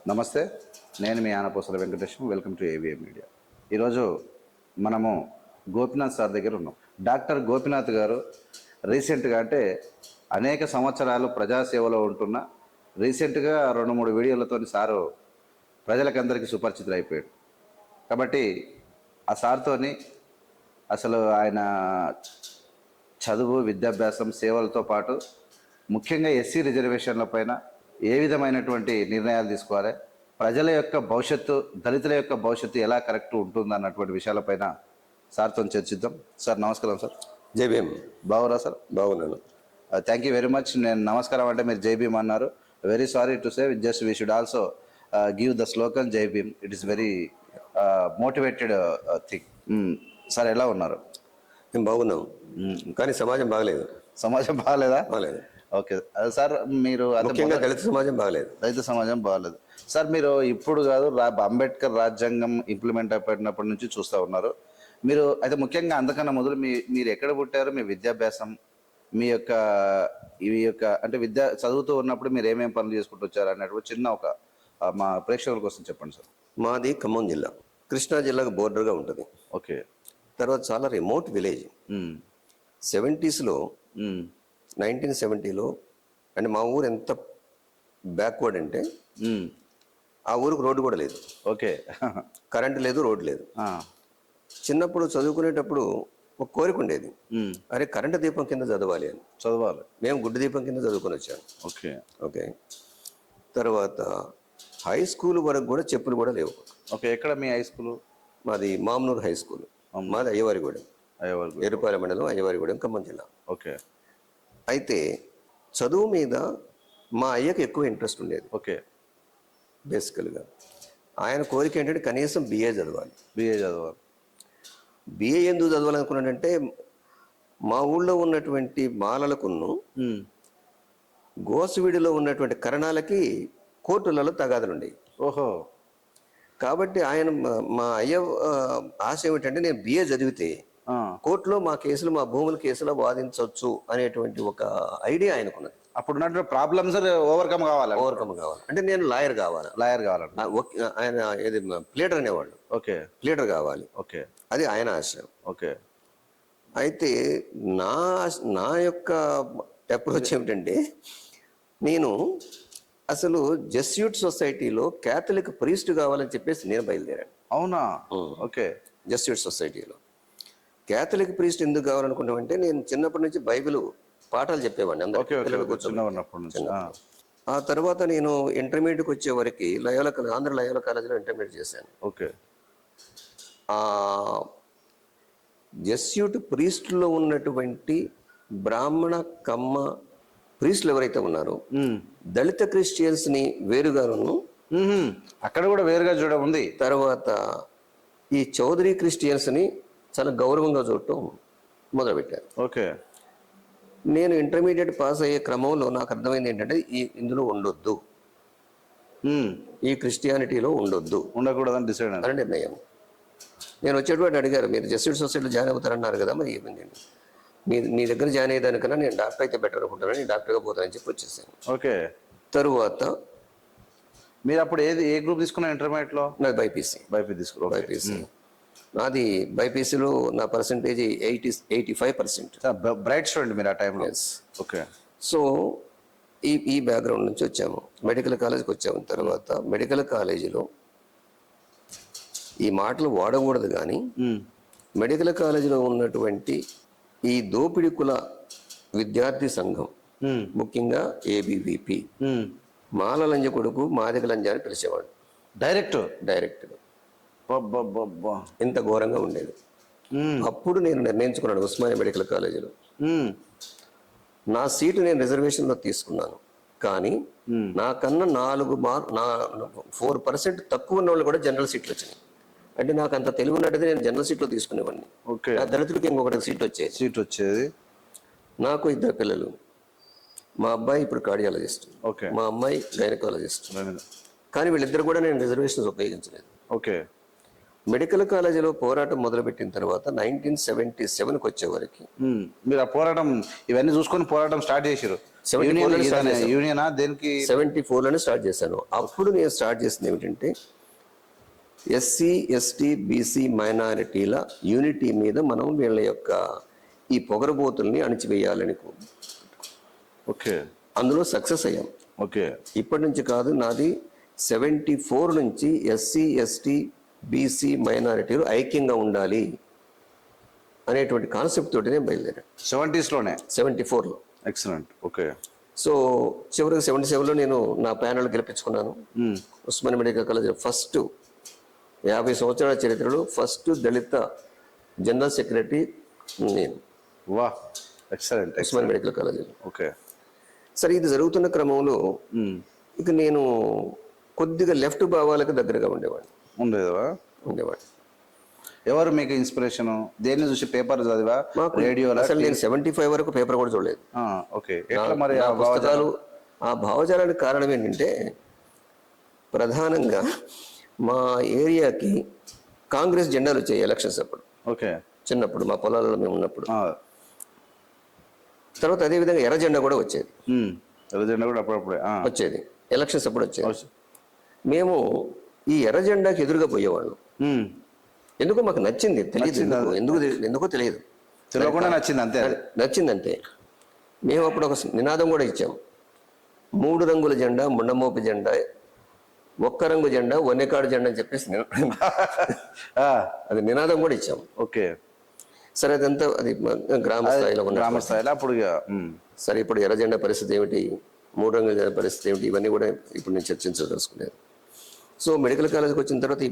నమస్తే, నేను మీ Anaposala Venkatesham. Welcome to AVM media. ఈరోజు మనము గోపినాథ్ సార్ దగ్గర ఉన్నాం. డాక్టర్ గోపినాథ్ గారు రీసెంట్గా అంటే అనేక సంవత్సరాలు ప్రజాసేవలో ఉంటున్న రీసెంట్గా 2-3 వీడియోలతో సారు ప్రజలకందరికీ సుపరిచితులు అయిపోయాడు. కాబట్టి ఆ సార్తోని అసలు ఆయన చదువు, విద్యాభ్యాసం, సేవలతో పాటు ముఖ్యంగా ఎస్సీ రిజర్వేషన్ల పైన ఏ విధమైనటువంటి నిర్ణయాలు తీసుకోవాలి, ప్రజల యొక్క భవిష్యత్తు, దళితుల యొక్క భవిష్యత్తు ఎలా కరెక్ట్ ఉంటుంది అన్నటువంటి విషయాలపైన సార్తో చర్చిద్దాం. సార్ నమస్కారం. సార్ జై భీమ్. బాగురా సార్? బాగున్నాను. Thank you very much. నేను నమస్కారం అంటే మీరు జై భీమ్ అన్నారు. Very sorry to say, just we should also give the slogan Jai Bhim. It is very motivated thing. Sir ఎలా ఉన్నారు? మేము బాగున్నాం, కానీ సమాజం బాగలేదు. సమాజం బాగలేదా? బాగలేదు. ఓకే సార్, మీరు ముఖ్యంగా దళిత సమాజం బాగలేదు. దళిత సమాజం బాగలేదు సార్. మీరు ఇప్పుడు కాదు, అంబేద్కర్ రాజ్యాంగం ఇంప్లిమెంట్ అయిపోయినప్పటి నుంచి చూస్తూ ఉన్నారు మీరు. అయితే ముఖ్యంగా అందుకన్నా మొదలు మీరు ఎక్కడ పుట్టారు, మీ విద్యాభ్యాసం, మీ యొక్క అంటే చదువుతూ ఉన్నప్పుడు మీరు ఏమేమి పనులు చేసుకుంటూ వచ్చారు అన్నట్టు చిన్న ఒక మా ప్రేక్షకుల కోసం చెప్పండి సార్. మాది ఖమ్మం జిల్లా, కృష్ణా జిల్లాకు బోర్డర్గా ఉంటుంది. ఓకే. తర్వాత చాలా రిమోట్ విలేజ్. 70s లో 1970లో అంటే మా ఊరు ఎంత బ్యాక్వర్డ్ అంటే ఆ ఊరికి రోడ్డు కూడా లేదు. ఓకే. కరెంటు లేదు, రోడ్డు లేదు. చిన్నప్పుడు చదువుకునేటప్పుడు ఒక కోరిక ఉండేది, అరే కరెంటు దీపం కింద చదవాలి అని. మేము గుడ్డు దీపం కింద చదువుకొని వచ్చాను. ఓకే. ఓకే. తర్వాత హై స్కూల్ వరకు కూడా చెప్పులు కూడా లేవు. ఓకే. ఎక్కడ మీ హై స్కూల్? మాది మామనూరు హై స్కూల్. మాది అయ్యవారిగూడెం, ఎరుపాల మండలం, అయ్యవారిగూడెం, ఖమ్మం జిల్లా. ఓకే. అయితే చదువు మీద మా అయ్యకు ఎక్కువ ఇంట్రెస్ట్ ఉండేది. ఓకే. బేసికల్గా ఆయన కోరిక ఏంటంటే కనీసం బిఏ చదవాలి. బిఏ ఎందుకు చదవాలనుకున్నాడంటే మా ఊళ్ళో ఉన్నటువంటి మాలలకును గోసువిడిలో ఉన్నటువంటి కరణాలకి కోర్టులలో తగాదులు ఉండేవి. ఓహో. కాబట్టి ఆయన మా అయ్య ఆశ ఏమిటంటే నేను బిఏ చదివితే కోర్టులో మా కేసులు, మా భూముల కేసులో వాదించవచ్చు అనేటువంటి ఒక ఐడియా ఆయనకున్నది. అప్పుడు ప్రాబ్లమ్స్ ఓవర్కమ్ కావాలి అంటే నేను లాయర్ కావాలి. ఆయన ఏది ప్లేటర్ అనేవాళ్ళు. ఓకే. ప్లేటర్ కావాలి. ఓకే. అది ఆయన ఆశ. ఓకే. అయితే నా యొక్క అప్రోచ్ ఏమిటంటే నేను అసలు జెస్యూట్ సొసైటీలో క్యాథలిక్ ప్రీస్ట్ కావాలని చెప్పేసి నేను బయలుదేరాను. అవునా? ఓకే. జెస్యూట్ సొసైటీలో క్యాథలిక్ ప్రీస్ట్ ఎందుకు కావాలనుకున్నామంటే నేను చిన్నప్పటి నుంచి బైబిల్ పాఠాలు చెప్పేవాడిని అందరికీ. ఆ తర్వాత నేను ఇంటర్మీడియట్కి వచ్చే వరకు ఆంధ్ర లయోలా కాలేజీలో ఇంటర్మీడియట్ చేశాను. ఓకే. జెస్యూట్ ప్రీస్టులో ఉన్నటువంటి బ్రాహ్మణ, కమ్మ ప్రీస్టులు ఎవరైతే ఉన్నారో దళిత క్రిస్టియన్స్ ని వేరుగాను, అక్కడ కూడా వేరుగా చూడడం ఉంది. తర్వాత ఈ చౌదరి క్రిస్టియన్స్ ని చాలా గౌరవంగా చూడటం మొదలుపెట్టారు. ఓకే. నేను ఇంటర్మీడియట్ పాస్ అయ్యే క్రమంలో నాకు అర్థమైంది ఏంటంటే ఇందులో ఉండొద్దు, ఈ క్రిస్టియానిటీలో ఉండకూడదని డిసైడ్ అని నిర్ణయం. నేను వచ్చేటువంటి అడిగారు, మీరు జెస్యూట్ సొసైటీలో జాయిన్ అవుతారన్నారు కదా, మరి ఏమైంది? మీ దగ్గర జాయిన్ అయ్యేదానికన్నా నేను డాక్టర్ అయితే బెటర్ అనుకుంటాను, నేను డాక్టర్గా పోతానని చెప్పి వచ్చేసాను. ఓకే. తరువాత మీరు అప్పుడు ఏ గ్రూప్ తీసుకున్నారు ఇంటర్మీడియట్లో? నాది బైపీసీ. బైపీసీ నాది. బైపీసీలో నా పర్సంటేజ్ 85%. బ్రైట్ స్టూడెంట్ మీరు ఆ టైంలో. ఓకే. సో ఈ బ్యాక్గ్రౌండ్ నుంచి వచ్చాము, మెడికల్ కాలేజ్కి వచ్చాము. తర్వాత మెడికల్ కాలేజీలో ఈ మాటలు వాడకూడదు కానీ మెడికల్ కాలేజీలో ఉన్నటువంటి ఈ దోపిడి కుల విద్యార్థి సంఘం, ముఖ్యంగా ఏబీవీపీ, మాల లంజ కొడుకు మాదిగ లంజ అని పిలిచేవాడు. డైరెక్ట్ ఇంత ఘోరంగా ఉండేది. అప్పుడు నేను నిర్ణయించుకున్నాను ఉస్మానియా మెడికల్ కాలేజీలో నా సీటు నేను రిజర్వేషన్లో తీసుకున్నాను. కానీ నాకన్నా 4% తక్కువ ఉన్న వాళ్ళు కూడా జనరల్ సీట్లు వచ్చినాయి. అంటే నాకు అంత తెలివి ఉన్నట్టయితే నేను జనరల్ సీట్లో తీసుకునేవాడిని. దళితులకి ఇంకొకటి సీట్ వచ్చేది. నాకు 2 పిల్లలు. మా అబ్బాయి ఇప్పుడు కార్డియాలజిస్ట్, మా అమ్మాయి గైనకాలజిస్ట్. కానీ వీళ్ళిద్దరు కూడా నేను రిజర్వేషన్స్ ఉపయోగించలేదు. ఓకే. మెడికల్ కాలేజీలో పోరాటం మొదలుపెట్టిన తర్వాత 1977కి వచ్చేవరకు మీరు ఆ పోరాటం ఇవన్నీ చూసుకొని పోరాటం స్టార్ట్ చేశారు. 74 లోనే స్టార్ట్ చేశాను. యూనియనా దేనికి? 74లోనే స్టార్ట్ చేశాను. అప్పుడు నేను స్టార్ట్ చేసింది ఏమిటంటే ఎస్సీ ఎస్టీ బీసీ మైనారిటీల యూనిటీ మీద మనం వీళ్ళ యొక్క ఈ పొగరబోతుల్ని అణిచివేయాలని ఓకే, అందులో సక్సెస్ అయ్యాం. ఓకే, ఇప్పటి నుంచి కాదు, నాది 74 నుంచి ఎస్సీ ఎస్టీ బీసీ మైనారిటీలు ఐక్యంగా ఉండాలి అనేటువంటి కాన్సెప్ట్ తోటి నేను బయలుదేరాను 70s లోనే. 74లో. ఎక్సలెంట్. ఓకే. సో చివరికి 77లో నేను నా ప్యానల్ గెలిపించుకున్నాను. ఉస్మానియా మెడికల్ కాలేజ్ ఫస్ట్ 50 సంవత్సరాల చరిత్రలో ఫస్ట్ దళిత జనరల్ సెక్రటరీ నేను వా, ఎక్సలెంట్. ఉస్మానియా మెడికల్ కాలేజీలో. ఓకే. సరే, ఇది జరుగుతున్న క్రమంలో ఇక నేను కొద్దిగా లెఫ్ట్ భావాలకు దగ్గరగా ఉండేవాడిని. ఎవరు మీకు ఇన్స్పిరేషన్? దేన్ని చూసి? పేపర్ చదివా, రేడియో? అసలు నేను 75 వరకు పేపర్ కూడా చూడలేదు. ఓకే. ఎట్లా మరి ఆ పుస్తకాలు? ఆ భావజాలానికి కారణం ఏంటంటే ప్రధానంగా మా ఏరియాకి కాంగ్రెస్ జెండాలు వచ్చాయి ఎలక్షన్స్ అప్పుడు. ఓకే. చిన్నప్పుడు మా పొలాలలో మేము ఉన్నప్పుడు. తర్వాత అదేవిధంగా ఎర్ర జెండా కూడా వచ్చేది. ఎర్ర జెండా కూడా అప్పుడప్పుడే వచ్చేది, ఎలక్షన్స్ అప్పుడు వచ్చేది. మేము ఈ ఎర్ర జెండాకి ఎదురుగా పోయేవాళ్ళం. ఎందుకో మాకు నచ్చింది, తెలియదు ఎందుకో తెలియదు, తెలియకుండా నచ్చింది అంతే. నచ్చిందంతే. మేము అప్పుడు ఒక నినాదం కూడా ఇచ్చాం, 3 రంగుల జెండా, ముండమోపి జెండా, ఒక్క రంగు జెండా, వన్నెకాడు జెండా అని చెప్పేసి అది నినాదం కూడా ఇచ్చాం. ఓకే. సరే, అదంతా అది గ్రామ స్థాయిలో అప్పుడు. సరే, ఇప్పుడు ఎర్ర జెండా పరిస్థితి ఏమిటి, 3 రంగుల జెండా పరిస్థితి ఏమిటి, ఇవన్నీ కూడా ఇప్పుడు నేను చర్చించదలుచుకునేది. సో మెడికల్ కాలేజ్కి వచ్చిన తర్వాత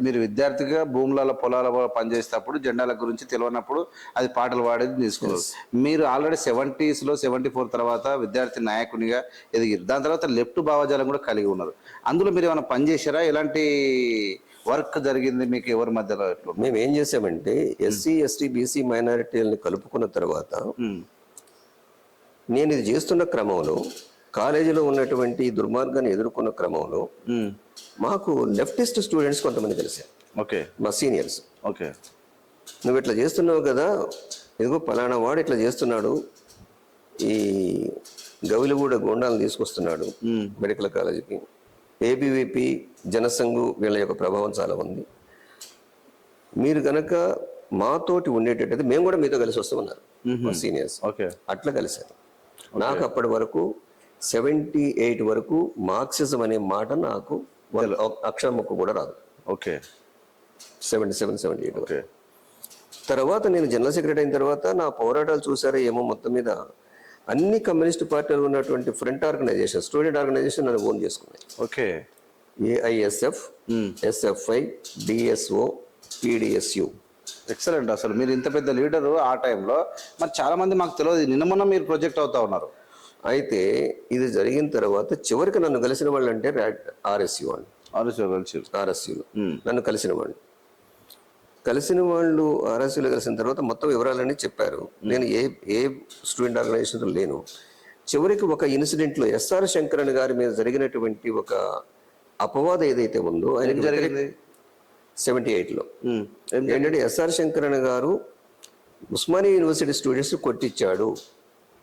మీరు విద్యార్థిగా భూములలో పొలాల పనిచేసేటప్పుడు జెండాల గురించి తెలియనప్పుడు అది పాటలు పాడేది తీసుకున్నారు. మీరు ఆల్రెడీ 70s లో 74 తర్వాత విద్యార్థి నాయకునిగా ఎదిగారు. దాని తర్వాత లెఫ్ట్ భావజాలం కూడా కలిగి ఉన్నారు. అందులో మీరు ఏమైనా పనిచేశారా? ఎలాంటి వర్క్ జరిగింది మీకు? ఎవరి మధ్యలో? మేము ఏం చేసామంటే ఎస్సీ ఎస్టీ బీసీ మైనారిటీలని కలుపుకున్న తర్వాత నేను ఇది చేస్తున్న క్రమంలో, కాలేజీలో ఉన్నటువంటి దుర్మార్గాన్ని ఎదుర్కొన్న క్రమంలో మాకు లెఫ్టిస్ట్ స్టూడెంట్స్ కొంతమంది కలిశారు. ఓకే. మా సీనియర్స్. ఓకే. నువ్వు ఇట్లా చేస్తున్నావు కదా, ఇదిగో పలానా వాడు ఇట్లా చేస్తున్నాడు, ఈ గవిలిగూడ గోండాలను తీసుకొస్తున్నాడు మెడికల్ కాలేజీకి, ఏబీవీపీ జనసంఘు వీళ్ళ యొక్క ప్రభావం చాలా ఉంది, మీరు కనుక మాతోటి ఉండేటట్టయితే మేము కూడా మీతో కలిసి వస్తామన్నారు మా సీనియర్స్. ఓకే. అట్లా కలిశారు. నాకు అప్పటి వరకు 78 వరకు మార్క్సిజం అనే మాట నాకు అక్షరం ముక్క కూడా రాదు. ఓకే. 77, 78. ఓకే. తర్వాత నేను జనరల్ సెక్రటరీ అయిన తర్వాత నా పోరాటాలు చూసారో ఏమో, మొత్తం మీద అన్ని కమ్యూనిస్ట్ పార్టీలు ఉన్నటువంటి ఫ్రంట్ ఆర్గనైజేషన్, స్టూడెంట్ ఆర్గనైజేషన్ నన్ను ఓన్ చేసుకున్నాయి. Okay. AISF, SFI, DSO, PDSU. Excellent. అసలు మీరు ఇంత పెద్ద లీడరు ఆ టైంలో, మరి చాలా మంది మాకు తెలియదు, నిన్న మొన్న మీరు ప్రొజెక్ట్ అవుతా ఉన్నారు. అయితే ఇది జరిగిన తర్వాత చివరికి నన్ను కలిసిన వాళ్ళు అంటే ఆర్ఎస్యు వాళ్ళు, ఆర్ఎస్యులు నన్ను కలిసిన వాళ్ళు ఆర్ఎస్యులు కలిసిన తర్వాత మొత్తం వివరాలన్నీ చెప్పారు. నేను ఏ స్టూడెంట్ ఆర్గనైజేషన్ లేను. చివరికి ఒక ఇన్సిడెంట్లో ఎస్ఆర్ శంకరన్ గారి మీద జరిగినటువంటి ఒక అపవాదం ఏదైతే ఉందో, ఆయన జరిగింది 78లో ఏంటంటే ఎస్ఆర్ శంకరన్ గారు ఉస్మానియా యూనివర్సిటీ స్టూడెంట్స్ కొట్టించాడు.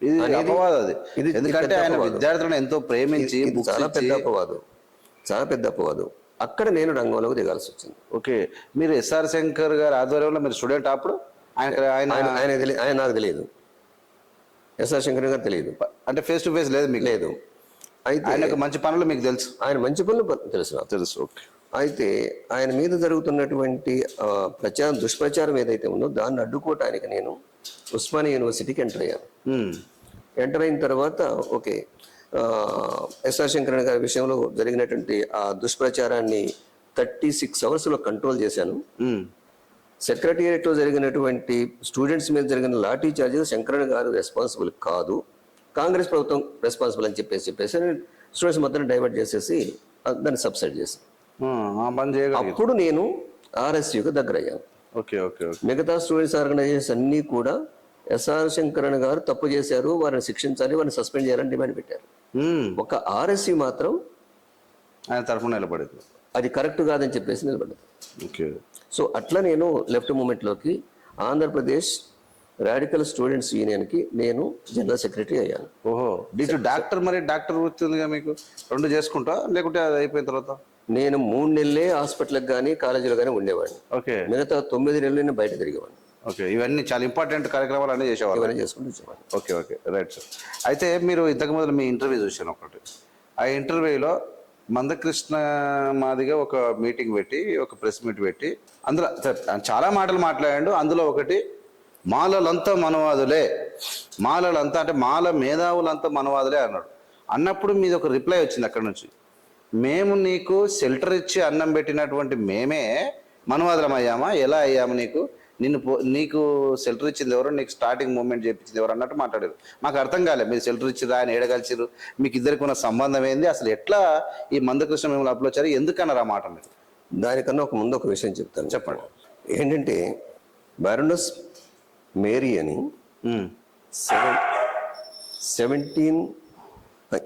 ఎందుకంటే ఆయన విద్యార్థులను ఎంతో ప్రేమించి, చాలా పెద్ద అపవాదం. అక్కడ నేను రంగంలోకి దిగాల్సి వచ్చింది. ఓకే. మీరు ఎస్ఆర్ శంకర్ గారి ఆధ్వర్యంలో మీరు స్టూడెంట్ అప్పుడు? ఆయన నాకు తెలియదు, ఎస్ఆర్ శంకర్ గారు తెలియదు. అంటే ఫేస్ టు ఫేస్ లేదు మీకు? లేదు. అయితే ఆయన మంచి పనులు మీకు తెలుసు? ఆయన మంచి పనులు తెలుసు. ఓకే. అయితే ఆయన మీద జరుగుతున్నటువంటి దుష్ప్రచారం ఏదైతే ఉందో దాన్ని అడ్డుకోవటానికి నేను ఉస్మానియా యూనివర్సిటీకి ఎంటర్ అయ్యాను. ఎంటర్ అయిన తర్వాత ఓకే, ఎస్ఆర్ శంకరన్ గారి విషయంలో జరిగినటువంటి ఆ దుష్ప్రచారాన్ని 36 అవర్స్లో కంట్రోల్ చేశాను. సెక్రటేరియట్లో జరిగినటువంటి స్టూడెంట్స్ మీద జరిగిన లాఠీ చార్జెస్ శంకరన్ గారు రెస్పాన్సిబుల్ కాదు, కాంగ్రెస్ ప్రభుత్వం రెస్పాన్సిబుల్ అని చెప్పేసి స్టూడెంట్స్ మొత్తం డైవర్ట్ చేసేసి దాన్ని సబ్సైడ్ చేశాను. అప్పుడు నేను ఆర్ఎస్యుకి దగ్గర అయ్యాను. మిగతా స్టూడెంట్స్ ఆర్గనైజేషన్స్ అన్నీ కూడా ఎస్ఆర్ శంకరన్ గారు తప్పు చేశారు, వారిని శిక్షించాలి, వారిని సస్పెండ్ చేయాలని డిమాండ్ పెట్టారు. ఒక ఆర్ఎస్యు మాత్రం ఆయన తరఫున నిలబడింది. అది కరెక్ట్ కాదని చెప్పేసి నిలబడ్డాను. ఓకే. సో అట్లా నేను లెఫ్ట్ మూమెంట్లోకి ఆంధ్రప్రదేశ్ రాడికల్ స్టూడెంట్స్ యూనియన్కి నేను జనరల్ సెక్రటరీ అయ్యాను. ఓహో, ఇటు డాక్టర్, మరి డాక్టర్ వృత్తి ఉందిగా మీకు, రెండు చేసుకుంటా లేకుంటే అది అయిపోయిన తర్వాత? నేను 3 నెలలే హాస్పిటల్కి కానీ కాలేజీలో కానీ ఉండేవాడిని. ఓకే. మిగతా 9 నెలలు నేను బయట తిరిగేవాడిని. ఓకే, ఇవన్నీ చాలా ఇంపార్టెంట్ కార్యక్రమాలు అన్నీ చేసేవాళ్ళు. ఇవన్నీ చేసుకుంటూ వచ్చేవాడిని. Okay okay, right sir. అయితే మీరు ఇంతకు మొదలు మీ ఇంటర్వ్యూ చూశాను ఒకటి. ఆ ఇంటర్వ్యూలో మందకృష్ణ మాదిగా ఒక మీటింగ్ పెట్టి, ఒక ప్రెస్ మీట్ పెట్టి, అందులో చాలా మాటలు మాట్లాడాడు. అందులో ఒకటి, మాలలంతా మనవాదులే, మాలలంతా అంటే మాల మేధావులంతా మనవాదులే అన్నాడు. అన్నప్పుడు మీది ఒక రిప్లై వచ్చింది అక్కడ నుంచి, మేము నీకు షెల్టర్ ఇచ్చి అన్నం పెట్టినటువంటి మేమే మనవాదులం అయ్యామా, ఎలా అయ్యాము, నీకు షెల్టర్ ఇచ్చింది ఎవరు, నీకు స్టార్టింగ్ మూమెంట్ చేయించింది ఎవరు అన్నట్టు మాట్లాడారు. మాకు అర్థం కాలేదు, మీరు షెల్టర్ ఇచ్చిర్రా, ఆయన ఏడగలిచిర్రు, మీకు ఇద్దరికి ఉన్న సంబంధం ఏంది, అసలు ఎట్లా ఈ మందకృష్ణ మిమ్మల్ని అప్లోచారు, ఎందుకన్నారు ఆ మాట మీరు? దానికన్నా ముందు ఒక విషయం చెప్తాను. చెప్పండి. ఏంటంటే బారోనస్ మేరీ అని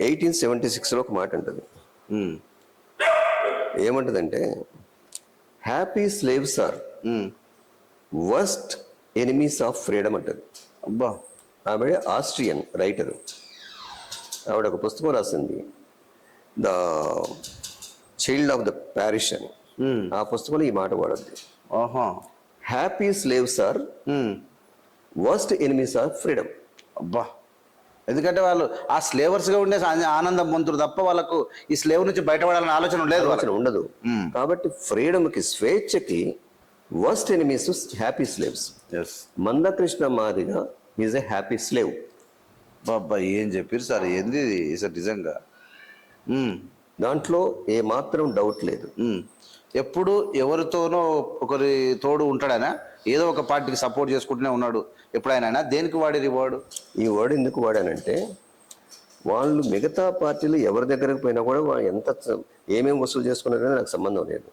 1876లో ఒక మాట అంటది. ఏమంటదంటే, happy slaves are worst enemies of freedom అంటది. అబ్బా. ఆవిడ ఆస్ట్రియన్ రైటరు. ఆవిడ ఒక పుస్తకం రాసింది, the child of the parish అని. ఆ పుస్తకంలో ఈ మాట వాడద్ది. Happy slaves are worst enemies of freedom. అబ్బా. ఎందుకంటే వాళ్ళు ఆ స్లేవర్స్గా ఉండే ఆనందం పొందుతారు తప్ప వాళ్ళకు ఈ స్లేవ్ నుంచి బయటపడాలని ఆలోచన ఉండదు. కాబట్టి ఫ్రీడమ్కి, స్వేచ్ఛకి worst enemies happy slaves. Mandakrishna Madiga is a happy slave. బాబా, ఏం చెప్పారు సార్, ఏంది సార్ నిజంగా. దాంట్లో ఏ మాత్రం డౌట్ లేదు. ఎప్పుడు ఎవరితోనో ఒకరి తోడు ఉంటాడైనా, ఏదో ఒక పార్టీకి సపోర్ట్ చేసుకుంటూనే ఉన్నాడు ఎప్పుడైనా. దేనికి వాడేది వాడు? ఈ వర్డ్ ఎందుకు వాడానంటే, వాళ్ళు మిగతా పార్టీలు ఎవరి దగ్గరకు పోయినా కూడా ఎంత ఏమేమి వసూలు చేసుకున్నారని నాకు సంబంధం లేదు.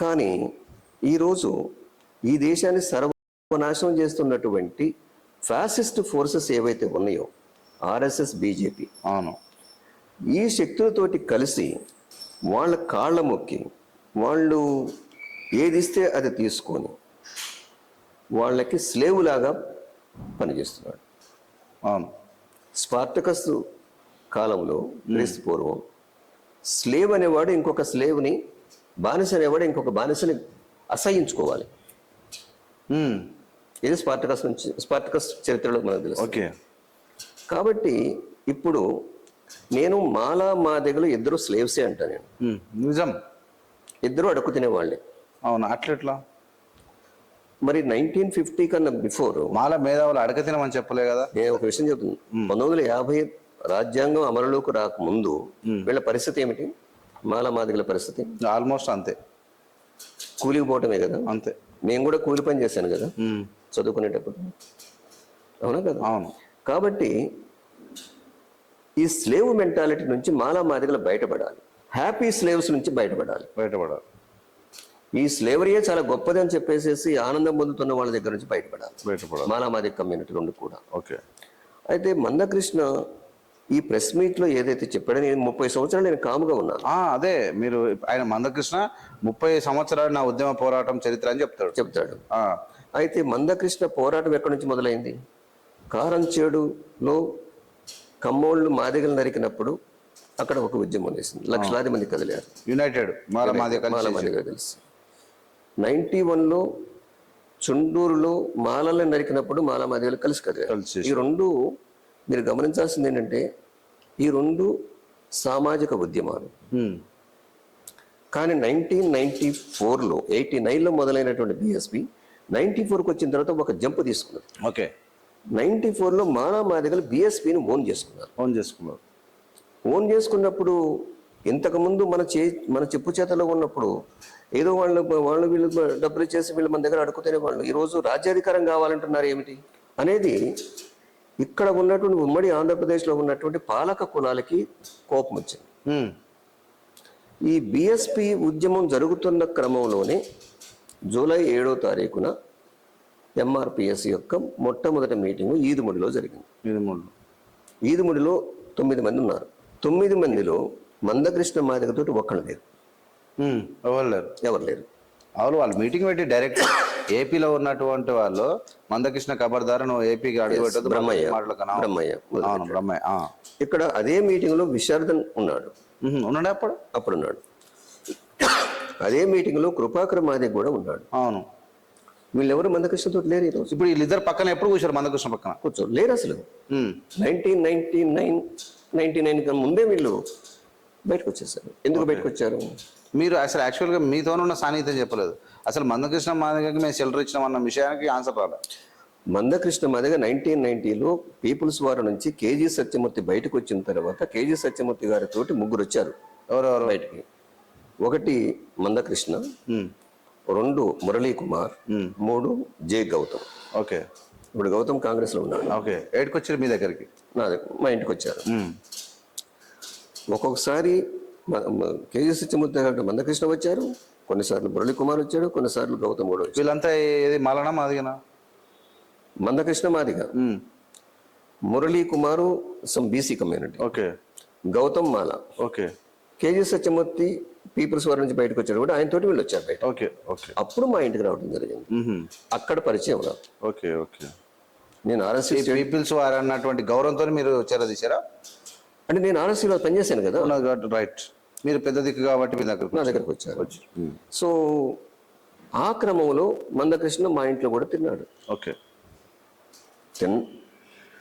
కానీ ఈరోజు ఈ దేశాన్ని సర్వనాశనం చేస్తున్నటువంటి ఫ్యాసిస్ట్ ఫోర్సెస్ ఏవైతే ఉన్నాయో, ఆర్ఎస్ఎస్, బీజేపీ, అవును, ఈ శక్తులతోటి కలిసి వాళ్ళ కాళ్ళ మొక్కి, వాళ్ళు ఏదిస్తే అది తీసుకొని వాళ్ళకి స్లేవ్ లాగా పనిచేస్తున్నాడు. అవును. స్పార్టకస్ కాలంలో, క్రీస్తు పూర్వం, స్లేవ్ అనేవాడు ఇంకొక స్లేవ్ని, బానిస అనేవాడు ఇంకొక బానిసని అసహించుకోవాలి. ఇది స్పార్టకస్ చరిత్రలో మనకు తెలుసు. ఓకే. కాబట్టి ఇప్పుడు నేను మా దగ్గర ఇద్దరు స్లేవ్సే అంటా. నేను నిజం, ఇద్దరు అడుక్కు తినేవాళ్ళే. అవును, అట్లెట్లా మరి 1950 కన్నా బిఫోర్ మాల మేధావులు అడగ తినమని చెప్పలే కదా. నేను ఒక విషయం చెప్తున్నాను. 1950 రాజ్యాంగం అమలులోకి రాకముందు వీళ్ళ పరిస్థితి ఏమిటి? మాదిగల పరిస్థితి ఆల్మోస్ట్ అంతే, కూలికి పోవటమే కదా. అంతే. నేను కూడా కూలి పని చేశాను కదా చదువుకునేటప్పుడు, అవునా కదా? అవును. కాబట్టి ఈ స్లేవ్ మెంటాలిటీ నుంచి మాదిగలు బయటపడాలి, హ్యాపీ స్లేవ్స్ నుంచి బయటపడాలి. ఈ స్లేవరీయే చాలా గొప్పది అని చెప్పేసి ఆనందం పొందుతున్న వాళ్ళ దగ్గర నుంచి బయటపడాలి. మాదిగ కమ్యూనిటీ రెండు కూడా. ఓకే. అయితే మందకృష్ణ ఈ ప్రెస్ మీట్లో ఏదైతే చెప్పాడో, నేను 30 సంవత్సరాలు నేను కాముగా ఉన్నాను. అదే మీరు, ఆయన మందకృష్ణ 30 సంవత్సరాలు నా ఉద్యమ పోరాటం చరిత్ర అని చెప్తాడు. అయితే మందకృష్ణ పోరాటం ఎక్కడి నుంచి మొదలైంది? కారంచేడులో కమ్మోళ్ళు మాదిగలు నరికినప్పుడు అక్కడ ఒక ఉద్యమం వేసింది, లక్షలాది మంది కదిలారు. యునైటెడ్ మాదిగ కలిసి. 91లో చుండూరులో మాలల్ని నరికినప్పుడు మాదిగలు కలిసి కదిలారు. ఈ రెండు మీరు గమనించాల్సింది ఏంటంటే, ఈ రెండు సామాజిక ఉద్యమాలు. కానీ 1994లో 89లో మొదలైనటువంటి బిఎస్పి 94కి వచ్చిన తర్వాత ఒక జంప్ తీసుకున్నది. ఓకే. 94లో మాదిగలు బిఎస్పిని ఓన్ చేసుకున్నప్పుడు, ఇంతకుముందు మన చెప్పు చేతలో ఉన్నప్పుడు ఏదో వాళ్ళు వీళ్ళు డబ్బులు ఇచ్చేసి వీళ్ళు మన దగ్గర అడుగుతూనే వాళ్ళు ఈరోజు రాజ్యాధికారం కావాలంటున్నారు ఏమిటి అనేది ఇక్కడ ఉన్నటువంటి ఉమ్మడి ఆంధ్రప్రదేశ్లో ఉన్నటువంటి పాలక కులాలకి కోపం వచ్చింది. ఈ బిఎస్పి ఉద్యమం జరుగుతున్న క్రమంలోనే జూలై 7వ తారీఖున ఎంఆర్పిఎస్ యొక్క మొట్టమొదటి మీటింగు ఈదుముడిలో జరిగింది. ఈదుముడిలో 9 మంది ఉన్నారు. 9 మందిలో మందకృష్ణ మాదిగతోటి ఒక్కడు లేరు. ఎవరు లేరు. ఎవరు లేరు. అవును, వాళ్ళు మీటింగ్ పెట్టి డైరెక్ట్ ఏపీలో ఉన్నటువంటి వాళ్ళు మందకృష్ణ ఖబర్దార్ నువ్వు ఏపీకి అడుగు పెట్టదు బ్రహ్మయ్య. అవును బ్రహ్మయ్య. ఇక్కడ అదే మీటింగ్ లో విశారదన్ ఉన్నాడు. ఉన్నాడే అప్పుడు ఉన్నాడు. అదే మీటింగ్ లో కృపాకర్ మాదే కూడా ఉన్నాడు. అవును. వీళ్ళెవరు మందకృష్ణతో లేరు ఈరోజు. ఇప్పుడు వీళ్ళిద్దరు పక్కన ఎప్పుడు కూర్చోరు మందకృష్ణ పక్కన? కూర్చో లేరు అసలు. 1999 కన్నా ముందే వీళ్ళు బయటకు వచ్చేసారు. ఎందుకు బయటకు వచ్చారు? మీరు అసలు యాక్చువల్గా మీతోనున్న సాన్నిహిత్యం చెప్పలేదు. అసలు మందకృష్ణ మాదిగకి మేము షెల్టర్ ఇచ్చినాం అన్న విషయానికి ఆన్సర్ రాలేదు. మందకృష్ణ మాదిగ 1990లో పీపుల్స్ వార్ నుంచి కేజీ సత్యమూర్తి బయటకు వచ్చిన తర్వాత కేజీ సత్యమూర్తి గారితో ముగ్గురు వచ్చారు. ఎవరెవరు బయటికి? ఒకటి మందకృష్ణ, 2 మురళీ కుమార్, 3 జే గౌతమ్. ఓకే. ఇప్పుడు గౌతమ్ కాంగ్రెస్ లో ఉన్నాడు. ఓకే. ఏడుకి వచ్చారు మీ దగ్గరికి? మా ఇంటికి వచ్చారు. ఒక్కొక్కసారి కేజీ సత్యమూర్తి గారు మందకృష్ణ వచ్చారు, కొన్నిసార్లు మురళీ కుమార్ వచ్చాడు, కొన్నిసార్లు గౌతమ్ కూడా వచ్చాడు. వీళ్ళంతా ఏది మాలనా మాదిగనా? Mandakrishna Madiga, Murali Kumar some BC community, okay. Gautam Mala, okay. KG Satyamurthy people's వారి నుంచి బయటకు వచ్చాడు కూడా, ఆయనతోటి వీళ్ళు వచ్చారు బయట. ఓకే. ఓకే. అప్పుడు మా ఇంటికి రావడం జరిగింది. అక్కడ పరిచయం నాకు. ఓకే. ఓకే. నేను ఆర్ఎస్సీ పీపుల్స్ వారు అన్నటువంటి గౌరవంతో మీరు చేరదీశారా? అంటే నేను ఆర్ఎస్సీలో పనిచేశాను కదా. రైట్. మీరు పెద్ద దిక్కు కాబట్టి మీ నా దగ్గరకు వచ్చారు. సో ఆ క్రమంలో మందకృష్ణ మా ఇంట్లో కూడా తిన్నాడు. ఓకే.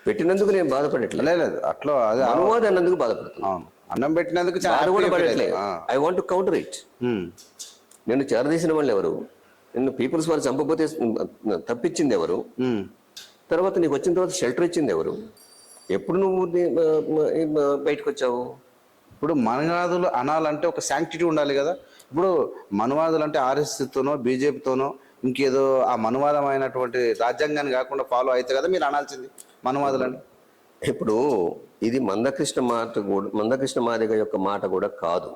పెట్టినందుకు నేను బాధపడట్లేదు. లేదు అట్లా అదే అనువాదం అన్నందుకు బాధపడుతున్నాను. అన్నం పెట్టినందుకు I want to counter it. నేను చేరదీసిన వాళ్ళు ఎవరు? నిన్ను పీపుల్స్ వారు చంపకపోతే తప్పించింది ఎవరు? తర్వాత నీకు వచ్చిన తర్వాత షెల్టర్ ఇచ్చింది ఎవరు? ఎప్పుడు నువ్వు బయటకు వచ్చావు? ఇప్పుడు మనువాదులు అనాలంటే ఒక శాంక్టిటీ ఉండాలి కదా. ఇప్పుడు మనువాదులు అంటే ఆర్ఎస్ఎస్తోనో బీజేపీతోనో ఇంకేదో ఆ మనువాదమైనటువంటి రాజ్యాంగాన్ని కాకుండా ఫాలో అయితే కదా మీరు అనాల్సింది మనువాదులని. ఇప్పుడు ఇది మందకృష్ణ మాదిగ యొక్క మాట కూడా కాదు.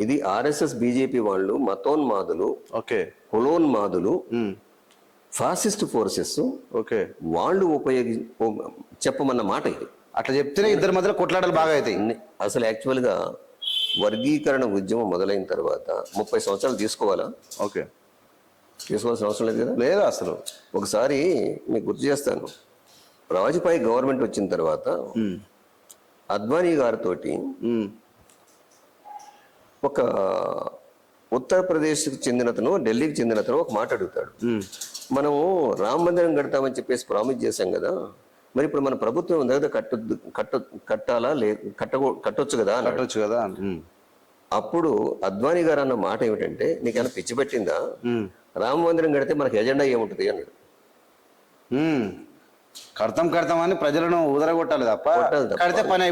ఇది ఆర్ఎస్ఎస్ బీజేపీ వాళ్ళు మతోన్మాదులు, ఓకే, కులోన్మాదులు, ఫాసిస్ట్ ఫోర్సెస్, ఓకే, వాళ్ళు చెప్పమన్న మాట ఇది. అట్లా చెప్తేనే ఇద్దరి మధ్యలో కొట్లాటలు బాగా అవుతాయి. అసలు యాక్చువల్గా వర్గీకరణ ఉద్యమం మొదలైన తర్వాత 30 సంవత్సరాలు తీసుకోవాలా? ఓకే. తీసుకోవాల్సిన అవసరం లేదు కదా. లేదు అసలు. ఒకసారి మీకు గుర్తు చేస్తాను. వాజ్పేయి గవర్నమెంట్ వచ్చిన తర్వాత అద్వానీ గారితో ఒక ఉత్తరప్రదేశ్కి చెందినతను, ఢిల్లీకి చెందినతను ఒక మాట అడుగుతాడు. మనము రామ మందిరం కడతామని చెప్పేసి ప్రామిస్ చేశాం కదా, మరి ఇప్పుడు మన ప్రభుత్వం దగ్గర కట్టాలా కట్టొచ్చు కదా కట్టొచ్చు కదా. అప్పుడు అద్వానీ గారు అన్న మాట ఏమిటంటే, నీకేమైనా పిచ్చి పెట్టిందా? రామ మందిరం కడితే మనకి ఎజెండా ఏముంటుంది అన్నాడు. కడతాం అని ప్రజలను ఉదరగొట్టాలి తప్ప కడితే పని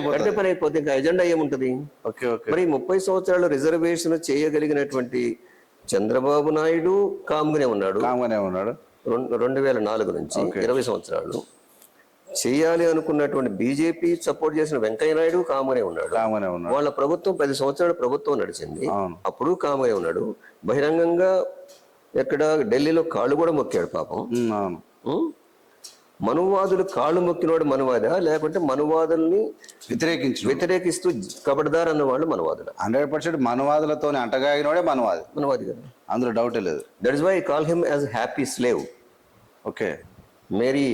అయిపోతే ఇంకా ఎజెండా ఏముంటది? మరి 30 సంవత్సరాలు రిజర్వేషన్ చేయగలిగినటువంటి చంద్రబాబు నాయుడు కామ్గానే ఉన్నాడు. 2004 నుంచి 20 సంవత్సరాలు చేయాలి అనుకున్నటువంటి బీజేపీ సపోర్ట్ చేసిన వెంకయ్య నాయుడు కామ్గానే ఉన్నాడు. వాళ్ళ ప్రభుత్వం 10 సంవత్సరాలు ప్రభుత్వం నడిచింది, అప్పుడు కామ్గానే ఉన్నాడు. బహిరంగంగా ఎక్కడ ఢిల్లీలో కాళ్ళు కూడా మొక్కాడు పాపం. మనువాదులు కాళ్ళు మొక్కినవాడు మనువాదా, లేకుంటే మనువాదుల్ని వ్యతిరేకిస్తూ కబడ్దార్ అన్న వాళ్ళు మనువాదులు? 100% మనువాదులతో అంటగాగినవాడే మనువాది కదా, అందులో డౌటే లేదు. That is why I call him as happy slave. Okay. Marie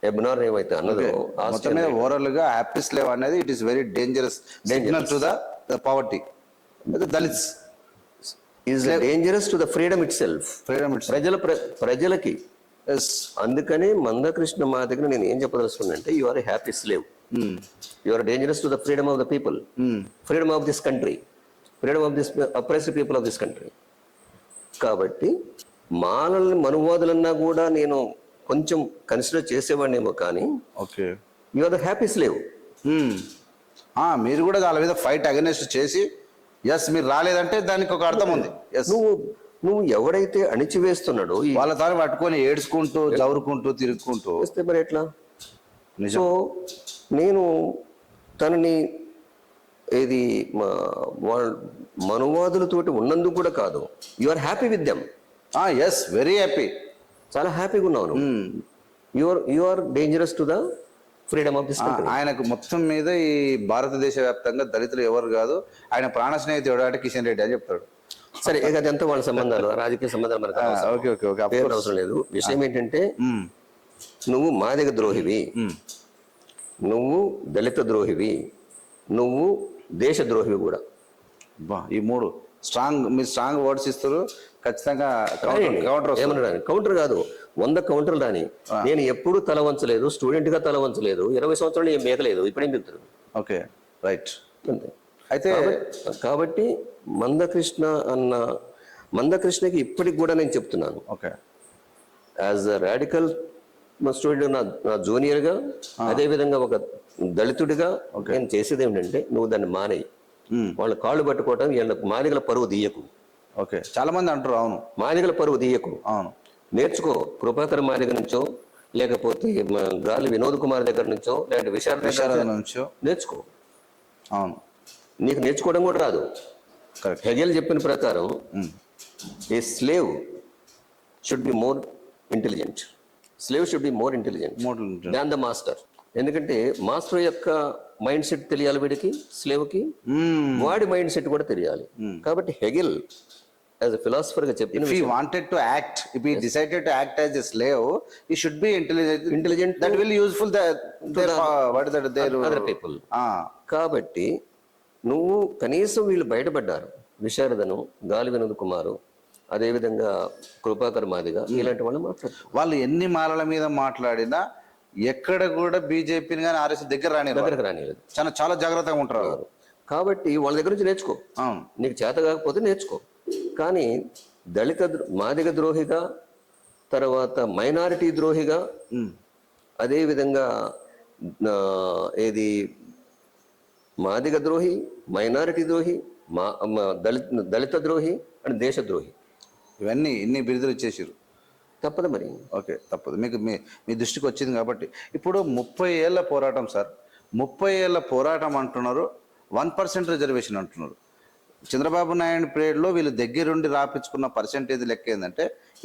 Ebner ఏమైతే అన్నదో మొత్తం మీద ఓవరాల్ గా హ్యాపీ స్లేవ్ అనేది it is very dangerous to the poverty. Dalits is dangerous to the freedom itself. ప్రజలకి. అందుకని మందకృష్ణ మా దగ్గర నేను ఏం చెప్పదలుచుకున్నానంటే, you are a happy slave, you are dangerous to the freedom of the people, freedom of this country, freedom of this oppressed people of this country. కాబట్టి మాలల్ని మనువాదులన్నా కూడా నేను కొంచెం కన్సిడర్ చేసేవాడినేమో, కానీ okay, you are the happy slave. మీరు కూడా వాళ్ళ మీద ఫైట్ అగెన్స్ట్ చేసి ఎస్ మీరు రాలేదంటే దానికి ఒక అర్థం ఉంది. నువ్వు ఎవడైతే అణిచివేస్తున్నాడో వాళ్ళ తాను పట్టుకొని ఏడ్చుకుంటూ జవురుకుంటూ తిరుగుకుంటూ వస్తే మరి ఎట్లా? సో నేను తనని ఏది మనువాదులతోటి ఉన్నందుకు కూడా కాదు, you are happy with them. Yes, very happy, చాలా హ్యాపీగా ఉన్నావు. You are dangerous to the freedom of this country. ఆయనకు మొత్తం మీద ఈ భారతదేశ వ్యాప్తంగా దళితులు ఎవరు కాదు, ఆయన ప్రాణ స్నేహితుడు అంటే కిషన్ రెడ్డి అని చెప్తాడు. సరే, ఇక అదంతా వాళ్ళ సంబంధాలు, రాజకీయ సంబంధాలు మనకు అవసరం. ఓకే ఓకే ఓకే పేరు అవసరం లేదు. విషయం ఏంటంటే, నువ్వు మాదిగ ద్రోహివి, నువ్వు దళిత ద్రోహివి, నువ్వు దేశ ద్రోహివి కూడా. బా, ఈ మూడు స్ట్రాంగ్, మీరు స్ట్రాంగ్ వర్డ్స్ ఇస్తారు, ఖచ్చితంగా కౌంటర్ ఏమన్నా కౌంటర్ కాదు, 100 కౌంటర్లు రాని. నేను ఎప్పుడు తల వంచలేదు, స్టూడెంట్ గా తల వంచలేదు, 20 సంవత్సరాలు ఏం మేకలేదు, ఇప్పుడేం చెప్తారు? Okay, right. అంతే. అయితే కాబట్టి మందకృష్ణకి ఇప్పటికి కూడా నేను చెప్తున్నాను, okay, as a radical student, నా జూనియర్గా, అదేవిధంగా ఒక దళితుడిగా నేను చేసేది ఏమిటంటే, నువ్వు దాన్ని మానేయి. వాళ్ళ కాళ్ళు పట్టుకోవటం, వీళ్ళ మాదిగల పరువు తీయకు. ఓకే, చాలా మంది అంటారు. అవును, మాదిగల పరువు తీయకు. అవును, నేర్చుకో. కృపాకర్ మాదిగ నుంచో, లేకపోతే గాలి వినోద్ కుమార్ దగ్గర నుంచో, లేకపోతే విశారద నుంచో నేర్చుకో. అవును, నీకు నేర్చుకోవడం కూడా రాదు. కరెక్ట్. హెగెల్ చెప్పిన ప్రకారం a slave should be more intelligent. Slave should be more intelligent than the master. ఎందుకంటే మాస్టర్ యొక్క మైండ్ సెట్ తెలియాలి వీడికి, స్లేవ్కి వాడి మైండ్ సెట్ కూడా తెలియాలి. కాబట్టి హెగెల్ యాజ్ ఎ ఫిలాసఫర్ గా చెప్పిన, if he wanted to act, if he decided to act as a slave, he should be intelligent that will useful what is that their other people. కాబట్టి నువ్వు కనీసం వీళ్ళు బయటపడ్డారు, విశారదను, గాలి వినోద్ కుమారు, అదేవిధంగా కృపాకర్ మాదిగ, ఇలాంటి వాళ్ళు మాట్లాడుతారు. వాళ్ళు ఎన్ని మాలల మీద మాట్లాడినా ఎక్కడ కూడా బీజేపీని కానీ ఆర్ఎస్ దగ్గరకు రానిలేదు. చాలా జాగ్రత్తగా ఉంటారు. కాబట్టి వాళ్ళ దగ్గర నుంచి నేర్చుకో. నీకు చేత కాకపోతే నేర్చుకో. కానీ మాదిగ ద్రోహిగా, తర్వాత మైనారిటీ ద్రోహిగా, అదేవిధంగా ఏది మాదిగ ద్రోహి, మైనారిటీ ద్రోహి, దళిత ద్రోహి అండ్ దేశద్రోహి, ఇవన్నీ ఇన్ని బిరుదులు ఇచ్చేసారు. తప్పదు మరి. ఓకే, తప్పదు. మీకు మీ దృష్టికి వచ్చింది కాబట్టి. ఇప్పుడు 30 ఏళ్ల పోరాటం సార్, 30 ఏళ్ల పోరాటం అంటున్నారు, 1% రిజర్వేషన్ అంటున్నారు. చంద్రబాబు నాయుడు పీరియడ్లో వీళ్ళు దగ్గరుండి రాపించుకున్న పర్సెంటేజ్ లెక్క ఏంటంటే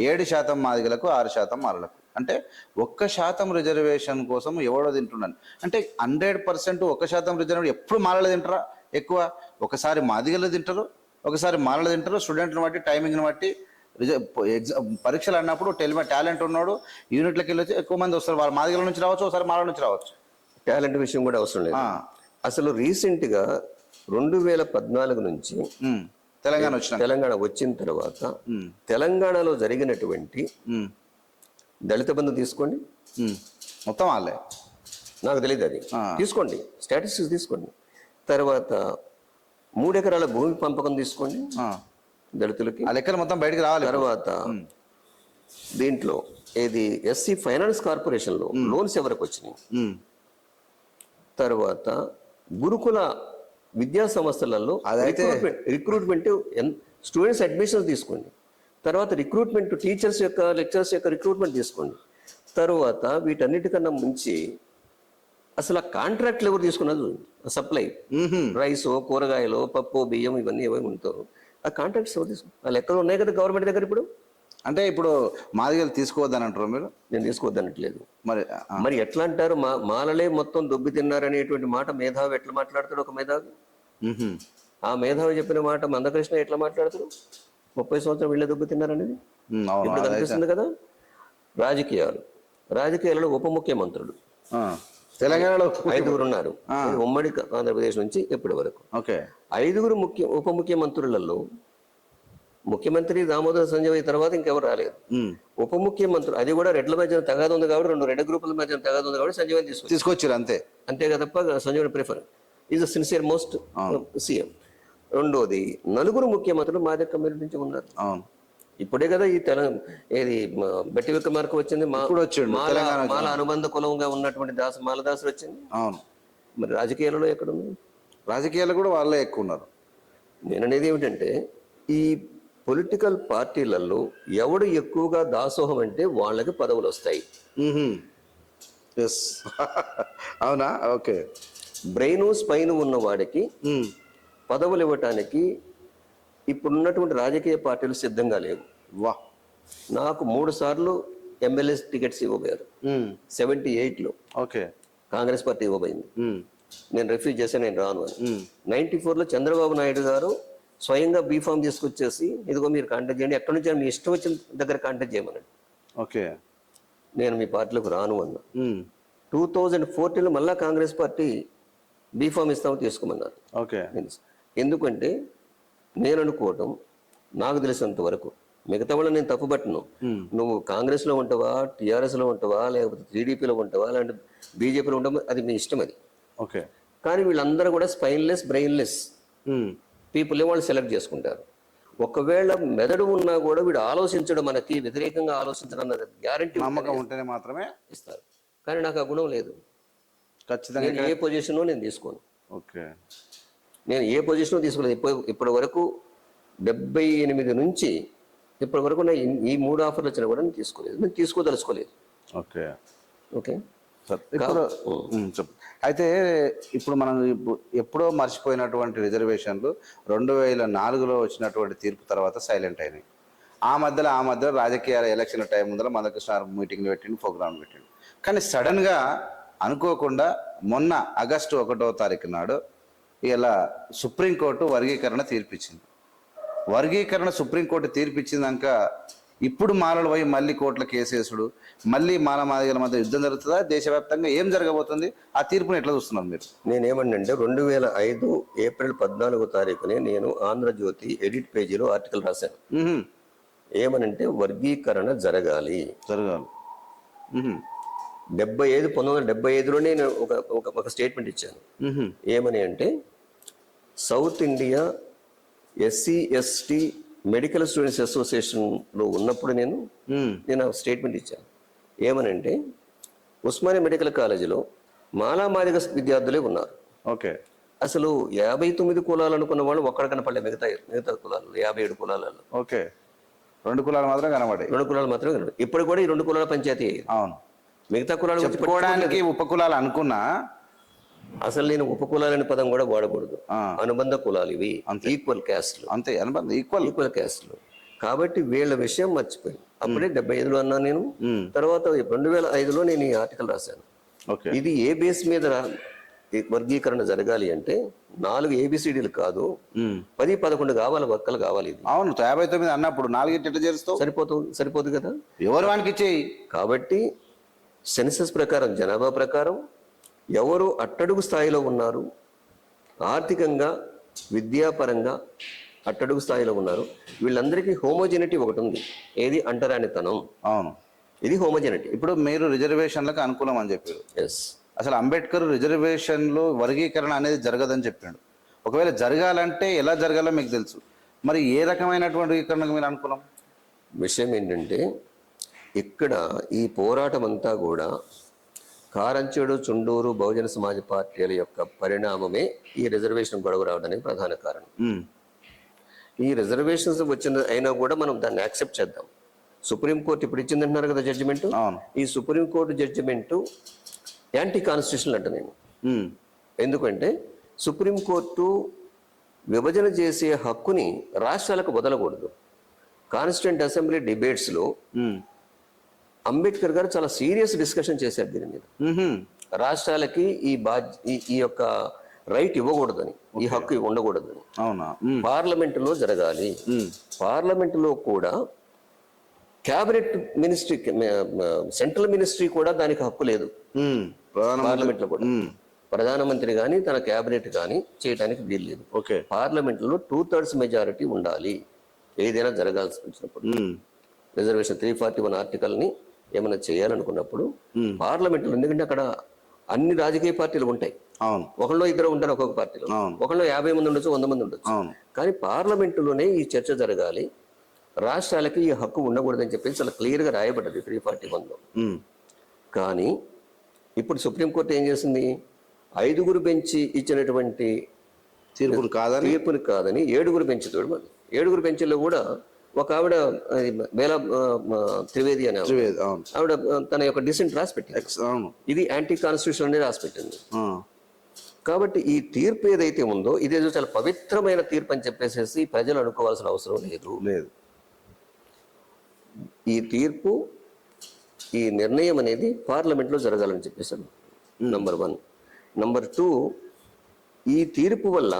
7% మాదిగలకు, 6% మాలలకు. అంటే 1% రిజర్వేషన్ కోసం ఎవడో తింటున్నాను అంటే 100% 1% రిజర్వేషన్. ఎప్పుడు మాలలు తింటారా ఎక్కువ? ఒకసారి మాదిగలు తింటారు, ఒకసారి మాలలు తింటారు. స్టూడెంట్ని బట్టి, టైమింగ్ని బట్టి, పరీక్షలు అన్నప్పుడు టాలెంట్ ఉన్నాడు యూనిట్లకి వెళ్ళి ఎక్కువ మంది వస్తారు. వాళ్ళ మాదిగల నుంచి రావచ్చు, ఒకసారి మాల నుంచి రావచ్చు. టాలెంట్ విషయం కూడా అవసరం లేదు. అసలు రీసెంట్గా 2014 నుంచి తెలంగాణ వచ్చిన తర్వాత తెలంగాణలో జరిగినటువంటి దళిత బంధు తీసుకోండి, మొత్తం వాళ్ళే, నాకు తెలియదు అది, తీసుకోండి, స్టాటిస్టిక్స్ తీసుకోండి. తర్వాత 3 ఎకరాల భూమి పంపకం తీసుకోండి దళితులకి, ఆ లెక్కలు మొత్తం బయటకు రావాలి. తర్వాత దీంట్లో ఏది ఎస్సీ ఫైనాన్స్ కార్పొరేషన్లో లోన్స్ ఎవరికి వచ్చినాయి, తర్వాత గురుకుల విద్యా సంస్థలలో రిక్రూట్మెంట్ స్టూడెంట్స్ అడ్మిషన్స్ తీసుకోండి, తర్వాత రిక్రూట్మెంట్ టీచర్స్ యొక్క, లెక్చరర్స్ యొక్క రిక్రూట్మెంట్ తీసుకోండి. తర్వాత వీటన్నిటికన్నా ముంచి అసలు ఆ కాంట్రాక్ట్లు ఎవరు తీసుకున్నారు, సప్లై రైస్, కూరగాయలు, పప్పు, బియ్యం, ఇవన్నీ ఏమేమి ఉంటారు, ఆ కాంట్రాక్ట్స్ ఎవరు తీసుకున్నారు? ఆ లెక్కలు ఉన్నాయి కదా గవర్నమెంట్ దగ్గర. ఇప్పుడు అంటే ఇప్పుడు మాదిగలు తీసుకోవద్దని అంటారు మీరు? నేను తీసుకోవద్దనట్లేదు. మరి ఎట్లా అంటారు? మాలలే మొత్తం దొబ్బి తిన్నారనేటువంటి మాట మేధావి ఎట్లా మాట్లాడతాడు? ఒక మేధావి, ఆ మేధావి చెప్పిన మాట మందకృష్ణ ఎట్లా మాట్లాడతాడు? 30 సంవత్సరం వీళ్ళే దొబ్బి తిన్నారనేది ఇప్పుడు కనిపిస్తుంది కదా. రాజకీయాలలో ఉప ముఖ్యమంత్రులు తెలంగాణలో 5 ఉన్నారు, ఉమ్మడి ఆంధ్రప్రదేశ్ నుంచి ఇప్పటి వరకు. 5 ఉప ముఖ్యమంత్రులలో ముఖ్యమంత్రి దామోదర సంజయ్ తర్వాత ఇంకెవరు రాలేదు. ఉప ముఖ్యమంత్రి, అది కూడా రెడ్ల మధ్య తగాదు ఉంది కాబట్టి, 2 రెడ్ల గ్రూపుల మధ్య తగాదు ఉంది కాబట్టి సంజయ్ తీసుకొచ్చారు. అంతే కదా తప్ప Sanjay prefer is the sincere most CM. రెండోది, 4 ముఖ్యమంత్రులు మాదిగ కమ్యూనిటీ నుంచి ఉన్నారు. ఇప్పుడే కదా ఈ ఏది బట్టి విక్రమార్క వచ్చింది, మాల అనుబంధ కులంగా ఉన్నటువంటి మాలదాసులు వచ్చింది. అవును, మరి రాజకీయాలలో ఎక్కడుంది? రాజకీయాలు కూడా వాళ్ళే ఎక్కువ ఉన్నారు. నేను అనేది ఏమిటంటే, ఈ పొలిటికల్ పార్టీలలో ఎవడు ఎక్కువగా దాసోహం అంటే వాళ్ళకి పదవులు వస్తాయి. అవునా? ఓకే. బ్రెయిన్ స్పైన్ ఉన్న వాడికి పదవులు ఇవ్వటానికి ఇప్పుడున్నటువంటి రాజకీయ పార్టీలు సిద్ధంగా లేవు. నాకు 3 సార్లు ఎమ్మెల్యే టికెట్స్ ఇవ్వబోయారు 78లో. ఓకే. కాంగ్రెస్ పార్టీ ఇవ్వబోయింది. ఉమ్, నేను రిఫ్యూజ్ చేసి నేను రాను అని. ఉమ్, 94లో చంద్రబాబు నాయుడు గారు స్వయంగా బీఫామ్ తీసుకొచ్చేసి ఇదిగో మీరు కాంటాక్ట్ చేయండి, ఎక్కడి నుంచి మీ ఇష్టం వచ్చిన దగ్గర కాంటాక్ట్ చేయమన్నాడు. ఓకే. నేను మీ పార్టీలోకి రాను అన్నా. ఉమ్, 2014లో మళ్ళా కాంగ్రెస్ పార్టీ బీఫామ్ ఇస్తామో తీసుకోమన్నారు. ఓకే. ఎందుకంటే నేను అనుకోవటం, నాకు తెలిసినంత వరకు మిగతా వాళ్ళని నేను తప్పుపట్టను. నువ్వు కాంగ్రెస్లో ఉంటావా, టీఆర్ఎస్లో ఉంటావా, లేకపోతే టీడీపీలో ఉంటావా, లేదంటే బీజేపీలో ఉంటావా, అది మీ ఇష్టం అది. ఓకే. కానీ వీళ్ళందరూ కూడా స్పైన్లెస్ బ్రెయిన్లెస్ ఉమ్, పీపుల్ వాళ్ళు సెలెక్ట్ చేసుకుంటారు. ఒకవేళ మెదడు ఉన్నా కూడా వీడు ఆలోచించడం, మనకి వ్యతిరేకంగా ఆలోచించడం అన్నది గ్యారంటీ నమ్మకం ఉంటేనే మాత్రమే ఇస్తారు. కానీ నాకు ఆ గుణం లేదు. ఖచ్చితంగా. నేను ఏ పొజిషనో నేను తీసుకోను. ఓకే. నేను ఏ పొజిషనో తీసుకోలేదు. ఇప్పటి వరకు 78 నుంచి ఇప్పటి వరకు నా ఈ 3 ఆఫర్లు వచ్చినా కూడా నేను తీసుకోలేదు. నేను తీసుకోదలుచుకోలేదు. ఓకే. ఓకే. ఇప్పుడు చెప్పు. అయితే ఇప్పుడు మనం ఎప్పుడో మర్చిపోయినటువంటి రిజర్వేషన్లు 2004లో వచ్చినటువంటి తీర్పు తర్వాత సైలెంట్ అయినాయి. ఆ మధ్యలో రాజకీయ ఎలక్షన్ టైం ముందర మందకృష్ణ మీటింగ్లు పెట్టిండు, ప్రోగ్రాంలు పెట్టిండు. కానీ సడన్గా అనుకోకుండా మొన్న ఆగస్టు 1వ తారీఖు నాడు ఇలా సుప్రీంకోర్టు వర్గీకరణ తీర్పిచ్చింది. వర్గీకరణ సుప్రీంకోర్టు తీర్పిచ్చిందాక ఇప్పుడు మాలలు పోయి మళ్ళీ కోర్టుల కేసేసుడు, మళ్ళీ మాలమాదిగల మధ్య యుద్ధం జరుగుతుందా? దేశవ్యాప్తంగా ఏం జరగబోతుంది? ఆ తీర్పుని ఎట్లా చూస్తున్నారు మీరు? నేనేమన్నంటే 2005 ఏప్రిల్ 14వ తారీఖునే నేను ఆంధ్రజ్యోతి ఎడిట్ పేజీలో ఆర్టికల్ రాశాను. ఏమనంటే వర్గీకరణ జరగాలి. 1975లోనే నేను ఒక స్టేట్మెంట్ ఇచ్చాను. ఏమని అంటే, south India SC/ST medical students అసోసియేషన్లో ఉన్నప్పుడు నేను ఆ స్టేట్మెంట్ ఇచ్చాను. ఏమనంటే, ఉస్మానియా మెడికల్ కాలేజీలో మాలామాదిగ విద్యార్థులే ఉన్నారు. ఓకే. అసలు 59 కులాలు అనుకున్న వాళ్ళు ఒక్కడ కనపడలే. మిగతా కులాలు 57 కులాలలో. ఓకే. 2 కులాలు మాత్రం కనబడాయి. 2 కులాలు మాత్రమే కనబడి. ఇప్పుడు కూడా ఈ 2 కులాల పంచాయతీ. అవును. మిగతా కులాలు చెప్పుకోవడానికి ఉపకులాలు అనుకున్నా అసలు నేను ఉపకులాలని పదం కూడా వాడకూడదు. అనుబంధ కులాలు ఇవి, ఈక్వల్ క్యాస్ట్లు. అంతే, అనుబంధ ఈక్వల్ క్యాస్ట్లు. కాబట్టి వీళ్ళ విషయం మర్చిపోయింది. అప్పుడే 75లో అన్నా నేను. తర్వాత 2005లో నేను ఈ ఆర్టికల్ రాశాను. ఇది ఏ బేస్ మీద వర్గీకరణ జరగాలి అంటే 4 ABCDలు కాదు, 10-11 కావాలి, వర్కలు కావాలి. ఇది అవును. 59 అన్నప్పుడు 4 ఎట్లా చేస్తావు? సరిపోదు కదా. ఎవరు వానికి ఇచ్చేయి. కాబట్టి సెన్సస్ ప్రకారం, జనాభా ప్రకారం ఎవరు అట్టడుగు స్థాయిలో ఉన్నారు, ఆర్థికంగా విద్యాపరంగా అట్టడుగు స్థాయిలో ఉన్నారు, వీళ్ళందరికీ హోమోజెనిటీ ఒకటి ఉంది. ఏది? అంటరానితనం. అవును. ఇది హోమోజెనిటీ. ఇప్పుడు మీరు రిజర్వేషన్లకు అనుకూలం అని చెప్పారు. ఎస్. అసలు అంబేద్కర్ రిజర్వేషన్లో వర్గీకరణ అనేది జరగదని చెప్పాడు. ఒకవేళ జరగాలంటే ఎలా జరగాలో మీకు తెలుసు. మరి ఏ రకమైనటువంటి వర్గీకరణకు మీరు అనుకూలం? విషయం ఏంటంటే, ఇక్కడ ఈ పోరాటం అంతా కూడా కారంచేడు, చుండూరు బహుజన సమాజ్ పార్టీల యొక్క పరిణామమే ఈ రిజర్వేషన్ గొడవ రావడానికి ప్రధాన కారణం. ఈ రిజర్వేషన్స్ వచ్చిన అయినా కూడా మనం దాన్ని యాక్సెప్ట్ చేద్దాం. సుప్రీంకోర్టు ఇప్పుడు ఇచ్చిందంటున్నారు కదా జడ్జిమెంట్. ఈ సుప్రీంకోర్టు జడ్జిమెంటు యాంటీ కాన్స్టిట్యూషనల్ అంట నేను. ఎందుకంటే సుప్రీంకోర్టు విభజన చేసే హక్కుని రాష్ట్రాలకు వదలకూడదు. కాన్స్టిట్యూంట్ అసెంబ్లీ డిబేట్స్లో అంబేద్కర్ గారు చాలా సీరియస్ డిస్కషన్ చేశారు దీని మీద. రాష్ట్రాలకి ఈ యొక్క రైట్ ఇవ్వకూడదని, ఈ హక్కు ఉండకూడదని. అవునా? పార్లమెంటులో జరగాలి. పార్లమెంటులో కూడా క్యాబినెట్ మినిస్ట్రీ, సెంట్రల్ మినిస్ట్రీ కూడా దానికి హక్కు లేదు. పార్లమెంట్లో కూడా ప్రధానమంత్రి కానీ తన క్యాబినెట్ కానీ చేయడానికి వీలు లేదు. పార్లమెంట్లో 2/3 మెజారిటీ ఉండాలి ఏదైనా జరగాల్సి వచ్చినప్పుడు. రిజర్వేషన్ 341 ఆర్టికల్ని ఏమైనా చేయాలనుకున్నప్పుడు పార్లమెంట్లో, ఎందుకంటే అక్కడ అన్ని రాజకీయ పార్టీలు ఉంటాయి. ఒకళ్ళు ఇద్దరు ఉంటారు ఒక్కొక్క పార్టీలో. ఒకళ్ళు 50 మంది ఉండొచ్చు, 100 మంది ఉండొచ్చు. కానీ పార్లమెంటులోనే ఈ చర్చ జరగాలి, రాష్ట్రాలకి ఈ హక్కు ఉండకూడదని చెప్పేసి చాలా క్లియర్గా రాయబడ్డది 341లో. కానీ ఇప్పుడు సుప్రీంకోర్టు ఏం చేసింది? 5 బెంచి ఇచ్చినటువంటి తీర్పుని కాదని 7 బెంచుతోడు. మరి 7 బెంచ్లో కూడా ఒక ఆవిడ బేలా త్రివేది అనే ఆవిడ తన యొక్క డిసెంట్ రాసి పెట్టింది. ఇది యాంటీ కాన్స్టిట్యూషన్ అనేది రాసి పెట్టింది. కాబట్టి ఈ తీర్పు ఏదైతే ఉందో ఇదేదో చాలా పవిత్రమైన తీర్పు అని చెప్పేసి ప్రజలు అనుకోవాల్సిన అవసరం లేదు. ఈ తీర్పు, ఈ నిర్ణయం అనేది పార్లమెంట్లో జరగాలని చెప్పేసాను. నంబర్ 1. నంబర్ 2, ఈ తీర్పు వల్ల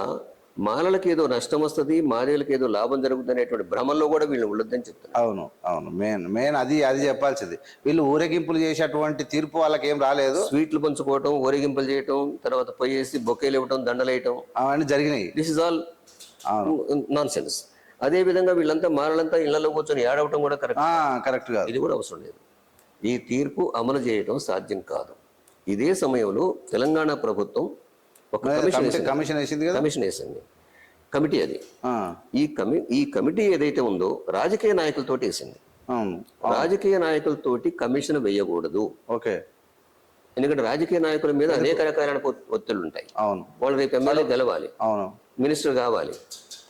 మాలలకు ఏదో నష్టం వస్తుంది, మాదిగలకు ఏదో లాభం జరుగుతుంది అనేటువంటి భ్రమంలో కూడా వీళ్ళు ఉండొద్దని చెప్తున్నారు. అవును అవును, మెయిన్ అది చెప్పాల్సింది. వీళ్ళు ఊరేగింపులు చేసేటువంటి తీర్పు వాళ్ళకి ఏం రాలేదు. స్వీట్లు పంచుకోవటం, ఊరేగింపులు చేయటం, తర్వాత పోయేసి బొకేలు ఇవ్వటం, దండలు వేయటం, అవన్నీ జరిగినాయి. This is all non sense. అదే విధంగా వీళ్ళంతా మాలలంతా ఇళ్లలో కూర్చొని ఏడవటం కూడా కరెక్ట్ కాదు. ఇది కూడా అవసరం లేదు. ఈ తీర్పు అమలు చేయటం సాధ్యం కాదు. ఇదే సమయంలో తెలంగాణ ప్రభుత్వం ఒక కమిషన్ వేసింది కదా, కమిషన్ వేసింది. కమిటీ అది. ఈ కమిటీ ఏదైతే ఉందో రాజకీయ నాయకులతోటి వేసింది. రాజకీయ నాయకులతోటి కమిషన్ వేయకూడదు. ఓకే. ఎందుకంటే రాజకీయ నాయకుల మీద అనేక రకాలైన ఒత్తిళ్లు ఉంటాయి. అవును, వాళ్ళు రేపు ఎమ్మెల్యే గెలవాలి, అవును, మినిస్టర్ కావాలి.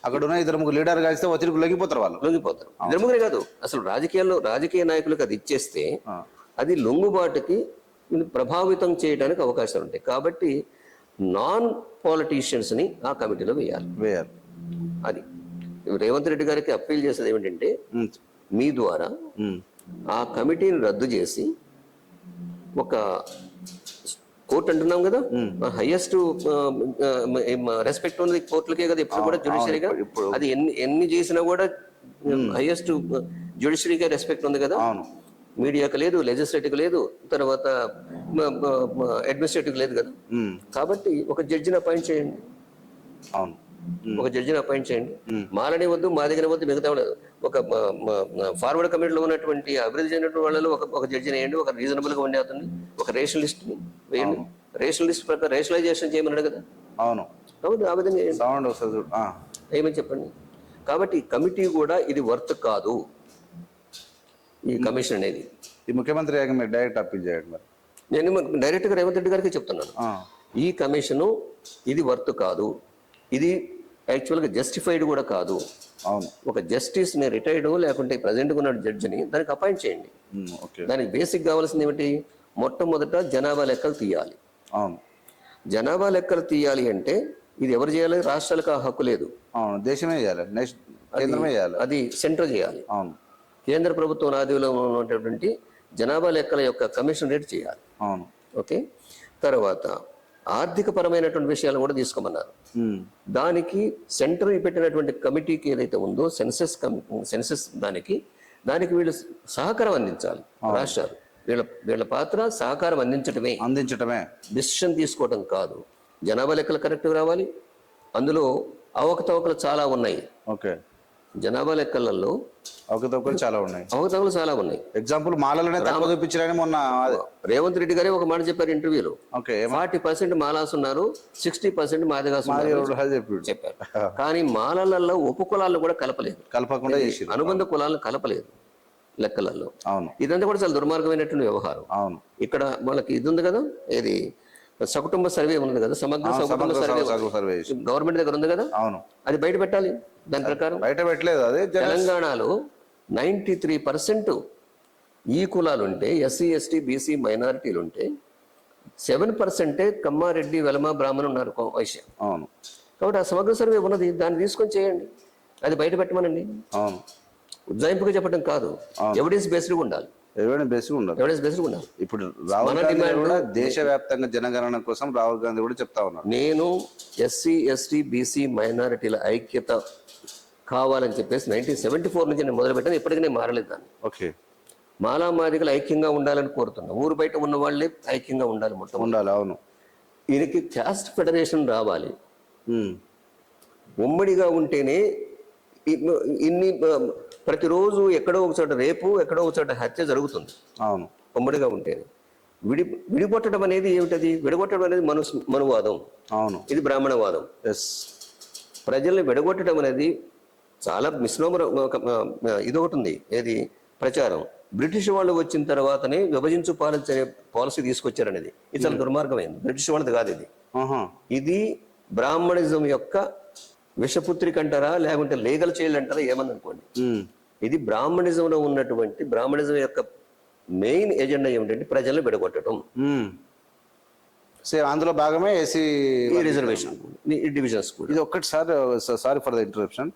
అక్కడ ఉన్న 2-3 లీడర్ కలిస్తే ఒత్తిడికి లొంగిపోతారు. 2 ముగ్గురే కాదు, అసలు రాజకీయ నాయకులకు అది ఇచ్చేస్తే అది లొంగుబాటుకి ప్రభావితం చేయడానికి అవకాశాలు ఉంటాయి. కాబట్టి నాన్ పాలిటీషియన్స్ ని ఆ కమిటీలో వేయాలి. అది రేవంత్ రెడ్డి గారికి అప్పీల్ చేసేది ఏమిటంటే, మీ ద్వారా ఆ కమిటీని రద్దు చేసి ఒక కోర్టు అంటున్నాం కదా, హైయెస్ట్ రెస్పెక్ట్ ఉంది కోర్టులకే కదా ఎప్పుడు కూడా, జ్యుడిషియరీగా. అది ఎన్ని చేసినా కూడా హైయెస్ట్ జ్యుడిషియరీగా రెస్పెక్ట్ ఉంది కదా. మీడియాకి లేదు, లెజిస్లేటివ్ లేదు, తర్వాత అడ్మినిస్ట్రేటివ్ లేదు కదా. కాబట్టి ఒక జడ్జిని అపాయింట్ చేయండి. ఒక జడ్జిని అపాయింట్ చేయండి. మాలని వద్దు, మా దగ్గర వద్దు, మిగతా లేదు. ఒక ఫార్వర్డ్ కమిటీలో ఉన్నటువంటి అభివృద్ధి చెందినటువంటి వాళ్ళలో ఒక జడ్జిని వేయండి, ఒక రీజనబుల్ గా ఉండే అతన్ని, ఒక రేషనలిస్ట్ ని వేయండి. రేషనలిస్ట్ ప్రకారం రేషనలైజేషన్ చేయమన్నాడు కదా. అవును, ఆ విధంగా ఏమని చెప్పండి. కాబట్టి కమిటీ కూడా ఇది వర్త్ కాదు, ఈ కమిషన్ అనేది. ఈ ముఖ్యమంత్రి డైరెక్ట్ అప్పీల్ చేయండి. మరి నేను డైరెక్ట్ గా రేవంత్ రెడ్డి గారికి చెప్తున్నాను, ఈ కమిషను ఇది వర్త్ కాదు, ఇది యాక్చువల్గా జస్టిఫైడ్ కూడా కాదు. అవును, ఒక జస్టిస్ ని రిటైర్డ్ లేకుంటే ప్రజెంట్ ఉన్న జడ్జిని దానికి అపాయింట్ చేయండి. దానికి బేసిక్ కావాల్సింది ఏమిటి? మొట్టమొదట జనాభా లెక్కలు తీయాలి. అవును, జనాభా లెక్కలు తీయాలి అంటే ఇది ఎవరు చేయాలి? రాష్ట్రాలకు ఆ హక్కు లేదు. అవును, దేశమే చేయాలి, కేంద్రమే చేయాలి, అది సెంటర్ చేయాలి. అవును, కేంద్ర ప్రభుత్వం ఆధీనంలో ఉన్నటువంటి జనాభా లెక్కల యొక్క కమిషన్ రేట్ చేయాలి. అవును, ఓకే. తర్వాత ఆర్థిక పరమైనటువంటి విషయాలు కూడా తీసుకోమన్నారు. దానికి సెంటర్ పెట్టినటువంటి కమిటీకి ఏదైతే ఉందో సెన్సెస్ దానికి వీళ్ళు సహకారం అందించాలి. రాష్ట్రాలు వీళ్ళ పాత్ర సహకారం అందించటమే, డిసిషన్ తీసుకోవటం కాదు. జనాభా లెక్కలు కరెక్ట్గా రావాలి. అందులో అవకతవకలు చాలా ఉన్నాయి. ఓకే, జనాభా లెక్కలలో అవకతవకలు చాలా ఉన్నాయి. ఎగ్జాంపుల్ మాలలోనే తక్కువ చూపించారని మొన్న రేవంత్ రెడ్డి గారే ఒక మాట చెప్పారు ఇంటర్వ్యూలో. 40% మాలాస్ ఉన్నారు, 60% మాదిగాస్ చెప్పారు. కానీ మాలలలో ఉపకులాలను కూడా కలపకుండా అనుబంధ కులాలను కలపలేదు లెక్కలలో. అవును, ఇదంతా కూడా చాలా దుర్మార్గమైనటువంటి వ్యవహారం. అవును, ఇక్కడ మనకి ఇది ఉంది కదా, ఏది సకుటుంబ సర్వే ఉంది కదా, సమగ్ర సకుటుంబ సర్వే గవర్నమెంట్ దగ్గర ఉంది కదా. అవును, అది బయట పెట్టాలి. దాని ప్రకారం బయట పెట్టలేదు. అదే తెలంగాణలో 93% ఈ కులాలు ఉంటే, ఎస్సీ ఎస్టీ బీసీ మైనారిటీలు ఉంటే 7% కమ్మారెడ్డి వెలమ బ్రాహ్మణ్ ఉన్నారు వైశ్య. అవును, కాబట్టి ఆ సమగ్ర సర్వే ఉన్నది, దాన్ని తీసుకొని చేయండి. అది బయట పెట్టమనండి. అవును, ఉజ్జాయింపుగా చెప్పడం కాదు, ఎవిడెన్స్ బేస్డ్గా ఉండాలి. ఇప్పుడు రాహుల్ గాంధీ కూడా దేశవ్యాప్తంగా జనగణన కోసం రాహుల్ గాంధీ కూడా చెప్తా ఉన్నారు, నేను ఎస్సీ ఎస్టీ బీసీ మైనారిటీల ఐక్యత కావాలని చెప్పేసి 1974 నుంచి నేను మొదలుపెట్టాను. ఇప్పటికీ నేను మారలేదు దాన్ని. ఓకే, మాలా మాదిగలు ఐక్యంగా ఉండాలని కోరుతున్నా. ఊరు బయట ఉన్న వాళ్ళే ఐక్యంగా ఉండాలి, మొత్తం ఉండాలి. అవును, దీనికి క్యాస్ట్ ఫెడరేషన్ రావాలి. ఉమ్మడిగా ఉంటేనే ఇన్ని ప్రతిరోజు ఎక్కడో ఒక చోట రేపు, ఎక్కడో ఒక చోట హత్య జరుగుతుంది. అవును, ఉమ్మడిగా ఉంటేనే. విడిగొట్టడం అనేది ఏమిటది? విడగొట్టడం అనేది మనువాదం. అవును, ఇది బ్రాహ్మణవాదం. ప్రజల్ని విడగొట్టడం అనేది చాలా మిస్నోమర్. ఇది ఒకటి ఉంది, ఏది ప్రచారం. బ్రిటిష్ వాళ్ళు వచ్చిన తర్వాతనే విభజించు పాలించే పాలసీ తీసుకొచ్చారనేది. ఇది చాలా దుర్మార్గమైంది. బ్రిటిష్ వాళ్ళది కాదు ఇది. ఇది బ్రాహ్మణిజం యొక్క విషపుత్రిక అంటారా, లేకుంటే లీగల్ చైల్డ్ అంటారా, ఏమని అనుకోండి. ఇది బ్రాహ్మణిజంలో ఉన్నటువంటి బ్రాహ్మణిజం యొక్క మెయిన్ ఎజెండా ఏమిటంటే ప్రజల్ని విడగొట్టడం. అందులో భాగమే ఎస్సీ రిజర్వేషన్ డివిజన్స్. ఇది ఒక్కటి సారీ ఫర్ ద ఇంటరప్షన్.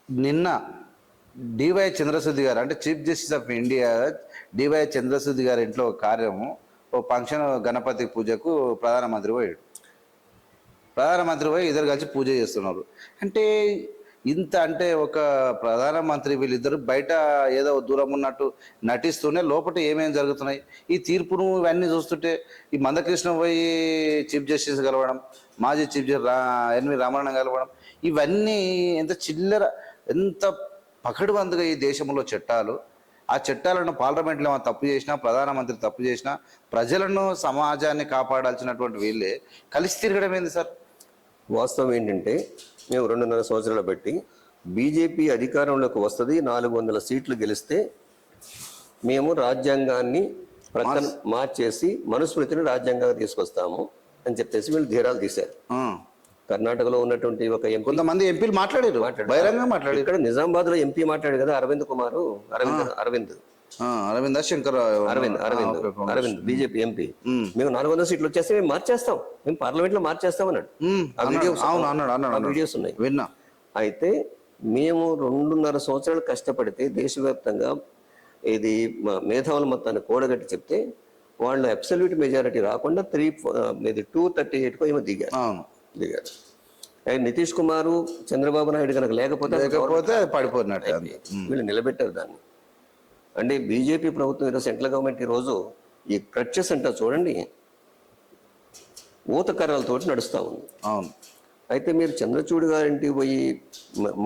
నిన్న డివై చంద్రశూడ్ గారు, అంటే chief justice of India D Y Chandrachud గారి ఇంట్లో కార్యము ఓ ఫంక్షన్ గణపతి పూజకు ప్రధానమంత్రి పోయాడు. ప్రధానమంత్రి పోయి ఇద్దరు కలిసి పూజ చేస్తున్నారు. అంటే ఇంత అంటే ఒక ప్రధానమంత్రి వీళ్ళిద్దరు బయట ఏదో దూరం ఉన్నట్టు నటిస్తూనే లోపల ఏమేమి జరుగుతున్నాయి ఈ తీర్పును ఇవన్నీ చూస్తుంటే ఈ మందకృష్ణ పోయి చీఫ్ జస్టిస్ కలవడం, మాజీ చీఫ్ జస్టిస్ ఎన్వి రామరణ కలవడం, ఇవన్నీ ఎంత చిల్లర, ఎంత పకడ్బందుగా ఈ దేశంలో చట్టాలు. ఆ చట్టాలను పార్లమెంట్లో తప్పు చేసినా, ప్రధానమంత్రి తప్పు చేసినా, ప్రజలను సమాజాన్ని కాపాడాల్సినటువంటి వీళ్ళే కలిసి తిరగడం ఏంది సార్? వాస్తవం ఏంటంటే మేము 2.5 సంవత్సరాలు బట్టి బీజేపీ అధికారంలోకి వస్తుంది, 400 సీట్లు గెలిస్తే మేము రాజ్యాంగాన్ని ప్రక్కన మార్చేసి మనుస్మృతిని రాజ్యాంగంగా తీసుకొస్తాము అని చెప్పేసి వీళ్ళు ధీరాలు తీశారు. కర్ణాటకలో ఉన్నటువంటి ఒక ఎంపీ, కొంతమంది ఎంపీలు మాట్లాడారు, బహిరంగంగా మాట్లాడారు. ఇక్కడ నిజామాబాద్ లో ఎంపీ మాట్లాడారు కదా, అరవింద్ శంకర్ అరవింద్ బీజేపీ ఎంపీ. మేము 400 సీట్లు వచ్చేస్తే మేము మార్చేస్తాం, మేము పార్లమెంట్ లో మార్చేస్తాం అన్నాడు. వీడియోస్ ఉన్నాయి, విన్నా. అయితే మేము 2.5 సంవత్సరాలు కష్టపడితే దేశవ్యాప్తంగా ఇది మేధావుల మొత్తాన్ని కూడగట్టి చెప్తే వాళ్ళు అబ్సల్యూట్ మెజారిటీ రాకుండా 238 ఏమో దిగారు. నితీష్ కుమార్, చంద్రబాబు నాయుడు కనుక లేకపోతే పడిపోయినట్టు వీళ్ళు నిలబెట్టారు దాన్ని. అంటే బీజేపీ ప్రభుత్వం ఈరోజు సెంట్రల్ గవర్నమెంట్ ఈరోజు ఈ క్రచెస్ అంటారు చూడండి, ఊతకర్రలతోటి నడుస్తూ ఉంది. అవును. అయితే మీరు చంద్రచూడ్ గారింటికి పోయి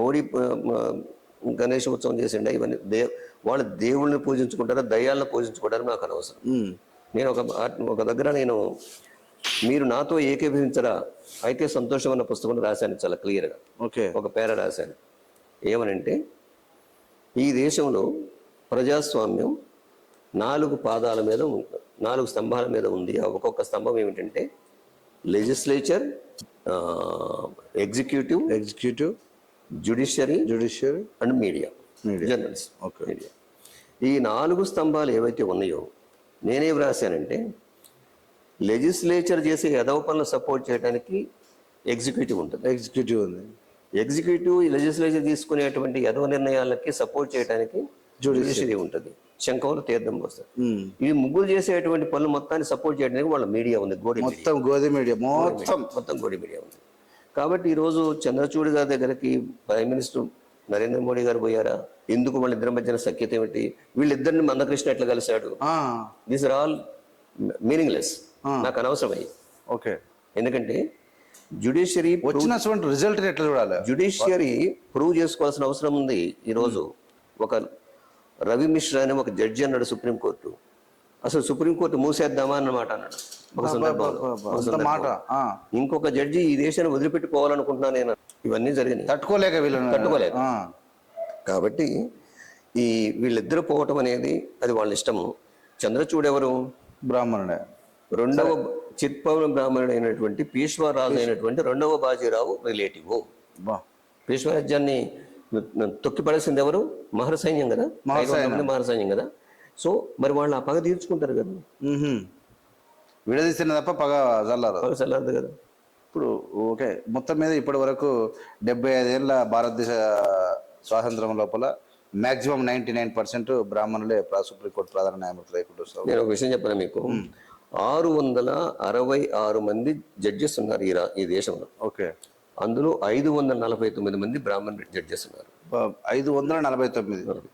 మోడీ గణేష్ ఉత్సవం చేసిండే, ఇవన్నీ వాళ్ళు దేవుళ్ళని పూజించుకుంటారా దయ్యాలను పూజించుకుంటారా నాకు అనవసరం. నేను ఒక దగ్గర మీరు నాతో ఏకీభవించరా అయితే సంతోషం అన్న పుస్తకం రాశాను, చాలా క్లియర్గా. ఒక పేర రాశాను. ఏమనంటే, ఈ దేశంలో ప్రజాస్వామ్యం 4 పాదాల మీద 4 స్తంభాల మీద ఉంది. ఒక్కొక్క స్తంభం ఏమిటంటే legislature, executive, judiciary and media, journalist. Media. ఈ 4 స్తంభాలు ఏవైతే ఉన్నాయో నేనేం రాశానంటే, లెజిస్లేచర్ చేసే ఎదవ పనులు సపోర్ట్ చేయడానికి ఎగ్జిక్యూటివ్ ఉంటుంది. ఎగ్జిక్యూటివ్ లెజిస్లేచర్ తీసుకునేటువంటి ఎదవ నిర్ణయాలకి సపోర్ట్ చేయడానికి జ్యుడిషియరీ ఉంటుంది. శంఖంలో తీర్థం పోస్తారు. ఇవి ముగ్గురు చేసేటువంటి పనులు మొత్తాన్ని సపోర్ట్ చేయడానికి వాళ్ళ మీడియా ఉంది, గోడి మీడియా ఉంది. కాబట్టి ఈరోజు చంద్రచూడ్ గారి దగ్గరికి ప్రైమ్ మినిస్టర్ నరేంద్ర మోడీ గారు పోయారా? ఎందుకు వాళ్ళిద్దరి మధ్యన సఖ్యత ఏమిటి? వీళ్ళిద్దరిని మందకృష్ణ ఎట్లా కలిశాడు? దీస్ ఆర్ ఆల్ మీనింగ్లెస్, నాకు అనవసరమయ్యి. ఎందుకంటే జ్యుడిషియరీ వచ్చినటువంటి రిజల్ట్ ఎట్లా చూడాలి? జ్యుడిషియరీ ప్రూవ్ చేసుకోవాల్సిన అవసరం ఉంది. ఈరోజు ఒక రవి మిశ్రా అని ఒక జడ్జి అన్నాడు సుప్రీంకోర్టు, అసలు సుప్రీంకోర్టు మూసేద్దామా అన్నమాట అన్నాడు ఒక సందర్భంలో. ఇంకొక జడ్జి ఈ దేశాన్ని వదిలిపెట్టుకోవాలనుకుంటున్నా నేను. ఇవన్నీ జరిగినాయి, తట్టుకోలేక. కాబట్టి ఈ వీళ్ళిద్దరు పోవటం అనేది అది వాళ్ళ ఇష్టము. చంద్రచూడ్ ఎవరు? బ్రాహ్మణుడే. రెండవ చిత్పవన బ్రాహ్మణుడు అయినటువంటి పీష్వారాజు అయినటువంటి 2వ బాజీరావు రిలేటివ్. పీష్వరాజ్యాన్ని తొక్కిపడేసింది ఎవరు? మహర సైన్యం కదా, మహర సైన్యం కదా. సో మరి వాళ్ళు ఆ పగ తీర్చుకుంటారు కదా, విడదీసిన తప్ప పగ చల్లారదు కదా. ఇప్పుడు మొత్తం మీద ఇప్పటి వరకు 75 ఏళ్ళ భారతదేశ స్వాతంత్రం లోపల మాక్సిమం 99% బ్రాహ్మణులే సుప్రీంకోర్టు ప్రధాన న్యాయమూర్తులు లేకుండా వస్తారు. నేను ఒక విషయం చెప్పాను మీకు, 666 మంది జడ్జెస్ ఉన్నారు ఈ దేశంలో. అందులో 549 మంది బ్రాహ్మణ జడ్జెస్ ఉన్నారు. 549,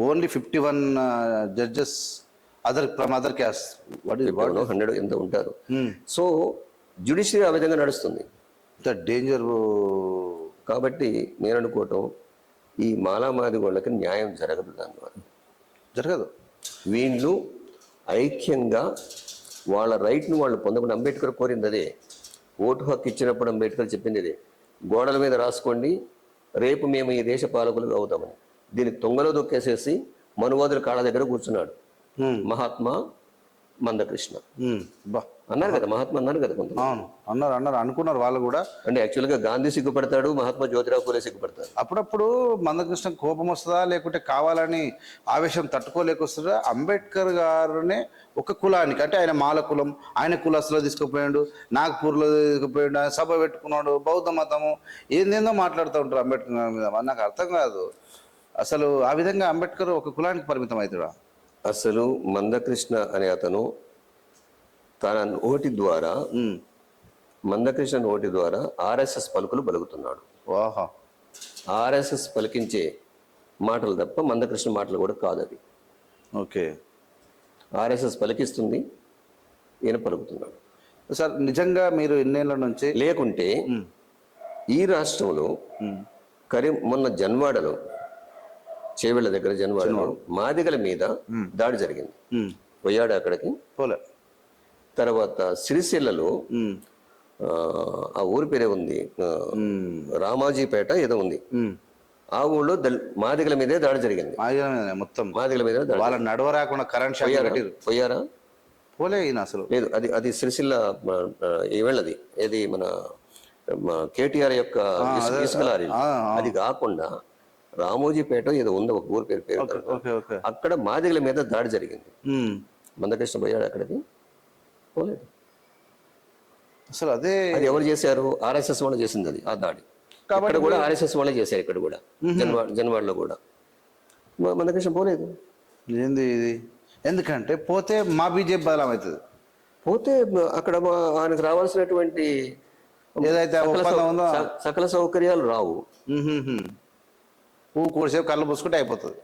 only 51 judges from other caste. 100 ఎంత ఉంటారు. సో జ్యుడిషియరీ ఆ విధంగా నడుస్తుంది. డేంజర్. కాబట్టి నేను అనుకోవటం, ఈ మాలామాది వాళ్ళకి న్యాయం జరగదు, దానివల్ల జరగదు. వీళ్ళు ఐక్యంగా వాళ్ళ రైట్ను వాళ్ళు పొందకుండా, అంబేద్కర్ కోరింది అదే. ఓటు హక్కు ఇచ్చినప్పుడు అంబేద్కర్ చెప్పింది అదే, గోడల మీద రాసుకోండి రేపు మేము ఈ దేశ పాలకులు అవుతామని. దీన్ని తొంగలో దొక్కేసేసి మనువాదుల కాళ్ళ దగ్గర కూర్చున్నాడు మహాత్మా మందకృష్ణ. అన్నారు కదా, మహాత్మా అన్నారు కదా కొంత. అన్నారు అనుకున్నారు వాళ్ళు కూడా. అంటే యాక్చువల్గా గాంధీ సిగ్గుపడతాడు, మహాత్మా జ్యోతిరావు పూలే సిగ్గుపడతాడు. అప్పుడప్పుడు మందకృష్ణ కోపం వస్తుందా, లేకుంటే కావాలని ఆవేశం తట్టుకోలేకొస్తుందా? అంబేద్కర్ గారిని ఒక కులానికి, అంటే ఆయన మాల కులం, ఆయన కులస్తులో తీసుకుపోయాడు, నాగ్పూర్లో తీసుకుపోయాడు, ఆయన సభ పెట్టుకున్నాడు, బౌద్ధ మతము ఏందేందో మాట్లాడుతూ ఉంటారు అంబేద్కర్ గారి మీద. నాకు అర్థం కాదు అసలు. ఆ విధంగా అంబేద్కర్ ఒక కులానికి పరిమితం అవుతాడా? అసలు మందకృష్ణ అనే అతను తన నోటి ద్వారా ఉమ్. మందకృష్ణ నోటి ద్వారా ఆర్ఎస్ఎస్ పలుకులు పలుకుతున్నాడు. వాహా. ఆర్ఎస్ఎస్ పలికించే మాటలు తప్ప మందకృష్ణ మాటలు కూడా కాదు అవి. ఓకే ఆర్ఎస్ఎస్ పలికిస్తుంది, ఈయన పలుకుతున్నాడు. సార్ నిజంగా మీరు ఎన్నేళ్ల నుంచి లేకుంటే ఈ రాష్ట్రంలో మొన్న జన్వాడలో, చేవెళ్ళ దగ్గర జన్వాడలో మాదిగల మీద దాడి జరిగింది. పోయాడు అక్కడికి. పోలే. తర్వాత సిరిసిల్లలో ఆ ఊరి పేరే ఉంది, రామాజీపేట ఏదో ఉంది. ఆ ఊళ్ళో మాదిగల మీదే దాడి జరిగింది. మొత్తం మాదిగల మీద వాళ్ళ నడవ రాకుండా కరెంట్ షాక్ పెట్టిరు. పోయారా? పోలే ఈయన అసలు. లేదు, అది సిరిసిల్ల ఏవేళ్ళది, ఏది మన కేటీఆర్ యొక్క ఇసుక లారీ. అది కాకుండా రామోజీపేట ఏదో ఉంది, ఒక ఊరి పేరు. అక్కడ మాదిగల మీద దాడి జరిగింది. మందకృష్ణ పోయాడు అక్కడికి? పోలేదు. అసలు అది ఎవరు చేశారు? ఆర్ఎస్ఎస్ వాళ్ళు చేసింది అది, ఆ దాడి. ఇక్కడ కూడా ఆర్ఎస్ఎస్ వాళ్ళే చేశారు, ఇక్కడ కూడా జన్వాడలో కూడా. మందకృష్ణ పోలేదు. ఏంది ఇది? ఎందుకంటే పోతే మా బీజేపీ బలం అవుతుంది. పోతే అక్కడ ఆయనకు రావాల్సినటువంటి ఏదైతే సకల సౌకర్యాలు రావు. పువ్వు కూడిసేపు కళ్ళు పూసుకుంటే అయిపోతుంది.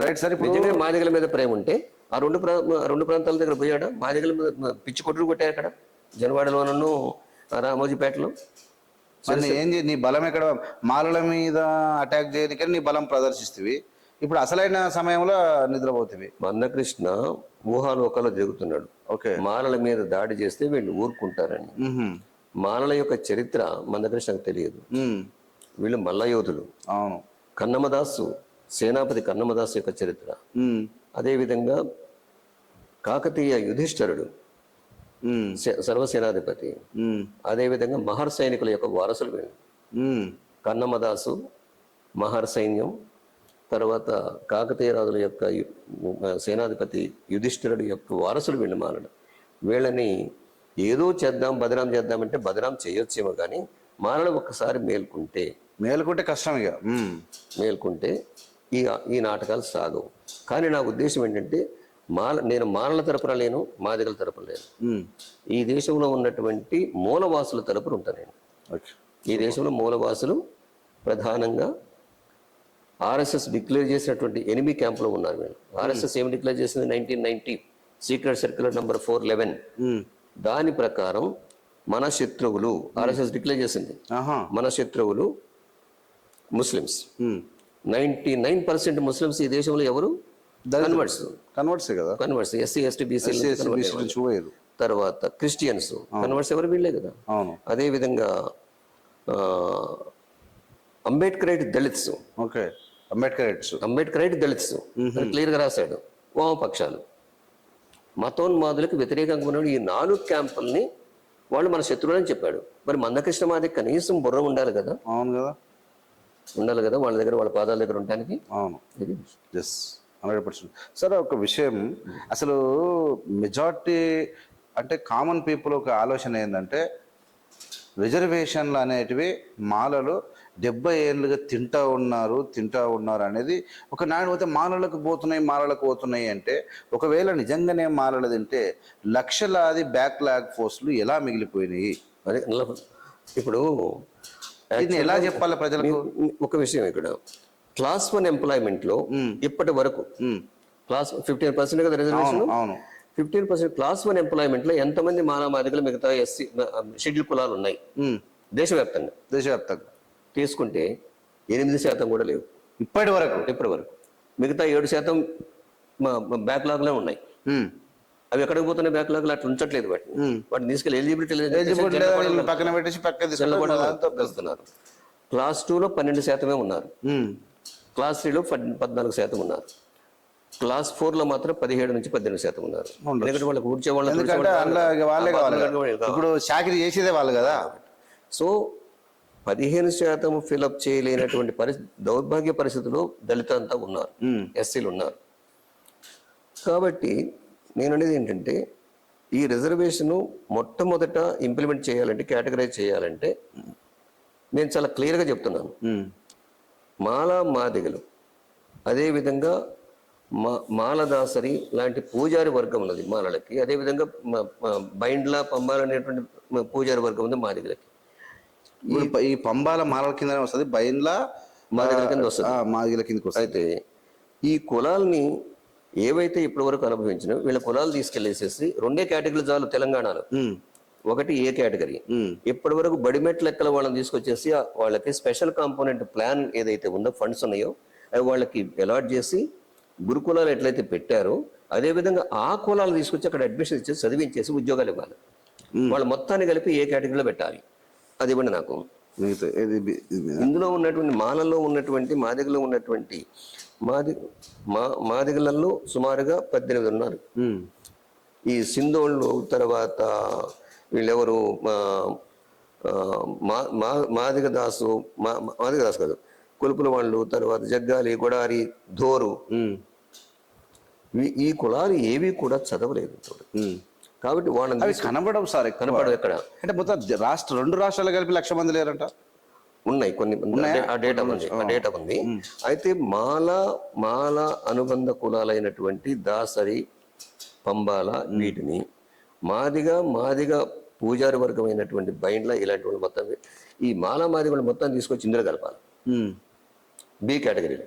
Right sir. నిజంగా మాదిగల మీద ప్రేమ ఉంటే ఆ రెండు ప్రాంతాల దగ్గర పోయాడా? మాదిగల మీద పిచ్చి కొట్టుడు కొట్టాయి అక్కడ, జనవాడలోనూ రామోజీపేటలో. నీ బలం ఎక్కడ? మాలల మీద అటాక్ చేయడానికి నీ బలం ప్రదర్శిస్తుంది. ఇప్పుడు అసలైన సమయంలో నిద్రపోతుంది. మందకృష్ణ ఊహాలోకాల్లో జరుగుతున్నాడు. ఓకే. మాలల మీద దాడి చేస్తే వీళ్ళు ఊరుకుంటారని. మాలల యొక్క చరిత్ర మందకృష్ణకు తెలియదు. వీళ్ళు మల్ల యోధులు. అవును. కన్నమదాసు, సేనాపతి కన్నమదాసు యొక్క చరిత్ర. అదేవిధంగా కాకతీయ యుధిష్ఠరుడు సర్వసేనాధిపతి. అదేవిధంగా మహర్ సైనికుల యొక్క వారసులు వీళ్ళు. కన్నమదాసు, మహర్ సైన్యం, తర్వాత కాకతీయ రాజుల యొక్క సేనాధిపతి యుధిష్ఠిరుడు యొక్క వారసులు వీళ్ళు మాలడు. వీళ్ళని ఏదో చేద్దాం, బదనాం చేద్దామంటే బదనాం చేయొచ్చేమో కానీ మాలలు ఒక్కసారి మేల్కుంటే కష్టం. ఇక మేల్కుంటే ఈ నాటకాలు సాగవు. కానీ నా ఉద్దేశం ఏంటంటే నేను మాలల తరపున లేను, మాదిగల తరపున లేను. ఈ దేశంలో ఉన్నటువంటి మూలవాసుల తరపున ఉంటాను నేను. ఈ దేశంలో మూలవాసులు ప్రధానంగా ఆర్ఎస్ఎస్ డిక్లేర్ చేసినటువంటి ఎనిమీ క్యాంపులో ఉన్నారు వీళ్ళు. ఆర్ఎస్ఎస్ ఏమి డిక్లేర్ చేసింది? 1990 సీక్రెట్ సర్క్యులర్ నంబర్ 411. దాని ప్రకారం మన శత్రువులు, ఆర్ఎస్ఎస్ డిక్లేర్ చేసింది, మన శత్రువులు ముస్లిమ్స్. 99% ముస్లిమ్స్ ఈ దేశంలో ఎవరు? Converts, SC ST BC. తర్వాత క్రిస్టియన్స్, కన్వర్ట్స్ ఎవరు? వీళ్ళే కదా. అదేవిధంగా అంబేద్కరైట్ దళిత్స్. అంబేద్కరైట్ దళిత్స్ క్లియర్ గా రాశాడు. వామపక్షాలు, మతోన్మాదులకు వ్యతిరేకంగా ఉన్న ఈ 4 క్యాంపుల్ని వాళ్ళు మన శత్రువులని చెప్పాడు. మరి మందకృష్ణ మాది కనీసం బుర్ర ఉండాలి కదా. అవును కదా, ఉండాలి కదా వాళ్ళ దగ్గర, వాళ్ళ పాదాల దగ్గర ఉండడానికి. అవును, 100%. సార్ ఒక విషయం, అసలు మెజారిటీ అంటే కామన్ పీపుల్ ఒక ఆలోచన ఏంటంటే రిజర్వేషన్లు అనేటివి మాలలు 70 ఏళ్ళుగా తింటా ఉన్నారు అనేది ఒక నాడు పోతే మాలలకు పోతున్నాయి అంటే, ఒకవేళ నిజంగానే మాలలు తింటే లక్షలాది బ్యాక్లాగ్ పోస్టులు ఎలా మిగిలిపోయినాయి? అదే ఇప్పుడు ఎలా చెప్పాలి ప్రజలకు? ఒక విషయం, ఇక్కడ క్లాస్ 1 ఎంప్లాయ్మెంట్ లో ఇప్పటి వరకు క్లాస్ 15% కదా రిజర్వేషన్. 15% క్లాస్ 1 ఎంప్లాయ్మెంట్ లో ఎంతమంది మాదిగలు, మిగతా ఎస్సీ షెడ్యూల్ కులాలు ఉన్నాయి దేశవ్యాప్తంగా తీసుకుంటే 8% కూడా లేవు ఇప్పటి వరకు. మిగతా 7% బ్యాక్లాగ్ లో ఉన్నాయి. అవి ఎక్కడికి పోతున్నాయి? బ్యాక్లాగ్ లో అట్లా ఉంచట్లేదు. వాటిని తీసుకెళ్ళి ఎలిజిబిలిటీ పక్కన పెట్టేసి పెడుతున్నారు. క్లాస్ 2 లో 12% ఉన్నారు. క్లాస్ 3 లో 14% ఉన్నారు. క్లాస్ 4 లో మాత్రం 17 నుంచి 18% ఉన్నారు. ఎందుకంటే వాళ్ళకి కూర్చే ఇప్పుడు చాకరీ చేసేదే వాళ్ళు కదా. సో 15% ఫిలప్ చేయలేనటువంటి దౌర్భాగ్య పరిస్థితుల్లో దళిత అంతా ఉన్నారు, ఎస్సీలు ఉన్నారు. కాబట్టి నేను అనేది ఏంటంటే, ఈ రిజర్వేషన్ మొట్టమొదట ఇంప్లిమెంట్ చేయాలంటే, కేటగరైజ్ చేయాలంటే నేను చాలా క్లియర్గా చెప్తున్నాను. మాదిగలు, అదేవిధంగా మాలదాసరి లాంటి పూజారి వర్గం ఉన్నది మాలలకి. అదేవిధంగా బైండ్ల పంబాల అనేటువంటి పూజారి వర్గం ఉంది మాదిగలకి. ఈ పంబాల మాలల కిందనే వస్తుంది, బైన్ల మాదిగల కింద వస్తుంది. మాదిగల కిందకి వస్తుంది. అయితే ఈ కులాల్ని ఏవైతే ఇప్పటి వరకు అనుభవించినా వీళ్ళ కులాలు తీసుకెళ్లేసేసి రెండే కేటగిరీలు చాలు తెలంగాణలో. ఒకటి ఏ కేటగిరీ, ఇప్పటి వరకు బడిమెట్ లెక్కల వాళ్ళని తీసుకొచ్చేసి వాళ్ళకి స్పెషల్ కాంపోనెంట్ ప్లాన్ ఏదైతే ఉందో ఫండ్స్ ఉన్నాయో అవి వాళ్ళకి అలాట్ చేసి గురుకులాలు ఎట్లయితే పెట్టారో అదే విధంగా ఆ కులాలు తీసుకొచ్చి అక్కడ అడ్మిషన్ ఇచ్చేసి చదివించేసి ఉద్యోగాలు ఇవ్వాలి. వాళ్ళు మొత్తాన్ని కలిపి ఏ కేటగిరీలో పెట్టాలి అది ఇవ్వండి నాకు. ఇందులో ఉన్నటువంటి మాలల్లో ఉన్నటువంటి మాదిగలో ఉన్నటువంటి మాదిగలలో సుమారుగా 18 ఉన్నారు. ఈ సింధోళ్ళు తర్వాత వీళ్ళెవరు మాదిగ దాసు కాదు, కొలుపుల వాళ్ళు, తర్వాత జగ్గాలి, గొడారి, ధోరు, ఈ కులాలు ఏవి కూడా చదవలేదు. కాబట్టి వాళ్ళని కనబడవు సార్, కనబడవు. ఎక్కడ అంటే మొత్తం రెండు రాష్ట్రాలు కలిపి 1,00,000 మంది లేరంట. ఉన్నాయి కొన్ని, ఆ డేటా ఉంది. అయితే మాల అనుబంధ కులాలైనటువంటి దాసరి, పంబాల వీటిని మాదిగ పూజారి వర్గమైనటువంటి బైండ్ల ఇలాంటి వాళ్ళు మొత్తం ఈ మాదిగలు మొత్తం తీసుకొచ్చి ఇందులో కలపాలి. బి కేటగిరీలో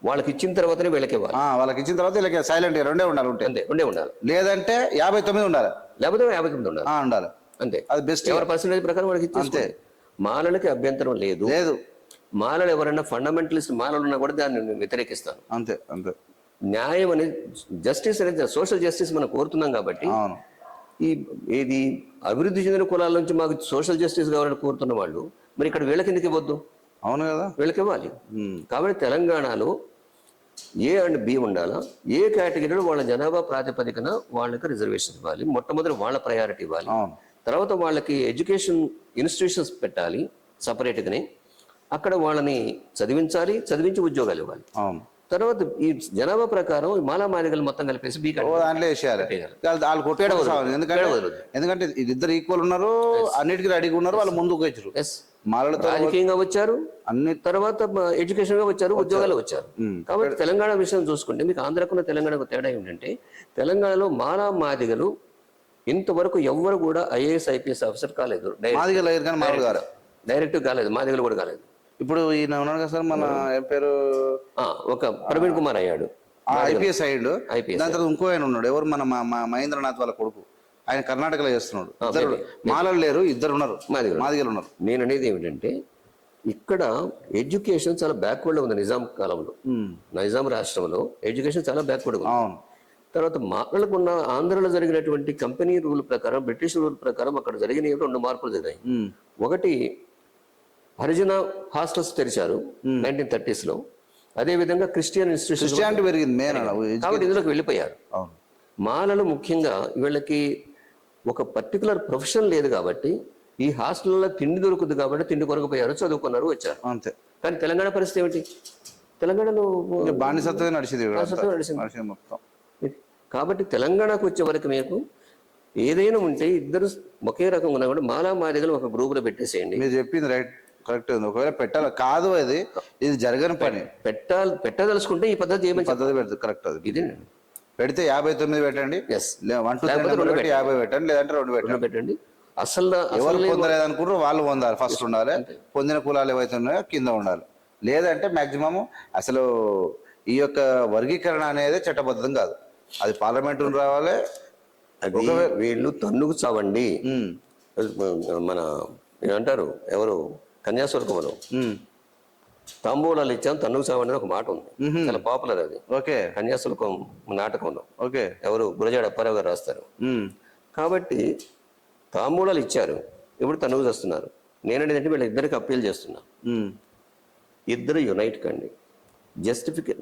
వాళ్ళకి ఇచ్చిన తర్వాతనే వీళ్ళకి ఇవ్వాలి. వాళ్ళకి ఇచ్చిన తర్వాత వీళ్ళకి సైలెంట్ రెండే ఉండాలి. రెండే ఉండాలి. లేదంటే 59 ఉండాలి, లేకపోతే 59 ఉండాలి. అంతే, అది బెస్ట్. ఎవరి పర్సెంటేజ్ ప్రకారం వాళ్ళకి ఇచ్చేస్తే మాలలకి అభ్యంతరం లేదు. మాలలు ఎవరైనా ఫండమెంటలిస్ట్ మాలలు ఉన్నా కూడా దాన్ని వ్యతిరేకిస్తాను. అంతే. న్యాయం అనేది, జస్టిస్ అనేది, సోషల్ జస్టిస్ మనం కోరుతున్నాం కాబట్టి ఏది అభివృద్ధి చెందిన కులాల నుంచి మాకు సోషల్ జస్టిస్ కావాలని కోరుతున్న వాళ్ళు మరి ఇక్కడ వీళ్ళకి ఎందుకు ఇవ్వద్దు? అవును కదా, వీళ్ళకి ఇవ్వాలి. కాబట్టి తెలంగాణలో ఏ అండ్ బి ఉండాలా, ఏ కేటగిరీలో వాళ్ళ జనాభా ప్రాతిపదికన వాళ్ళకి రిజర్వేషన్ ఇవ్వాలి. మొట్టమొదటి వాళ్ళ ప్రయారిటీ ఇవ్వాలి. తర్వాత వాళ్ళకి ఎడ్యుకేషన్ ఇన్స్టిట్యూషన్స్ పెట్టాలి సపరేట్గానే. అక్కడ వాళ్ళని చదివించి ఉద్యోగాలు ఇవ్వాలి. తర్వాత ఈ జనాభా ప్రకారం మాదిగలు మొత్తం కలిపేసి బీ దాంట్లో ఎందుకంటే ఇద్దరు ఈక్వల్ ఉన్నారు, అన్నిటికీ రెడీగా ఉన్నారు, వాళ్ళు ముందుకు వచ్చారు, రాజకీయంగా వచ్చారు, అన్ని తర్వాత ఎడ్యుకేషన్ గా వచ్చారు, ఉద్యోగాలు వచ్చారు. కాబట్టి తెలంగాణ విషయం చూసుకుంటే మీకు ఆంధ్రాకున్న తెలంగాణకు తేడా ఏంటంటే తెలంగాణలో మాదిగలు ఇంతవరకు ఎవ్వరు కూడా ఐఏఎస్ ఐపీఎస్ ఆఫీసర్ కాలేదు. డైరెక్ట్ కాలేదు, మాదిగలు కూడా కాలేదు. ఇప్పుడు ఈయన ఉన్నాడు కదా సార్, మన ఏం పేరు, ఒక ప్రవీణ్ కుమార్ అయ్యాడు, ఐపీఎస్ అయ్యాడు. దాని తర్వాత ఇంకో ఆయన ఉన్నాడు, ఎవరు మన మహేంద్రనాథ్ వాళ్ళ కొడుకు, ఆయన కర్ణాటకలో చేస్తున్నాడు. మాలలు లేరు, ఇద్దరు ఉన్నారు, మాదిగలు ఉన్నారు. నేను అనేది ఏమిటంటే ఇక్కడ ఎడ్యుకేషన్ చాలా బ్యాక్వర్డ్ ఉంది. నిజాం కాలంలో, నిజాం రాష్ట్రంలో ఎడ్యుకేషన్ చాలా బ్యాక్వర్డ్ ఉంది. తర్వాత మాటలకు ఉన్న ఆంధ్రలో జరిగినటువంటి కంపెనీ రూల్ ప్రకారం, బ్రిటిష్ రూల్ ప్రకారం అక్కడ జరిగిన 2 మార్పులు జరిగాయి. ఒకటి హరిజన హాస్టల్స్ తెరిచారు 1930s లో. అదే విధంగా క్రిస్టియన్ ఇన్స్టిట్యూషన్ పెరిగింది. కాబట్టి ఇందులోకి వెళ్ళిపోయారు. మాలలు ముఖ్యంగా వీళ్ళకి ఒక పర్టికులర్ ప్రొఫెషన్ లేదు కాబట్టి ఈ హాస్టల్లో తిండి దొరుకుతుంది కాబట్టి తిండి కొరకపోయారు, చదువుకున్నారు, వచ్చారు. అంతే. కానీ తెలంగాణ పరిస్థితి ఏమిటి? తెలంగాణలో బానిసత్వమే నడిచింది మొత్తం. కాబట్టి తెలంగాణకు వచ్చే వరకు మీకు ఏదైనా ఉంటే ఇద్దరు ఒకే రకంగా ఉన్నా కూడా మాదిగలు ఒక గ్రూప్ లో పెట్టేసేయండి. మీరు చెప్పింది రైట్, కరెక్ట్ ఉంది. ఒకవేళ పెట్టాలి కాదు, ఇది జరగని పని. పెట్టదలుచుకుంటే ఈ పద్ధతి పెడుతుంది, కరెక్ట్. అది ఇది పెడితే 59 పెట్టండి, 1 2 3 50 పెట్టండి, లేదంటే 2 పెట్టండి. అసలు ఎవరు పొందలేదు అనుకుంటారు వాళ్ళు పొందాలి, ఫస్ట్ ఉండాలి. పొందిన కులాలు ఏవైతే ఉన్నాయో కింద ఉండాలి. లేదంటే మాక్సిమం అసలు ఈ యొక్క వర్గీకరణ అనేది చట్టబద్ధం కాదు, అది పార్లమెంట్ రావాలి. వీళ్ళు తన్నుకు చావండి. మన ఏమంటారు, ఎవరు కన్యాశుల్కంలో తాంబూలాలు ఇచ్చాం తన్నుకు చావండి అని ఒక మాట ఉంది, చాలా పాపులర్ అది. కన్యాశుల్కం నాటకంలో ఎవరు గురజాడ అప్పారావు గారు రాస్తారు. కాబట్టి తాంబూలాలు ఇచ్చారు, ఇప్పుడు తన్నుకు చేస్తున్నారు. నేనంటే వీళ్ళ ఇద్దరికి అప్పీల్ చేస్తున్నా, ఇద్దరు యునైట్ కండి.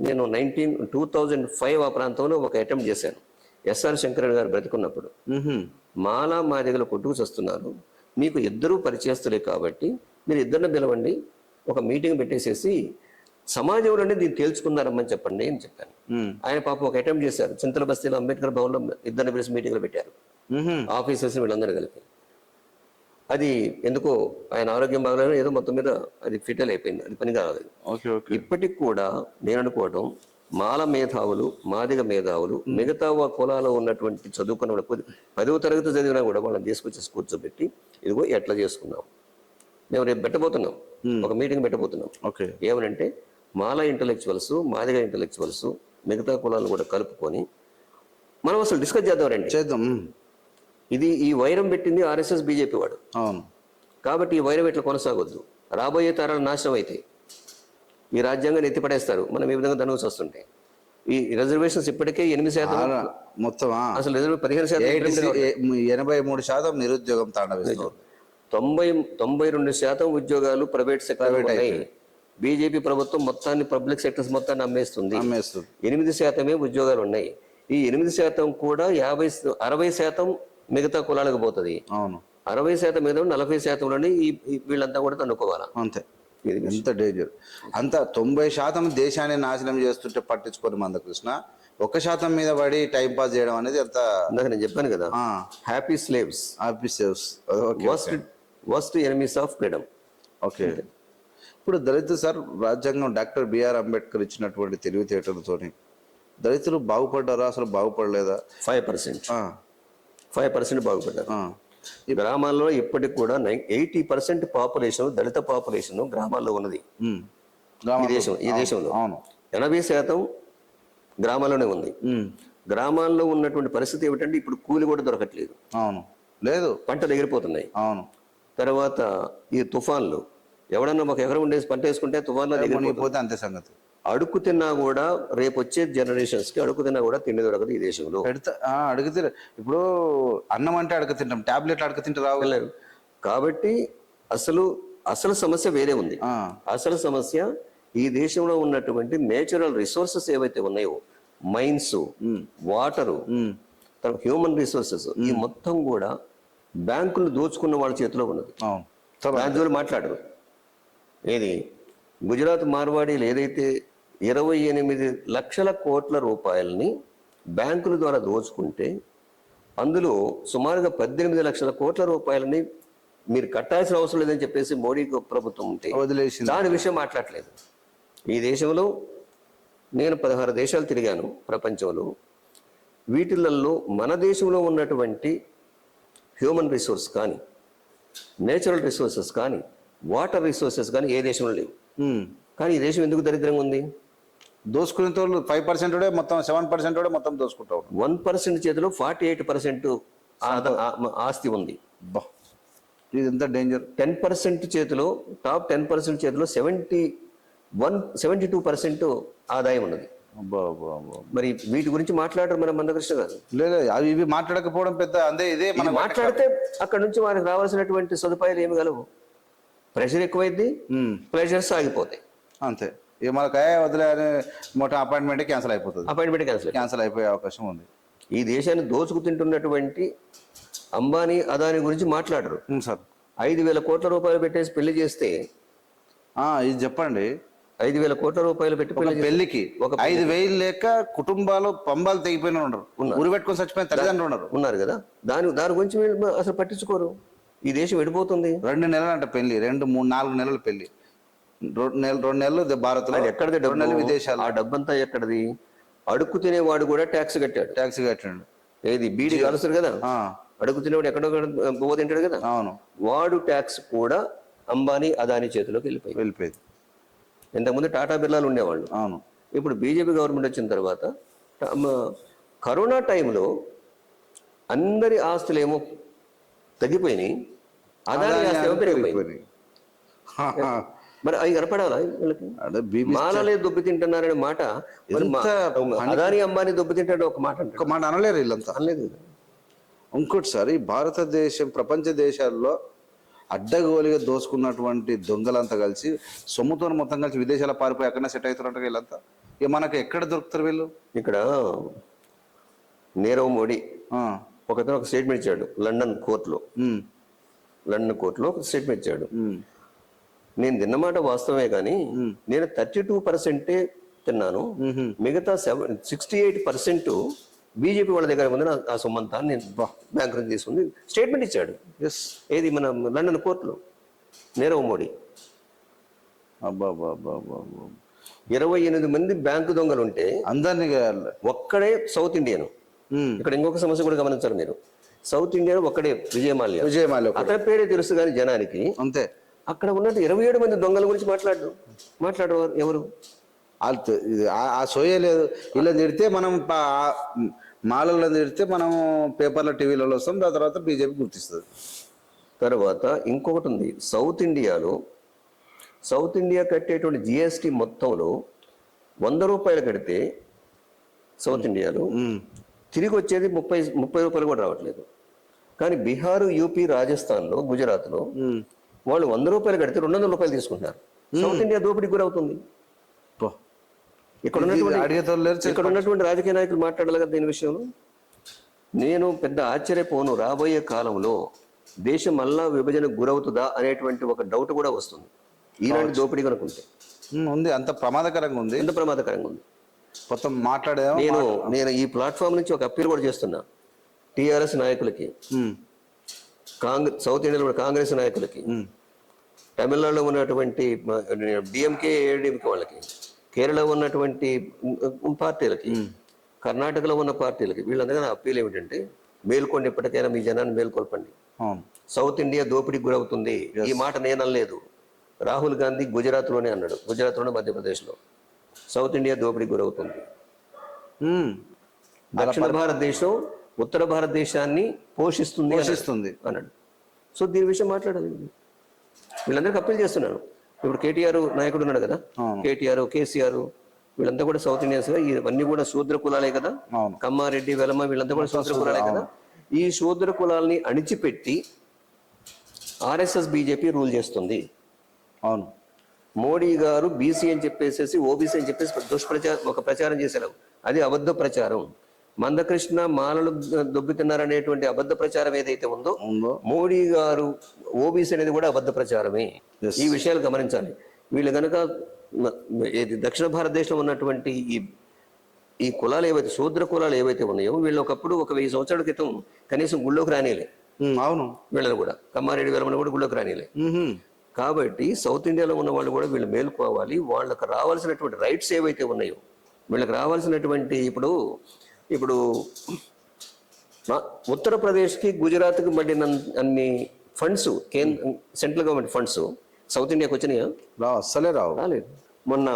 నేను 2005 ఆ ప్రాంతంలో ఒక అటెంప్ట్ చేశాను. ఎస్ఆర్ శంకరన్ గారు బ్రతికున్నప్పుడు మాదిగలు కొట్టుకు వస్తున్నారు, మీకు ఇద్దరూ పరిచయస్తులే కాబట్టి మీరు ఇద్దరిని పిలవండి, ఒక మీటింగ్ పెట్టేసేసి సమాజంలోనే దీన్ని తేల్చుకున్నారమ్మని చెప్పండి అని చెప్పాను. ఆయన పాపం ఒక అటెంప్ట్ చేశారు. చింతల బస్తీలో అంబేద్కర్ భవన్లో ఇద్దరిని పిలిచి మీటింగ్లు పెట్టారు, ఆఫీసర్స్ వీళ్ళందరూ కలిపి. అది ఎందుకో ఆయన ఆరోగ్యం బాగలేదు, ఏదో మొత్తం మీద అది ఫిటల్ అయిపోయింది, అది పని కాలేదు. ఇప్పటికి కూడా నేను అనుకోవడం మాల మేధావులు, మాదిగ మేధావులు, మిగతా కులాల్లో ఉన్నటువంటి చదువుకున్న వాళ్ళు 10వ తరగతి చదివినా కూడా వాళ్ళని తీసుకొచ్చి కూర్చోబెట్టి ఇదిగో ఎట్లా చేసుకున్నాం, మేము రేపు పెట్టబోతున్నాం, ఒక మీటింగ్ పెట్టబోతున్నాం. ఓకే. ఏమనంటే మాల ఇంటలెక్చువల్స్, మాదిగ ఇంటలెక్చువల్స్, మిగతా కులాలను కూడా కలుపుకొని మనం అసలు డిస్కస్ చేద్దాం రండి. చేద్దాం. ఈ వైరం పెట్టింది ఆర్ఎస్ఎస్ బీజేపీ వాడు. అవును. కాబట్టి ఈ వైరం ఇట్లా కొనసాగొద్దు. రాబోయే తరాలు నాశనం అయితే ఈ రాజ్యాంగాన్ని ఎత్తిపడేస్తారు. మనం ఈ విధంగా ధనుసు వస్తుంటే ఈ రిజర్వేషన్స్ ఇప్పటికే 8% మొత్తం అసలు 15% 83% నిరుద్యోగం తాండవిస్తుంది. 92% ఉద్యోగాలు ప్రైవేట్ సెక్టర్ ఉన్నాయి. బీజేపీ ప్రభుత్వం మొత్తాన్ని పబ్లిక్ సెక్టర్స్ మొత్తాన్ని అమ్మేస్తుంది. 8% ఉద్యోగాలు ఉన్నాయి. ఈ 8% కూడా 60% మిగతా కులాలకు పోతుంది. అవును. 60% మీద 40%లోనే వీళ్ళంతా కూడా తన్నుకోవాలా. అంతే. ఎంత డేంజర్. అంత 90% దేశాన్ని నాశనం చేస్తుంటే పట్టించుకొని మందకృష్ణ 1% మీద పడి టైం పాస్ చేయడం అనేది ఎంత. నేను చెప్పాను కదా, happy slaves, worst enemies of freedom. Okay. ఇప్పుడు దళితులు సార్, రాజ్యాంగం డాక్టర్ బిఆర్ అంబేద్కర్ ఇచ్చినటువంటి తెలివితేటలతోని దళితులు బాగుపడ్డారా, అసలు బాగుపడలేదా? 5% బాగుపడ్డారు. ఈ గ్రామాల్లో ఇప్పటికి కూడా 80% పాపులేషన్, దళిత పాపులేషన్ గ్రామాల్లో ఉన్నది. ఈ దేశంలో 80% గ్రామాల్లోనే ఉంది. గ్రామాల్లో ఉన్నటువంటి పరిస్థితి ఏమిటంటే ఇప్పుడు కూలి కూడా దొరకట్లేదు. అవును. లేదు, పంటలు ఎగిరిపోతున్నాయి. అవును. తర్వాత ఈ తుఫాన్లు, ఎవడన్నా ఒక ఎకరం ఉండేసి పంట వేసుకుంటే తుఫాన్లో ఎగిరిపోతే అంతే సంగతి. అడుగు తిన్నా కూడా రేపు వచ్చే జనరేషన్స్ కి అడుగు తిన్నా కూడా తిండి దొరకదు ఈ దేశంలో. అడుగుతే ఇప్పుడు అన్నం అంటే అడుగు తింటాం, టాబ్లెట్ అడుగు తింటే రావలేరు. కాబట్టి అసలు సమస్య వేరే ఉంది. అసలు సమస్య ఈ దేశంలో ఉన్నటువంటి నేచురల్ రిసోర్సెస్ ఏవైతే ఉన్నాయో, మైన్స్, వాటరు, హ్యూమన్ రిసోర్సెస్, ఈ మొత్తం కూడా బ్యాంకులు దోచుకున్న వాళ్ళ చేతిలో ఉన్నది. బ్యాంకులు మాట్లాడరు. ఏది గుజరాత్ మార్వాడీలు ఏదైతే 28 లక్షల కోట్ల రూపాయలని బ్యాంకుల ద్వారా దోచుకుంటే అందులో సుమారుగా 18 లక్షల కోట్ల రూపాయలని మీరు కట్టాల్సిన అవసరం లేదని చెప్పేసి మోడీ ప్రభుత్వం ఉంటే వదిలేసి దాని విషయం మాట్లాడలేదు. ఈ దేశంలో నేను 16 దేశాలు తిరిగాను ప్రపంచంలో. వీటిలలో మన దేశంలో ఉన్నటువంటి హ్యూమన్ రిసోర్స్ కానీ, నేచురల్ రిసోర్సెస్ కానీ, వాటర్ రిసోర్సెస్ కానీ ఏ దేశంలో లేవు. కానీ ఈ దేశం ఎందుకు దరిద్రంగా ఉంది? దోసుకునే వాళ్ళు 5% మొత్తం 7% మొత్తం దోసుకుంటాం. 1% చేతిలో 48% ఆస్తి ఉంది. ఇది ఎంత డేంజర్. 10% చేతిలో, టాప్ 10% చేతిలో 72% ఆదాయం ఉన్నది. మరి వీటి గురించి మాట్లాడరు మన మందకృష్ణ గారు. లేదు, అవి ఇవి మాట్లాడకపోవడం పెద్ద అందే. ఇదే మనం మాట్లాడితే అక్కడ నుంచి వారికి రావాల్సినటువంటి సదుపాయాలు ఏమి గలవు. ప్రెషర్ ఎక్కువైంది, ప్రెషర్స్ ఆగిపోతాయి. అంతే. ఇక మనకు వదిలే మొత్తం అపాయింట్మెంట్ క్యాన్సిల్ అయిపోతుంది. క్యాన్సిల్ అయిపోయే అవకాశం ఉంది. ఈ దేశాన్ని దోచుకు తింటున్నటువంటి అంబానీ, అదానీ గురించి మాట్లాడరు సార్. 5,000 కోట్ల రూపాయలు పెట్టేసి పెళ్లి చేస్తే, ఇది చెప్పండి, 5,000 కోట్ల రూపాయలు పెట్టి పెళ్లికి 5,000 లేక కుటుంబాలు పంబాలు తెగిపోయిన ఉన్నారు, ఊరు పెట్టుకొని చచ్చిపోయిన తల్లిదండ్రులు ఉన్నారు కదా. దాని గురించి అసలు పట్టించుకోరు. ఈ దేశం వెళ్ళిపోతుంది. 2 నెలలు అంట పెళ్లి, 2, 3, 4 నెలలు పెళ్లి, 2 నెలలు భారత్ లో. ఎక్కడిది 2 నెలలు విదేశాలు? ఆ డబ్బంతా ఎక్కడిది? అడుక్కు తినేవాడు కూడా ట్యాక్స్ కట్టాడు. ఏది బీడీ కలుస్తారు కదా, అడుగు తినేవాడు ఎక్కడో బొవ్వ తింటాడు కదా. అవును. వాడు ట్యాక్స్ కూడా అంబానీ, అదానీ చేతిలోకి వెళ్ళిపోయింది. ఇంతకుముందు టాటా బిర్లాలు ఉండేవాళ్ళు. అవును. ఇప్పుడు బీజేపీ గవర్నమెంట్ వచ్చిన తర్వాత కరోనా టైంలో అందరి ఆస్తులేమో తగ్గిపోయినాయి, అదానీ ఆస్తి ఏమో పెరిగిపోయింది. మరి అవి కనపడాలా వీళ్ళకి? మాలలే దొబ్బి తింటున్నారనే మాట, అదానీ అంబానీ దొబ్బి తింటాడు ఒక మాట అనలేరు వీళ్ళంతా. అనలేదు. ఇంకోటి సార్, ఈ భారతదేశం ప్రపంచ దేశాల్లో అడ్డగోలిగా దోసుకున్నటువంటి దొంగలంతా కలిసి సొమ్ముతో మొత్తం కలిసి విదేశాల పారిపోయి అక్కడనే సెట్ అవుతారంట వీళ్ళంతా. ఇక మనకు ఎక్కడ దొరుకుతారు వీళ్ళు? ఇక్కడ నీరవ్ మోడీ ఒకతను ఒక స్టేట్మెంట్ ఇచ్చాడు లండన్ కోర్టులో ఒక స్టేట్మెంట్ ఇచ్చాడు. నేను తిన్నమాట వాస్తవమే కానీ నేను 32% తిన్నాను, మిగతా 68% బీజేపీ వాళ్ళ దగ్గర ఉంది, ఆ సొమ్మంతా నేను బ్యాంకు నుంచి తీసుకుంది స్టేట్మెంట్ ఇచ్చాడు. ఏది మన లండన్ కోర్టులో నీరవ్ మోడీ. 28 మంది బ్యాంకు దొంగలు ఉంటే అందరినీ ఒక్కడే సౌత్ ఇండియన్. ఇక్కడ ఇంకొక సమస్య కూడా గమనించారు మీరు. సౌత్ ఇండియన్ ఒక్కడే విజయమాల్య. అతని పేరే తెలుసు కానీ జనానికి. అంతే. అక్కడ ఉన్నట్టు 27 మంది దొంగల గురించి మాట్లాడరు ఎవరు? ఆ సోయే లేదు. ఇలా తిడితే మనం మాలలో తిడితే మనం పేపర్లో టీవీలలో వస్తాం, దాని తర్వాత బీజేపీ గుర్తిస్తుంది. తర్వాత ఇంకొకటి ఉంది, సౌత్ ఇండియా కట్టేటువంటి జిఎస్టి మొత్తంలో 100 రూపాయలు కడితే సౌత్ ఇండియాలో తిరిగి వచ్చేది 30 రూపాయలు కూడా రావట్లేదు. కానీ బీహారు, యూపీ, రాజస్థాన్లో, గుజరాత్లో వాళ్ళు 100 రూపాయలు కడితే 200 రూపాయలు తీసుకుంటున్నారు. సౌత్ ఇండియా దోపిడీకి గురవుతుంది. ఇక్కడ ఉన్నటువంటి రాజకీయ నాయకులు మాట్లాడాలి కదా దీని విషయంలో. నేను పెద్ద ఆశ్చర్యపోను, రాబోయే కాలంలో దేశం మళ్ళా విభజనకు గురవుతుందా అనేటువంటి ఒక డౌట్ కూడా వస్తుంది ఈనాటి దోపిడీ కనుకుంటే. ఉంది, అంత ప్రమాదకరంగా ఉంది. ఎంత ప్రమాదకరంగా ఉంది మొత్తం మాట్లాడే. నేను ఈ ప్లాట్ఫామ్ నుంచి ఒక అప్పీల్ కూడా చేస్తున్నా టిఆర్ఎస్ నాయకులకి, సౌత్ ఇండియాలో కాంగ్రెస్ నాయకులకి, తమిళనాడులో ఉన్నటువంటి డిఎంకే, ఏడీఎంకే వాళ్ళకి, కేరళలో ఉన్నటువంటి పార్టీలకి, కర్ణాటకలో ఉన్న పార్టీలకి, వీళ్ళందరికీ అప్పీల్ ఏమిటంటే మేల్కోండి, ఎప్పటికైనా మీ జనాన్ని మేల్కొల్పండి. సౌత్ ఇండియా దోపిడీకి గురవుతుంది. ఈ మాట నేను అనలేదు, రాహుల్ గాంధీ గుజరాత్లోనే అన్నాడు. గుజరాత్లోనే, మధ్యప్రదేశ్లో సౌత్ ఇండియా దోపిడీకి గురవుతుంది. దక్షిణ భారతదేశం ఉత్తర భారతదేశాన్ని పోషిస్తుంది అన్నాడు. సో దీని విషయం మాట్లాడాలి. వీళ్ళందరికీ అప్పీల్ చేస్తున్నాను. ఇప్పుడు కేటీఆర్ నాయకుడు ఉన్నాడు కదా, కేటీఆర్, కేసీఆర్, వీళ్ళంతా కూడా సౌత్ ఇండియన్స్. ఇవన్నీ కూడా శూద్ర కులాలే కదా, కమ్మారెడ్డి, వెలమ, వీళ్ళంతా కూడా శూద్ర కులాలే కదా. ఈ శూద్ర కులాలని అణిచిపెట్టి ఆర్ఎస్ఎస్ బీజేపీ రూల్ చేస్తుంది. అవును, మోడీ గారు బీసీ అని చెప్పేసి ఓబీసీ అని చెప్పేసి ఒక ప్రచారం చేశారు. అది అబద్ధ ప్రచారం. మందకృష్ణ మాలలు దొబ్బుతున్నారనేటువంటి అబద్ధ ప్రచారం ఏదైతే ఉందో, మోడీ గారు ఓబీసీ అనేది కూడా అబద్ధ ప్రచారమే. ఈ విషయాలు గమనించాలి. వీళ్ళు కనుక దక్షిణ భారతదేశంలో ఉన్నటువంటి ఈ కులాలు ఏవైతే, శూద్ర కులాలు ఏవైతే ఉన్నాయో, వీళ్ళు ఒకప్పుడు ఒక 1000 సంవత్సరాల క్రితం కనీసం గుళ్ళోకి రానిలే. అవును, వీళ్ళని కూడా, కమ్మారెడ్డి, వెలమని కూడా గుళ్ళోకి రానిలే. కాబట్టి సౌత్ ఇండియాలో ఉన్న వాళ్ళు కూడా వీళ్ళు మేలుకోవాలి. వాళ్ళకి రావాల్సినటువంటి రైట్స్ ఏవైతే ఉన్నాయో, వీళ్ళకి రావాల్సినటువంటి ఇప్పుడు ఉత్తరప్రదేశ్కి, గుజరాత్కి పడిన అన్ని funds, central government funds south ఇండియాకి వచ్చినాయా? అస్సలే రాలేదు. మొన్న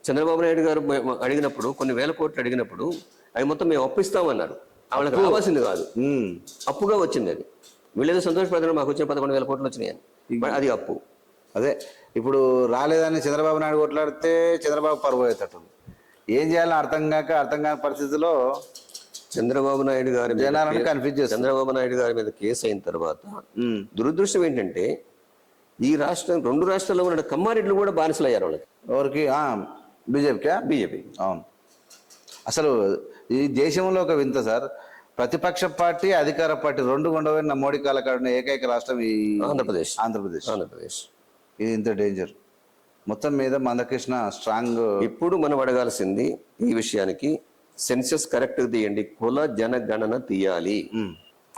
చంద్రబాబు నాయుడు గారు అడిగినప్పుడు, కొన్ని వేల కోట్లు అడిగినప్పుడు, అవి మొత్తం మేము అప్పిస్తామన్నారు. వాళ్ళకి రావాల్సింది కాదు, అప్పుగా వచ్చింది. అది వీళ్ళేదో సంతోషపడతారు, మాకు వచ్చిన 11,000 కోట్లు వచ్చినాయని. అది అప్పు. అదే ఇప్పుడు రాలేదని చంద్రబాబు నాయుడు కొట్లాడితే చంద్రబాబు పరువు అవుతాడు. ఏం చేయాలో అర్థం కాని పరిస్థితిలో చంద్రబాబు నాయుడు గారి జనాలను కన్ఫ్యూజ్ చేస్తారు. చంద్రబాబు నాయుడు గారి మీద కేసు అయిన తర్వాత దురదృష్టం ఏంటంటే, ఈ రాష్ట్రం, 2 రాష్ట్రాల్లో ఉన్న కమ్మారెడ్లు కూడా బానిసలు అయ్యారు వాళ్ళకి. ఎవరికి? బీజేపీ. అవును. అసలు ఈ దేశంలో ఒక వింత సార్, ప్రతిపక్ష పార్టీ, అధికార పార్టీ 2 ఉండవన్న మోడీ కాలకాడిన ఏకైక రాష్ట్రం ఈ ఆంధ్రప్రదేశ్. ఇది ఇంత డేంజర్. మొత్తం మీద మందకృష్ణ స్ట్రాంగ్. ఇప్పుడు మనం అడగాల్సింది ఈ విషయానికి, సెన్సస్ కరెక్ట్ తీయండి, కుల జనగణన తీయాలి.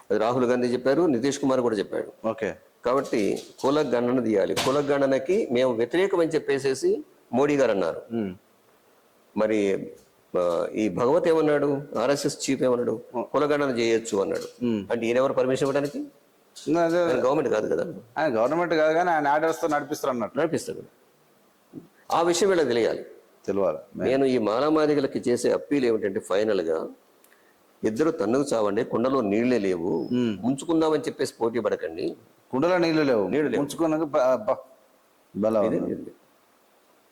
అది రాహుల్ గాంధీ చెప్పారు, నితీష్ కుమార్ కూడా చెప్పాడు. ఓకే. కాబట్టి కుల గణన తీయాలి. కుల గణనకి మేము వ్యతిరేకం అని చెప్పేసి మోడీ గారు అన్నారు. మరి ఈ భగవత్ ఏమన్నాడు, ఆర్ఎస్ఎస్ చీఫ్ ఏమన్నాడు, కులగణన చేయొచ్చు అన్నాడు. అంటే ఈయన ఎవరు పర్మిషన్ ఇవ్వడానికి? గవర్నమెంట్ కాదు కదా. ఆయన గవర్నమెంట్ కాదు కానీ ఆయన ఆర్డర్స్ తో నడిపిస్తాడు. ఆ విషయం వీళ్ళకి తెలియాలి. నేను ఈ మానమాదిగలకి చేసే అప్పీల్ ఏమిటంటే, ఫైనల్ గా ఇద్దరు తన్నుకు చావండి, కుండలో నీళ్లే లేవు, ఉంచుకుందామని చెప్పేసి పోటీ పడకండి. కుండలో నీళ్లు లేవు, ఉంచుకున్నాక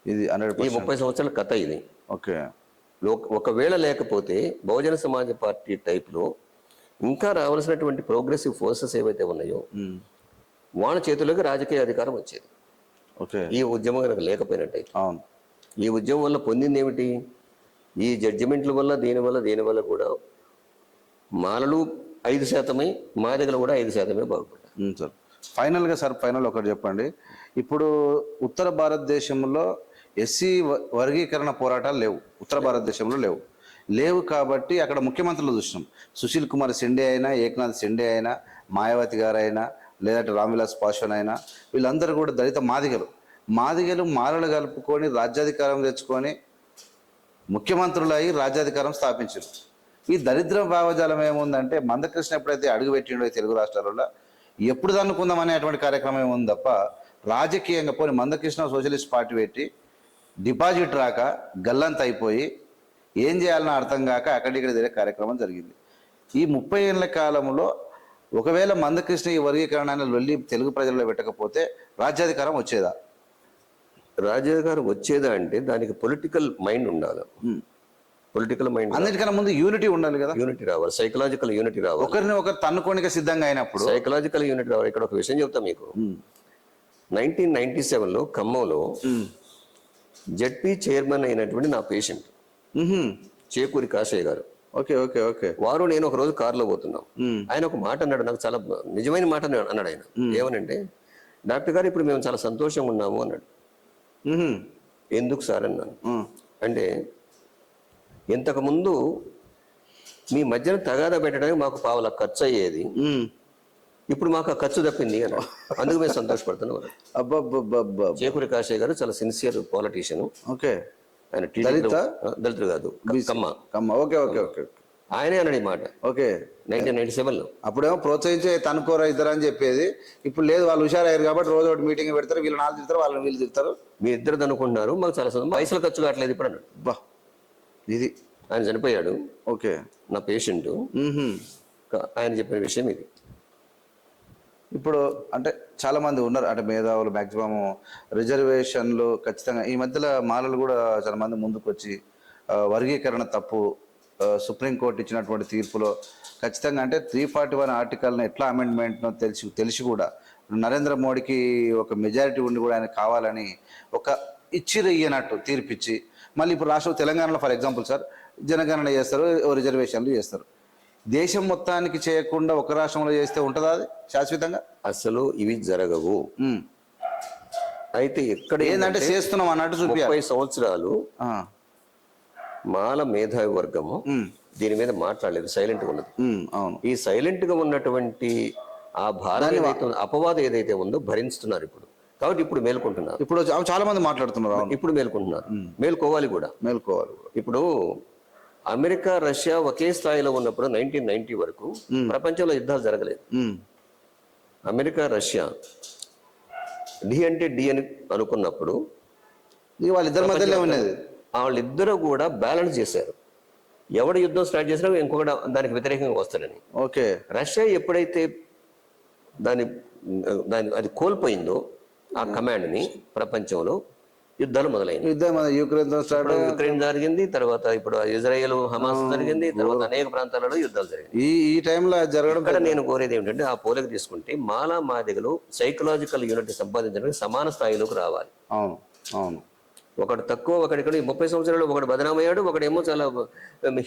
ఇది 30 సంవత్సరాల కథ ఇది. ఓకే. ఒకవేళ లేకపోతే బహుజన సమాజ్ పార్టీ టైప్లో ఇంకా రావాల్సినటువంటి ప్రోగ్రెసివ్ ఫోర్సెస్ ఏవైతే ఉన్నాయో వాళ్ళ చేతుల్లోకి రాజకీయ అధికారం వచ్చేది. ఈ ఉద్యమం కనుక లేకపోయినట్టయితే, ఈ ఉద్యమం వల్ల పొందింది ఏమిటి? ఈ జడ్జిమెంట్ల వల్ల, దీనివల్ల కూడా మాలలు 5%, మాదిగలు కూడా 5% బాగుపడ్డారు. సార్ ఫైనల్ ఒకటి చెప్పండి. ఇప్పుడు ఉత్తర భారతదేశంలో ఎస్సీ వర్గీకరణ పోరాటాలు లేవు, ఉత్తర భారతదేశంలో లేవు కాబట్టి అక్కడ ముఖ్యమంత్రులు చూసినాం. సుశీల్ కుమార్ షిండే అయినా, ఏక్నాథ్ షిండే అయినా, మాయావతి గారు అయినా, లేదంటే రామ్విలాస్ పాస్వాన్ అయినా, వీళ్ళందరూ కూడా దళిత మాదిగలు. మాదిగలు మాలలు కలుపుకొని రాజ్యాధికారం తెచ్చుకొని ముఖ్యమంత్రులు అయి రాజ్యాధికారం స్థాపించారు. ఈ దరిద్ర భావజాలం ఏముందంటే మందకృష్ణ ఎప్పుడైతే అడుగు పెట్టిండో ఈ తెలుగు రాష్ట్రాలలో ఎప్పుడు దన్నుకుందాం అనేటువంటి కార్యక్రమం ఏముంది తప్ప రాజకీయంగా పోని మందకృష్ణ సోషలిస్ట్ పార్టీ పెట్టి డిపాజిట్ రాక గల్లంత అయిపోయి ఏం చేయాలనో అర్థం కాక అక్కడిక్కడ తిరిగే కార్యక్రమం జరిగింది. ఈ 30 ఏళ్ల కాలంలో ఒకవేళ మందకృష్ణ ఈ వర్గీకరణాన్ని వెళ్ళి తెలుగు ప్రజల్లో పెట్టకపోతే రాజ్యాధికారం వచ్చేదా? రాజ్యాధికారం వచ్చేదా అంటే దానికి పొలిటికల్ మైండ్ ఉండాలి. పొలిటికల్ మైండ్ అన్నిటికన్నా ముందు యూనిటీ ఉండాలి కదా. యూనిటీ రావాలి, సైకలాజికల్ యూనిటీ రావాలి. ఒకరిని ఒకరు తన్నుకోనిక సిద్ధంగా అయినప్పుడు సైకలాజికల్ యూనిటీ రావాలి. ఇక్కడ ఒక విషయం చెప్తా మీకు. 1997లో ఖమ్మంలో జడ్పీ చైర్మన్ అయినటువంటి నా పేషెంట్ చేకూరి కాశయ్య గారు, ఓకే ఓకే ఓకే, వారు నేను ఒక రోజు కారులో పోతున్నాం. ఆయన ఒక మాట అన్నాడు, నాకు చాలా నిజమైన మాట అన్నాడు ఆయన. ఏమనంటే, డాక్టర్ గారు ఇప్పుడు మేము చాలా సంతోషంగా ఉన్నాము అన్నాడు. ఎందుకు సార్ అన్నాను. అంటే ఇంతకుముందు మీ మధ్యన తగాదా పెట్టడానికి మాకు పావుల ఖర్చు అయ్యేది, ఇప్పుడు మాకు ఆ ఖర్చు తప్పింది అన్నాడు. అందుకు మేము సంతోషపడుతున్నాం. అబ్బబ్బబ్బబ్బ. చేకూరి కాశయ్య గారు చాలా సిన్సియర్ పాలిటీషియన్. ఓకే, ఆయన దళితుడు కాదు, కమ్మ. ఓకే ఓకే ఓకే, ఆయనే అన్నాడు ఈ మాట. ఓకే, 1997లో. అప్పుడేమో ప్రోత్సహించే తనుకోరా ఇద్దరు అని చెప్పేది. ఇప్పుడు లేదు, వాళ్ళు హుషారయ్యారు కాబట్టి రోజు ఒకటి మీటింగ్ పెడతారు, వీళ్ళు నాలుగు తిడతారు, వాళ్ళని వీళ్ళు తిడతారు. మీ ఇద్దరు అనుకుంటున్నారు, మాకు చాలా సంతోషం, పైసలు ఖర్చు కావట్లేదు ఇప్పుడు అన్నాడు. బా, ఇది ఆయన చనిపోయాడు. ఓకే, నా పేషెంట్. ఆయన చెప్పిన విషయం ఇది. ఇప్పుడు అంటే చాలా మంది ఉన్నారు, అంటే మేధావులు మ్యాక్సిమం రిజర్వేషన్లు ఖచ్చితంగా ఈ మధ్యలో మాలలు కూడా చాలా మంది ముందుకు వచ్చి వర్గీకరణ తప్పు, సుప్రీంకోర్టు ఇచ్చినటువంటి తీర్పులో ఖచ్చితంగా అంటే 341 ఆర్టికల్ని ఎట్లా అమెండ్మెంట్నో తెలిసి కూడా నరేంద్ర మోడీకి ఒక మెజారిటీ ఉండి కూడా ఆయన కావాలని ఒక ఇచ్చిరయ్యనట్టు తీర్పిచ్చి మళ్ళీ ఇప్పుడు రాష్ట్రం తెలంగాణలో ఫర్ ఎగ్జాంపుల్ సార్ జనగణన చేస్తారు, రిజర్వేషన్లు చేస్తారు. దేశం మొత్తానికి చేయకుండా ఒక రాష్ట్రంలో చేస్తే ఉంటుందా అది శాశ్వతంగా? అసలు ఇవి జరగవు. అయితే ఎక్కడ ఏంటంటే చేస్తున్నాం అన్నట్టు చూపి 30 సంవత్సరాలు మాల మేధావి వర్గము దీని మీద మాట్లాడలేదు, సైలెంట్ గా ఉన్నది. అవును, ఈ సైలెంట్ గా ఉన్నటువంటి ఆ భారం ఏదైతే అపవాదం ఏదైతే ఉందో భరిస్తున్నారు ఇప్పుడు. కాబట్టి ఇప్పుడు మేల్కొంటున్నారు. ఇప్పుడు చాలా మంది మాట్లాడుతున్నారు. ఇప్పుడు మేల్కొంటున్నారు, మేల్కోవాలి కూడా. ఇప్పుడు అమెరికా రష్యా ఒకే స్థాయిలో ఉన్నప్పుడు 1990 వరకు ప్రపంచంలో యుద్ధాలు జరగలేదు. అమెరికా రష్యా డి అంటే డి అని అనుకున్నప్పుడు వాళ్ళిద్దరి మధ్యలో ఉన్నది. వాళ్ళిద్దరూ కూడా బ్యాలెన్స్ చేశారు. ఎవడు యుద్ధం స్టార్ట్ చేసినా ఇంకొకటి దానికి వ్యతిరేకంగా వస్తాడని. ఓకే, రష్యా ఎప్పుడైతే అది కోల్పోయిందో ఆ కమాండ్ ని, ప్రపంచంలో యుద్ధాలు మొదలైంది. యుక్రెయిన్ జరిగింది, తర్వాత ఇప్పుడు ఇజ్రాయెల్ హమాస్ జరిగింది, తర్వాత అనేక ప్రాంతాలలో యుద్ధాలు జరిగింది. ఈ టైంలో జరగడం. ఇక్కడ నేను కోరేది ఏమిటంటే, ఆ పోలిక తీసుకుంటే మాలా మాదిగలు సైకలాజికల్ యూనిట్ సంపాదించడానికి సమాన స్థాయిలోకి రావాలి. అవును అవును, ఒకడు తక్కువ, ఒకటి 30 సంవత్సరాలు ఒకడు బదనామయ్యాడు, ఒకడేమో చాలా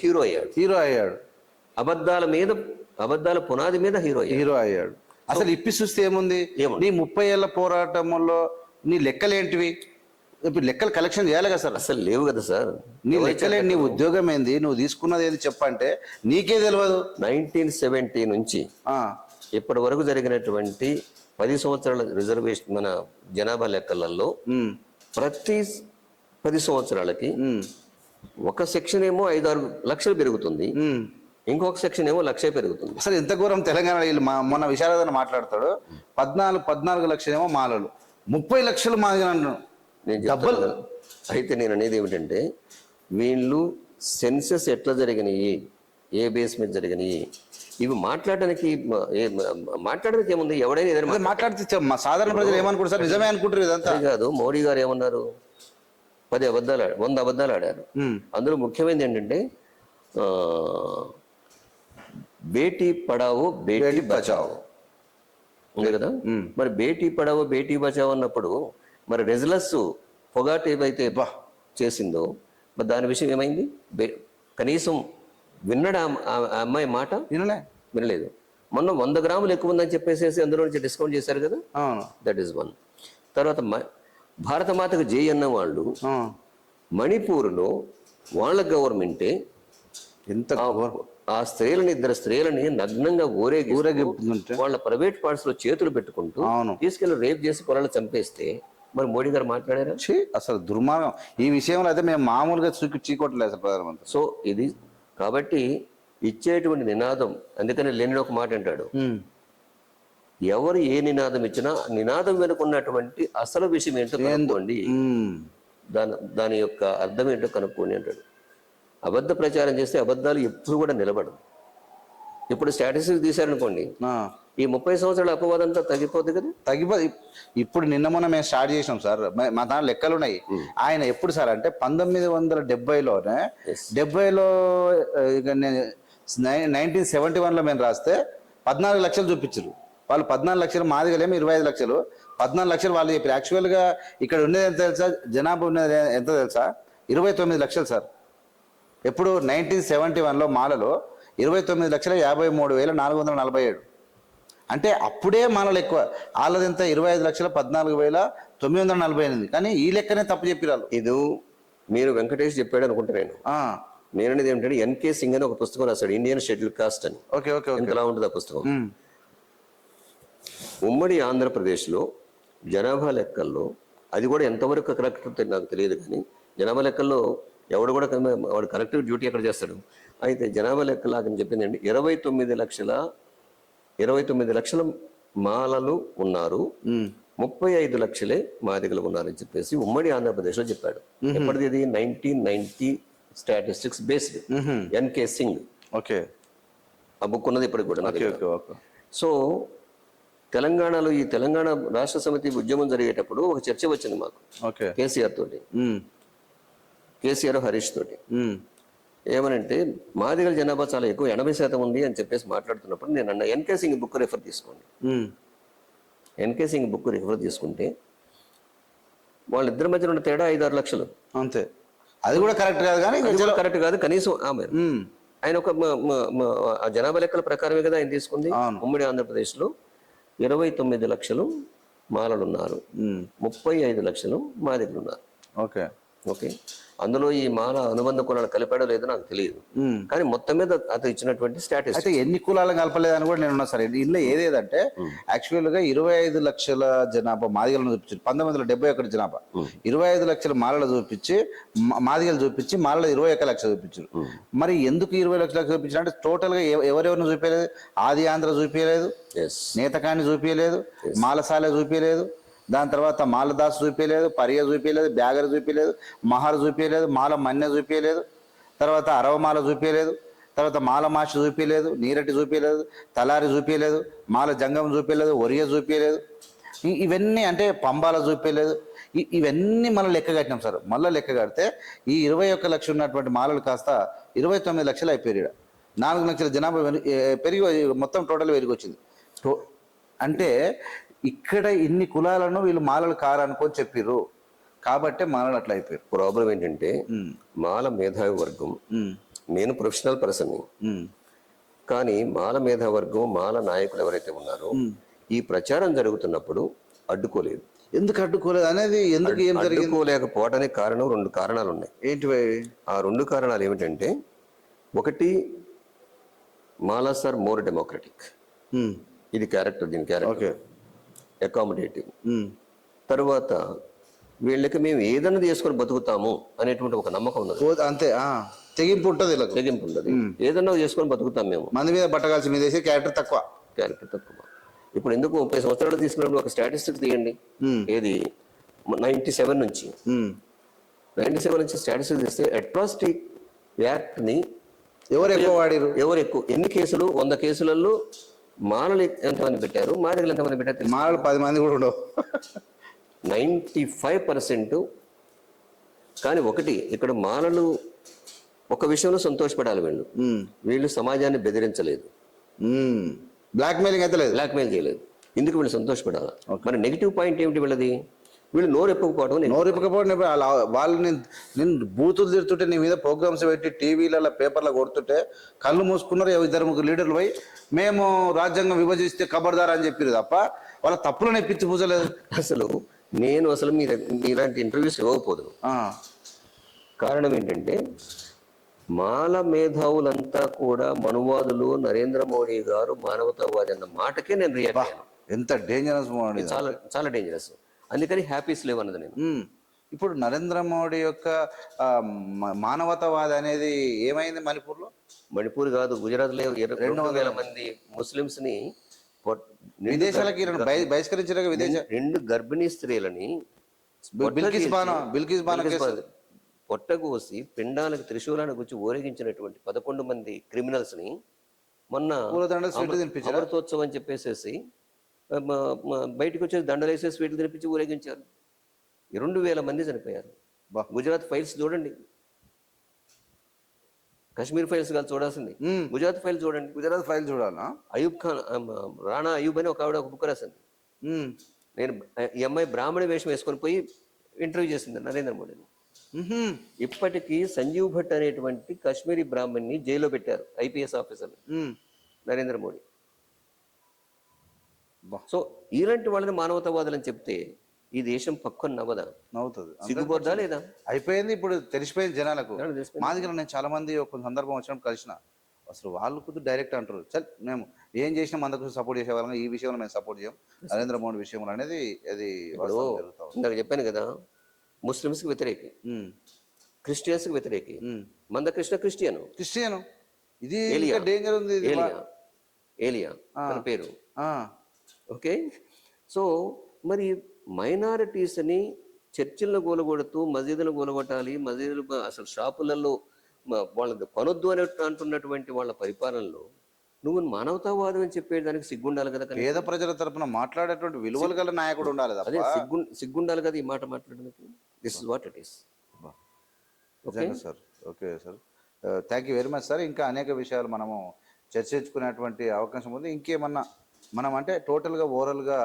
హీరో అయ్యాడు. అబద్ధాల పునాది మీద హీరో అయ్యాడు. అసలు ఇప్పి చూస్తే ఏముంది, నీ 30 ఏళ్ల పోరాటంలో నీ లెక్కలేంటివి? ఇప్పుడు లెక్కలు కలెక్షన్ చేయాలి కదా సార్. అసలు లేవు కదా సార్. నీ లెక్కలేంటి, నీ ఉద్యోగం ఏంది, నువ్వు తీసుకున్నది ఏది చెప్పంటే నీకే తెలియదు. 1970 నుంచి ఇప్పటి వరకు జరిగినటువంటి 10 సంవత్సరాల రిజర్వేషన్ మన జనాభా లెక్కలలో ప్రతి 10 సంవత్సరాలకి ఒక సెక్షన్ ఏమో 5-6 లక్షలు పెరుగుతుంది, ఇంకొక సెక్షన్ ఏమో 1,00,000 పెరుగుతుంది. అసలు ఎంత ఘోరం తెలంగాణ. వీళ్ళు మొన్న విశారదన మాట్లాడతాడు, 14 లక్షలేమో మాలలు, 30 లక్షలు మాదిగలు. నేను చెప్పాను. అయితే నేను అనేది ఏమిటంటే, వీళ్ళు సెన్సెస్ ఎట్లా జరిగినాయి, ఏ బేస్ మీద జరిగినాయి, ఇవి మాట్లాడడానికి ఏముంది? ఎవడైనా ఏదైనా మాట్లాడితే సాధారణ ప్రజలు ఏమనుకుంటారు సార్? నిజమే అనుకుంటారు. ఇదంతా కాదు. మోడీ గారు ఏమన్నారు? 100 అబద్ధాలు ఆడారు. అందులో ముఖ్యమైనది ఏంటంటే, బేటీ పడావో బేటీ బచావో ఉంది కదా. మరి బేటీ పడావో బేటీ బచావో అన్నప్పుడు మరి రెజ్లస్ పొగాటు ఏవైతే చేసిందో మరి దాని విషయం ఏమైంది? కనీసం విన్నడా ఆ అమ్మాయి మాట? వినలేదు. మొన్న 100 గ్రాములు ఎక్కువ ఉందని చెప్పేసి అందులో నుంచి డిస్కౌంట్ చేశారు కదా. That is one. తర్వాత భారత మాతకు జై అన్న వాళ్ళు మణిపూర్లో వాళ్ళ గవర్నమెంటే ఎంత ఆ ఇద్దరు స్త్రీలని నగ్నంగా ఊరేగి వాళ్ళ ప్రైవేట్ పార్ట్స్ లో చేతులు పెట్టుకుంటూ తీసుకెళ్లి రేప్ చేసి పొలాలు చంపేస్తే మరి మోడీ గారు మాట్లాడారా? ఛీ, అసలు దుర్మార్గం. ఈ విషయంలో అయితే మేము మామూలుగా చీకొట్టలేదు అసలు ప్రధానమంత్రి. సో ఇది కాబట్టి ఇచ్చేటువంటి నినాదం, అందుకని లెనిన్ ఒక మాట అంటాడు, ఎవరు ఏ నినాదం ఇచ్చినా నినాదం వెనుకున్నటువంటి అసలు విషయం ఏంటో కనుక్కోండి, దాని యొక్క అర్థం ఏంటో కనుక్కోండి అంటాడు. అబద్ధ ప్రచారం చేస్తే అబద్ధాలు ఎప్పుడు కూడా నిలబడదు. ఇప్పుడు స్టాటిస్టిక్స్ తీశారనుకోండి, ఈ 30 సంవత్సరాల అపవాదంతా తగ్గిపోతుంది కదా. ఇప్పుడు నిన్న మొన్న మేము స్టార్ట్ చేసినాం సార్, మా దాని లెక్కలు ఉన్నాయి. ఆయన ఎప్పుడు సార్ అంటే 1970లోనే 70లో 1971లో మేము రాస్తే 14 లక్షలు చూపించారు వాళ్ళు. 14 లక్షలు మాదిగలేమో 25 లక్షలు, 14 లక్షలు వాళ్ళు చెప్పారు. యాక్చువల్గా ఇక్కడ ఉండేది ఎంత తెలుసా, జనాభా ఉన్నది ఎంత తెలుసా, 29 లక్షలు సార్. ఎప్పుడు 1971లో మాలలో 29,53,447. అంటే అప్పుడే మాలలు ఎక్కువ. వాళ్ళది ఎంత 25,14,948. కానీ ఈ లెక్కనే తప్పు చెప్పిరాలు. ఇది మీరు వెంకటేష్ చెప్పాడు అనుకుంటున్నాను. నేను అనేది ఏమిటంటే ఎన్కే సింగ్ అని ఒక పుస్తకం రాశాడు, ఇండియన్ షెడ్యూల్ కాస్ట్ అని. Okay okay. ఎంతలా ఉంటుంది ఆ పుస్తకం. ఉమ్మడి ఆంధ్రప్రదేశ్లో జనాభా లెక్కల్లో అది కూడా ఎంతవరకు కరెక్ట్ నాకు తెలియదు, కానీ జనాభా లెక్కల్లో ఎవడు కూడా వాడు కరెక్ట్ డ్యూటీ ఎక్కడ చేస్తాడు. అయితే జనాభా లెక్కలాగని చెప్పిందండి 29 లక్షల మాలలు ఉన్నారు, 35 లక్షలే మాదిగలు ఉన్నారని చెప్పేసి ఉమ్మడి ఆంధ్రప్రదేశ్లో చెప్పాడు. ఎప్పటిది ఇది? 1990 statistics based, NK Singh. Okay. ఆ బుక్ ఉన్నది ఇప్పటికి కూడా. సో తెలంగాణలో ఈ తెలంగాణ రాష్ట్ర సమితి ఉద్యమం జరిగేటప్పుడు ఒక చర్చ వచ్చింది మాకు కేసీఆర్ తోటి, కేసీఆర్ హరీష్ తోటి. ఏమనంటే మాదిగల జనాభా చాలా ఎక్కువ, 80% ఉంది అని చెప్పేసి మాట్లాడుతున్నప్పుడు నేను అన్న ఎన్కే సింగ్ బుక్ రెఫర్ తీసుకోండి. ఎన్కే సింగ్ బుక్ రెఫర్ తీసుకుంటే వాళ్ళిద్దరి మధ్య ఉన్న తేడా 5-6 లక్షలు అంతే. అది కూడా కరెక్ట్ కాదు, కానీ కరెక్ట్ కాదు కనీసం. ఆయన ఒక జనాభా లెక్కల ప్రకారమే కదా ఆయన తీసుకుంది. ఉమ్మడి ఆంధ్రప్రదేశ్లో 29 లక్షలు మాలలు ఉన్నారు, 35 లక్షలు మాదిగలు ఉన్నారు. Okay okay. అందులో ఈ మాల అనుబంధ కులాలు కలిపాడో లేదో నాకు తెలియదు, కానీ మొత్తం మీద అతను ఇచ్చినటువంటి స్టాటిస్టిక్స్ అయితే ఎన్ని కులాలను కలపలేదని కూడా నేను ఉన్నా సరే. ఇందులో ఏదేదంటే యాక్చువల్గా 25 లక్షల జనాభా మాదిగలను చూపించారు 1971 జనాభా, 25 లక్షల మాలలు చూపించి మాదిగలు చూపించి మాలలో 21 లక్షలు చూపించారు. మరి ఎందుకు 20 లక్షలు చూపించారు అంటే టోటల్గా ఎవరెవరిని చూపించలేదు. ఆది ఆంధ్ర చూపించలేదు, నేతకాన్ని చూపించలేదు, మాలసాలే చూపించలేదు, దాని తర్వాత మాలదాస్ చూపించలేదు, పరియ చూపించలేదు, బ్యాగర్ చూపించలేదు, మహార్ చూపించలేదు, మాల మన్నె చూపించలేదు, తర్వాత అరవమాల చూపించలేదు, తర్వాత మాల మాష చూపించలేదు, నీరటి చూపించలేదు, తలారి చూపించలేదు, మాల జంగం చూపించలేదు, ఒరియ చూపించలేదు. ఇవన్నీ అంటే పంబాల చూపించలేదు. ఇవన్నీ మళ్ళీ లెక్క కట్టినాం సార్. మళ్ళీ లెక్క కడితే ఈ 21 లక్షలు ఉన్నటువంటి మాలలు కాస్త 29 లక్షలు అయిపోయారు. 4 లక్షల జనాభా పెరిగి మొత్తం టోటల్ పెరిగి వచ్చింది. అంటే ఇక్కడ ఇన్ని కులాలను వీళ్ళు మాలలు కారనుకొని చెప్పిర్రు కాబట్టి మాలలు అట్లా అయిపోయారు. ప్రాబ్లం ఏంటంటే మాల మేధావి వర్గం, నేను ప్రొఫెషనల్ పర్సన్, కానీ మాల మేధావి వర్గం, మాల నాయకులు ఎవరైతే ఉన్నారో ఈ ప్రచారం జరుగుతున్నప్పుడు అడ్డుకోలేదు. ఎందుకు అడ్డుకోలేదు అనేది, ఎందుకు ఏం జరిగింది? అడ్డుకోలేకపోవడానికి కారణం 2 కారణాలు ఉన్నాయి. ఏంటివి ఆ 2 కారణాలు? ఏమిటంటే ఒకటి, మాలాస్ ఆర్ మోర్ డెమోక్రటిక్, ఇది క్యారెక్టర్, దీని క్యారెక్టర్ అకామిడేటివ్. తర్వాత వీళ్ళకి మేము ఏదైనా చేసుకొని బతుకుతాము అనేటువంటి ఒక నమ్మకం ఉన్నది. అంతే, తెగింపు ఉంటుంది, తెగింపు ఉంటుంది. ఏదైనా చేసుకొని బతుకుతాం మేము. మంది మీద బట్టగాల్సి మీద వేసి క్యారెక్టర్ తక్కువ. ఇప్పుడు ఎందుకు 30 సంవత్సరాలు తీసుకున్నప్పుడు ఒక స్టాటిస్టిక్స్ తీయండి. ఏది 97 నుంచి 97 నుంచి స్టాటిస్టిక్స్ తీస్తే అట్రాసిటీ యాక్ట్ ని ఎవరు ఎక్కువ వాడారు, ఎవరు ఎక్కువ, ఎన్ని కేసులు, 100 కేసులలో మాలలు ఎంతమంది పెట్టారు, మాదిగలు ఎంతమంది పెట్టారు? మాలలు 10 మంది కూడా ఉండవు, 95%. కానీ ఒకటి, ఇక్కడ మాలలు ఒక విషయంలో సంతోషపడాలి, వీళ్ళు సమాజాన్ని బెదిరించలేదు, బ్లాక్మెయిలింగ్ అయితే లేదు, బ్లాక్మెయిల్ చేయలేదు. ఇందుకు వీళ్ళు సంతోషపడాలి. మరి నెగిటివ్ పాయింట్ ఏమిటి వీళ్ళది? వీళ్ళు నోరెప్పకపోవడం. వాళ్ళు నేను బూతులు తిడుతుంటే నీ మీద ప్రోగ్రామ్స్ పెట్టి టీవీలలో పేపర్లో కొడుతుంటే కళ్ళు మూసుకున్నారు 2-3 లీడర్లు పోయి మేము రాజ్యాంగం విభజిస్తే ఖబర్దార్ అని చెప్పారు తప్ప వాళ్ళ తప్పులను ఎప్పించి పూజలేదు. నేను అసలు మీలాంటి ఇంటర్వ్యూస్ ఇవ్వకపోదు. కారణం ఏంటంటే మాల మేధావులంతా కూడా మనువాదులు, నరేంద్ర మోడీ గారు మానవతావాది అన్న మాటకే నేను రియాక్ట్ అయ్యాను. ఎంత డేంజరస్, చాలా చాలా డేంజరస్. అందుకని హ్యాపీ స్లేవ్ అన్నది నేను. ఇప్పుడు నరేంద్ర మోడీ యొక్క మానవతావాది అనేది ఏమైంది మణిపూర్లో? మణిపూర్ కాదు, గుజరాత్లో 2,000 మంది ముస్లిమ్స్ని విదేశాలకి బహిష్కరించారు విదేశ 2 గర్భిణీ స్త్రీలని బిల్కిస్ బానో కేసు. పొట్టగోసి పిండానికి త్రిశూలానికి వచ్చి ఊరేగించినటువంటి 11 మంది క్రిమినల్స్ని మొన్న పూలదండ స్వీట్లు తినిపించారు. అమృతోత్సవం అని చెప్పేసేసి బయటకు వచ్చేసి దండలు వేసేసి స్వీట్లు తినిపించి ఊరేగించారు. 2,000 మంది చనిపోయారు. గుజరాత్ ఫైల్స్ చూడండి, కాశ్మీర్ ఫైల్స్ కాదు చూడాల్సింది, గుజరాత్ ఫైల్ చూడండి. గుజరాత్ ఫైల్ చూడాలా? అయూబ్ ఖాన్, రాణా అయూబ్ అని ఒక ఆవిడ ఒక బుక్ రాసింది. నేను ఈ అమ్మాయి బ్రాహ్మణ వేషం వేసుకొని పోయి ఇంటర్వ్యూ చేసింది నరేంద్ర మోడీని. ఇప్పటికీ సంజీవ్ భట్ అనేటువంటి కాశ్మీరీ బ్రాహ్మణ్ని జైల్లో పెట్టారు, IPS officer Narendra Modi. So ఇలాంటి వాళ్ళని మానవతావాదులు అని చెప్తే ఈ దేశం పక్కన నవ్వదా? నవ్వుతుంది. సిగ్గుపోద్దా లేదా? అయిపోయింది, ఇప్పుడు తెలిసిపోయింది జనాలకు. మా దగ్గర నేను చాలా మంది ఒక సందర్భం వచ్చినప్పుడు కలిసిన, అసలు వాళ్ళు కొద్దిగా డైరెక్ట్ అంటారు, చల్ మేము ఏం చేసినా మన దగ్గర సపోర్ట్ చేసేవాళ్ళం, ఈ విషయంలో మేము సపోర్ట్ చేయం నరేంద్ర మోడీ విషయంలో అనేది అది ఇందాక చెప్పాను కదా, ముస్లిమ్స్కి వ్యతిరేకి, క్రిస్టియన్స్కి వ్యతిరేకి. మందకృష్ణ క్రిస్టియన్. ఇది డేంజర్ ఉంది. ఏలియా తన పేరు. ఓకే, సో మరి మైనారిటీస్ని చర్చిలను గోలగొడుతూ మసీదులను గోలగొట్టాలి, మసీదులు అసలు షాపులలో వాళ్ళకి కొనొద్దు అని అంటున్నటువంటి వాళ్ళ పరిపాలనలో నువ్వు మానవతావాదం అని చెప్పేదానికి సిగ్గుండాలి కదా. పేద ప్రజల తరపున మాట్లాడేటువంటి విలువలు గల నాయకుడు ఉండాలి. అదే సిగ్గుండాలి కదా ఈ మాట మాట్లాడడానికి. This is what it is. Okay sir, okay sir, thank you very much sir. ఇంకా అనేక విషయాలు మనము చర్చించుకునేటువంటి అవకాశం ఉంది. ఇంకేమన్నా మనం అంటే టోటల్గా ఓవరాల్గా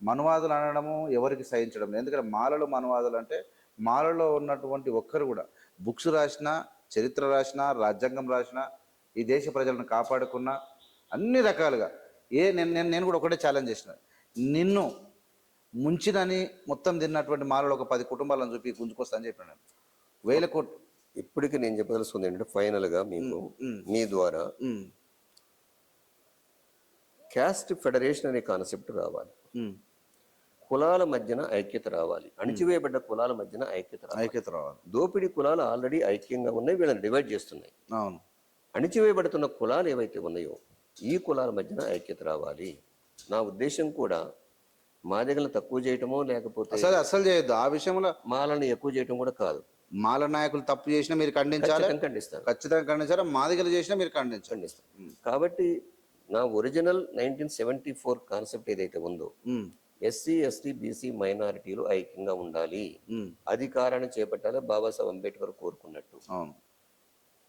మనువాదులు అనడము ఎవరికి సహించడం లేదు. ఎందుకంటే మాలలు మనువాదులు అంటే మాలలో ఉన్నటువంటి ఒక్కరు కూడా బుక్స్ రాసినా, చరిత్ర రాసినా, రాజ్యాంగం రాసినా, ఈ దేశ ప్రజలను కాపాడుకున్నా, అన్ని రకాలుగా నేను కూడా ఒకటే ఛాలెంజ్ చేసిన, నిన్ను ముంచినని మొత్తం తిన్నటువంటి మాలలో ఒక 10 కుటుంబాలను చూపి గుంజుకొస్తా అని చెప్పిన. 1000 కోట్లు. ఇప్పటికీ నేను చెప్పదలుచుకుంది ఏంటంటే ఫైనల్గా మీకు మీ ద్వారా క్యాస్ట్ ఫెడరేషన్ అనే కాన్సెప్ట్ రావాలి. కులాల మధ్యన ఐక్యత రావాలి, అణిచివేయబడ్డ కులాల మధ్యన ఐక్యత రావాలి. దోపిడీ కులాలు ఆల్రెడీ ఐక్యంగా ఉన్నాయి, వీళ్ళని డివైడ్ చేస్తున్నాయి. అవును, అణిచివేయబడుతున్న కులాలు ఏవైతే ఉన్నాయో ఈ కులాల మధ్యన ఐక్యత రావాలి. నా ఉద్దేశం కూడా మాదిగలను తక్కువ చేయటమో లేకపోతే అసలు చేయొద్దు, ఆ విషయంలో మాలను ఎక్కువ చేయటం కూడా కాదు. మాల నాయకులు తప్పు చేసినా మీరు ఖండించాలి, ఖండిస్తాను, ఖచ్చితంగా ఖండించాలి. మాదిగలు చేసినా మీరు ఖండిస్తాను. కాబట్టి నా ఒరిజినల్ 1974 కాన్సెప్ట్ ఏదైతే ఉందో, ఎస్సీ ఎస్టీ బీసీ మైనారిటీలు ఐక్యంగా ఉండాలి, అధికారాన్ని చేపట్టాలి, బాబాసాహెబ్ అంబేద్కర్ కోరుకున్నట్టు.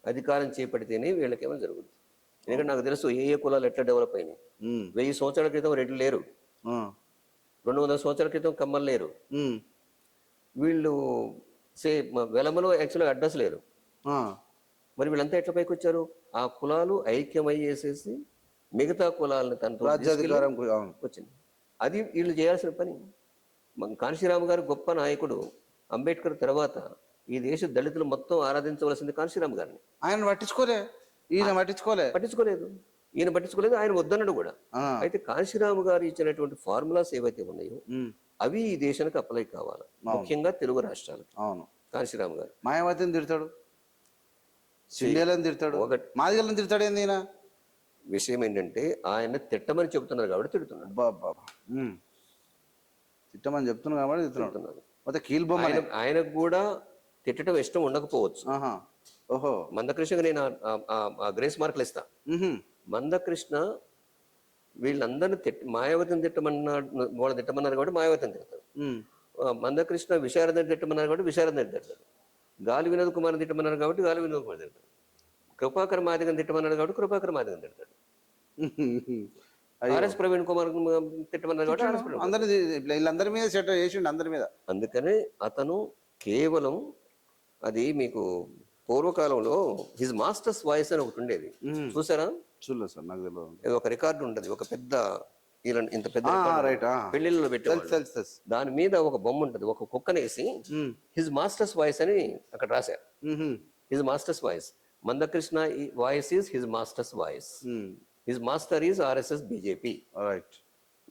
అధికారం చేపడితేనే వీళ్ళకేమో జరుగుతుంది. ఎందుకంటే నాకు తెలుసు ఏ కులాలు ఎట్లా డెవలప్ అయినాయి. 1000 సంవత్సరాల క్రితం రెడ్లు లేరు, 200 సంవత్సరాల క్రితం కమ్మలు లేరు, వీళ్ళు వెలమలో యాక్చువల్గా అడ్రస్ లేరు. మరి వీళ్ళంతా ఎట్లా పైకి వచ్చారు? ఆ కులాలు ఐక్యమయ్యేసేసి మిగతా కులాలను తనతో రాజ్యాధికారం వచ్చింది. అది వీళ్ళు చేయాల్సిన పని. కాన్షీరామ్ గారు గొప్ప నాయకుడు. అంబేద్కర్ తర్వాత ఈ దేశ దళితులు మొత్తం ఆరాధించవలసింది కాన్షీరామ్ గారిని. ఆయన పట్టించుకోలేదు. ఈయన పట్టించుకోలేదు, ఆయన వద్దన్నాడు కూడా. అయితే కాన్షీరామ్ గారు ఇచ్చినటువంటి ఫార్ములాస్ ఏవైతే ఉన్నాయో అవి ఈ దేశానికి అప్లై కావాలి, ముఖ్యంగా తెలుగు రాష్ట్రాలకు. అవును, కాన్షీరామ్ గారు మాయావతిని తిడతాడు, సిండేలను తిడతాడు, మాదిగలను తిడతాడు. ఏంది విషయం ఏంటంటే ఆయన తిట్టమని చెబుతున్నారు కాబట్టి తిడుతున్నాడు. తిట్టమని చెప్తున్నారు కాబట్టి తిడుతున్నాడు. మొత్తం కీల్బొమ్మ. ఆయనకు కూడా తిట్టడం ఇష్టం ఉండకపోవచ్చు. ఓహో, మందకృష్ణకి నేను గ్రేస్ మార్కులు ఇస్తా. మందకృష్ణ వీళ్ళందరినీ మాయావతిని తిట్టమన్నాడు, వాళ్ళు తిట్టమన్నారు కాబట్టి మాయావతిని తిడతాడు. మందకృష్ణ విశారదని తిట్టమన్నారు కాబట్టి విశారదని తిడతాడు. గాలి వినోద్ కుమార్ తిట్టమన్నారు కాబట్టి గాలి వినోద్ కుమార్ తిడతాడు. కృపాకర్ మాదిగని తిట్టమన్నాడు కాబట్టి కృపాకర్ మాదిగని తిడతాడు. ఆర్ఎస్ ప్రవీణ్ కుమార్ తిట్టమన్నాడు కాబట్టి వీళ్ళందరి మీద సెట్ చేసిండు, అందరి మీద. అందుకనే అతను కేవలం అది మీకు పూర్వకాలంలో హిజ్ మాస్టర్స్ వాయిస్ అని ఒకటి ఉండేది, చూసారా? చూడలేదు సార్, నాకు తెలియదు. ఇది ఒక రికార్డు ఉంటుంది, ఒక పెద్ద ఇంత పెద్ద పెళ్లిళ్ళలో పెట్టారు. దాని మీద ఒక బొమ్మ ఉంటుంది, ఒక కుక్కనేసి హిజ్ మాస్టర్స్ వాయిస్ అని అక్కడ రాశారు. His master's voice. Mandakrishna voice is his master's voice. His master is RSS BJP. Right,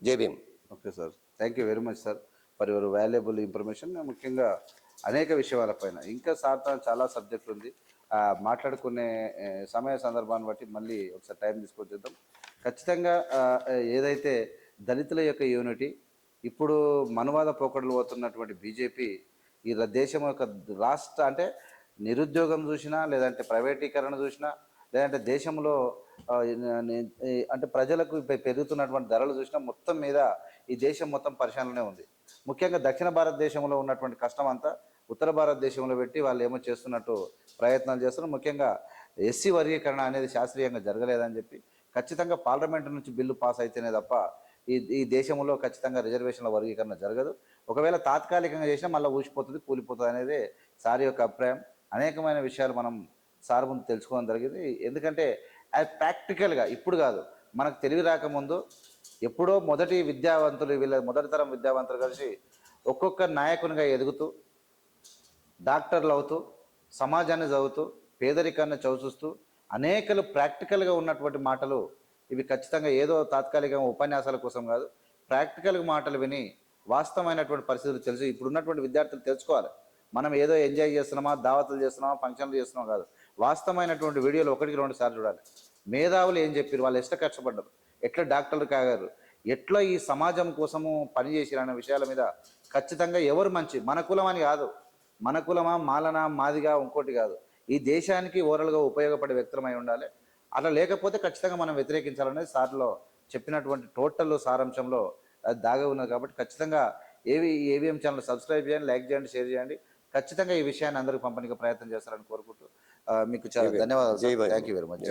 జై Bhim. Okay sir, thank you very much sir. For your valuable information. ముఖ్యంగా అనేక విషయాలపైన ఇంకా సార్తో చాలా సబ్జెక్ట్ ఉంది, మాట్లాడుకునే సమయ సందర్భాన్ని బట్టి మళ్ళీ ఒకసారి టైం తీసుకొచ్చేద్దాం. ఖచ్చితంగా ఏదైతే దళితుల యొక్క యూనిటీ, ఇప్పుడు మనువాద పోకడలు పోతున్నటువంటి బీజేపీ ఈ దేశం యొక్క రాష్ట్ర అంటే నిరుద్యోగం చూసినా, లేదంటే ప్రైవేటీకరణ చూసినా, లేదంటే దేశంలో అంటే ప్రజలకు పెరుగుతున్నటువంటి ధరలు చూసినా మొత్తం మీద ఈ దేశం మొత్తం పరిశాలనే ఉంది. ముఖ్యంగా దక్షిణ భారతదేశంలో ఉన్నటువంటి కష్టం అంతా ఉత్తర భారతదేశంలో పెట్టి వాళ్ళు ఏమో చేస్తున్నట్టు ప్రయత్నాలు చేస్తున్నారు. ముఖ్యంగా ఎస్సీ వర్గీకరణ అనేది శాస్త్రీయంగా జరగలేదని చెప్పి ఖచ్చితంగా పార్లమెంటు నుంచి బిల్లు పాస్ అయితేనే తప్ప ఈ దేశంలో ఖచ్చితంగా రిజర్వేషన్ల వర్గీకరణ జరగదు. ఒకవేళ తాత్కాలికంగా చేసినా మళ్ళీ ఊసిపోతుంది, కూలిపోతుంది అనేది సార్ యొక్క అభిప్రాయం. అనేకమైన విషయాలు మనం సార్ ముందు తెలుసుకోవడం జరిగింది. ఎందుకంటే అది ప్రాక్టికల్గా ఇప్పుడు కాదు, మనకు తెలివి రాకముందు ఎప్పుడో మొదటి విద్యావంతులు, వీళ్ళ మొదటి తరం విద్యావంతులు కలిసి ఒక్కొక్క నాయకునిగా ఎదుగుతూ డాక్టర్లు అవుతూ సమాజాన్ని చదువుతూ పేదరికాన్ని చవిచూస్తూ అనేకలు ప్రాక్టికల్గా ఉన్నటువంటి మాటలు ఇవి ఖచ్చితంగా ఏదో తాత్కాలిక ఉపన్యాసాల కోసం కాదు, ప్రాక్టికల్గా మాటలు విని వాస్తవమైనటువంటి పరిస్థితులు తెలిసి ఇప్పుడున్నటువంటి విద్యార్థులు తెలుసుకోవాలి. మనం ఏదో ఎంజాయ్ చేస్తున్నామా, దావతులు చేస్తున్నామా, ఫంక్షన్లు చేస్తున్నామా కాదు, వాస్తవమైనటువంటి వీడియోలు 1-2 సార్లు చూడాలి. మేధావులు ఏం చెప్పారు, వాళ్ళు ఎట్లా కష్టపడ్డారు, ఎట్లా డాక్టర్లు కాగారు, ఎట్లా ఈ సమాజం కోసము పనిచేసారు అనే విషయాల మీద ఖచ్చితంగా ఎవరు మంచి, మన కులం అని కాదు, మన కులమా మాలనా మాదిగా ఇంకోటి కాదు, ఈ దేశానికి ఓవరాల్గా ఉపయోగపడే వ్యక్తులమై ఉండాలి. అట్లా లేకపోతే ఖచ్చితంగా మనం వ్యతిరేకించాలనేది సార్లో చెప్పినటువంటి టోటల్ సారాంశంలో అది దాగి ఉన్నది. కాబట్టి ఖచ్చితంగా ఏవిఎం ఛానల్ సబ్స్క్రైబ్ చేయండి, లైక్ చేయండి, షేర్ చేయండి. ఖచ్చితంగా ఈ విషయాన్ని అందరికీ పంపడానికి ప్రయత్నం చేస్తారని కోరుకుంటూ మీకు చాలా ధన్యవాదాలు. Thank you very much.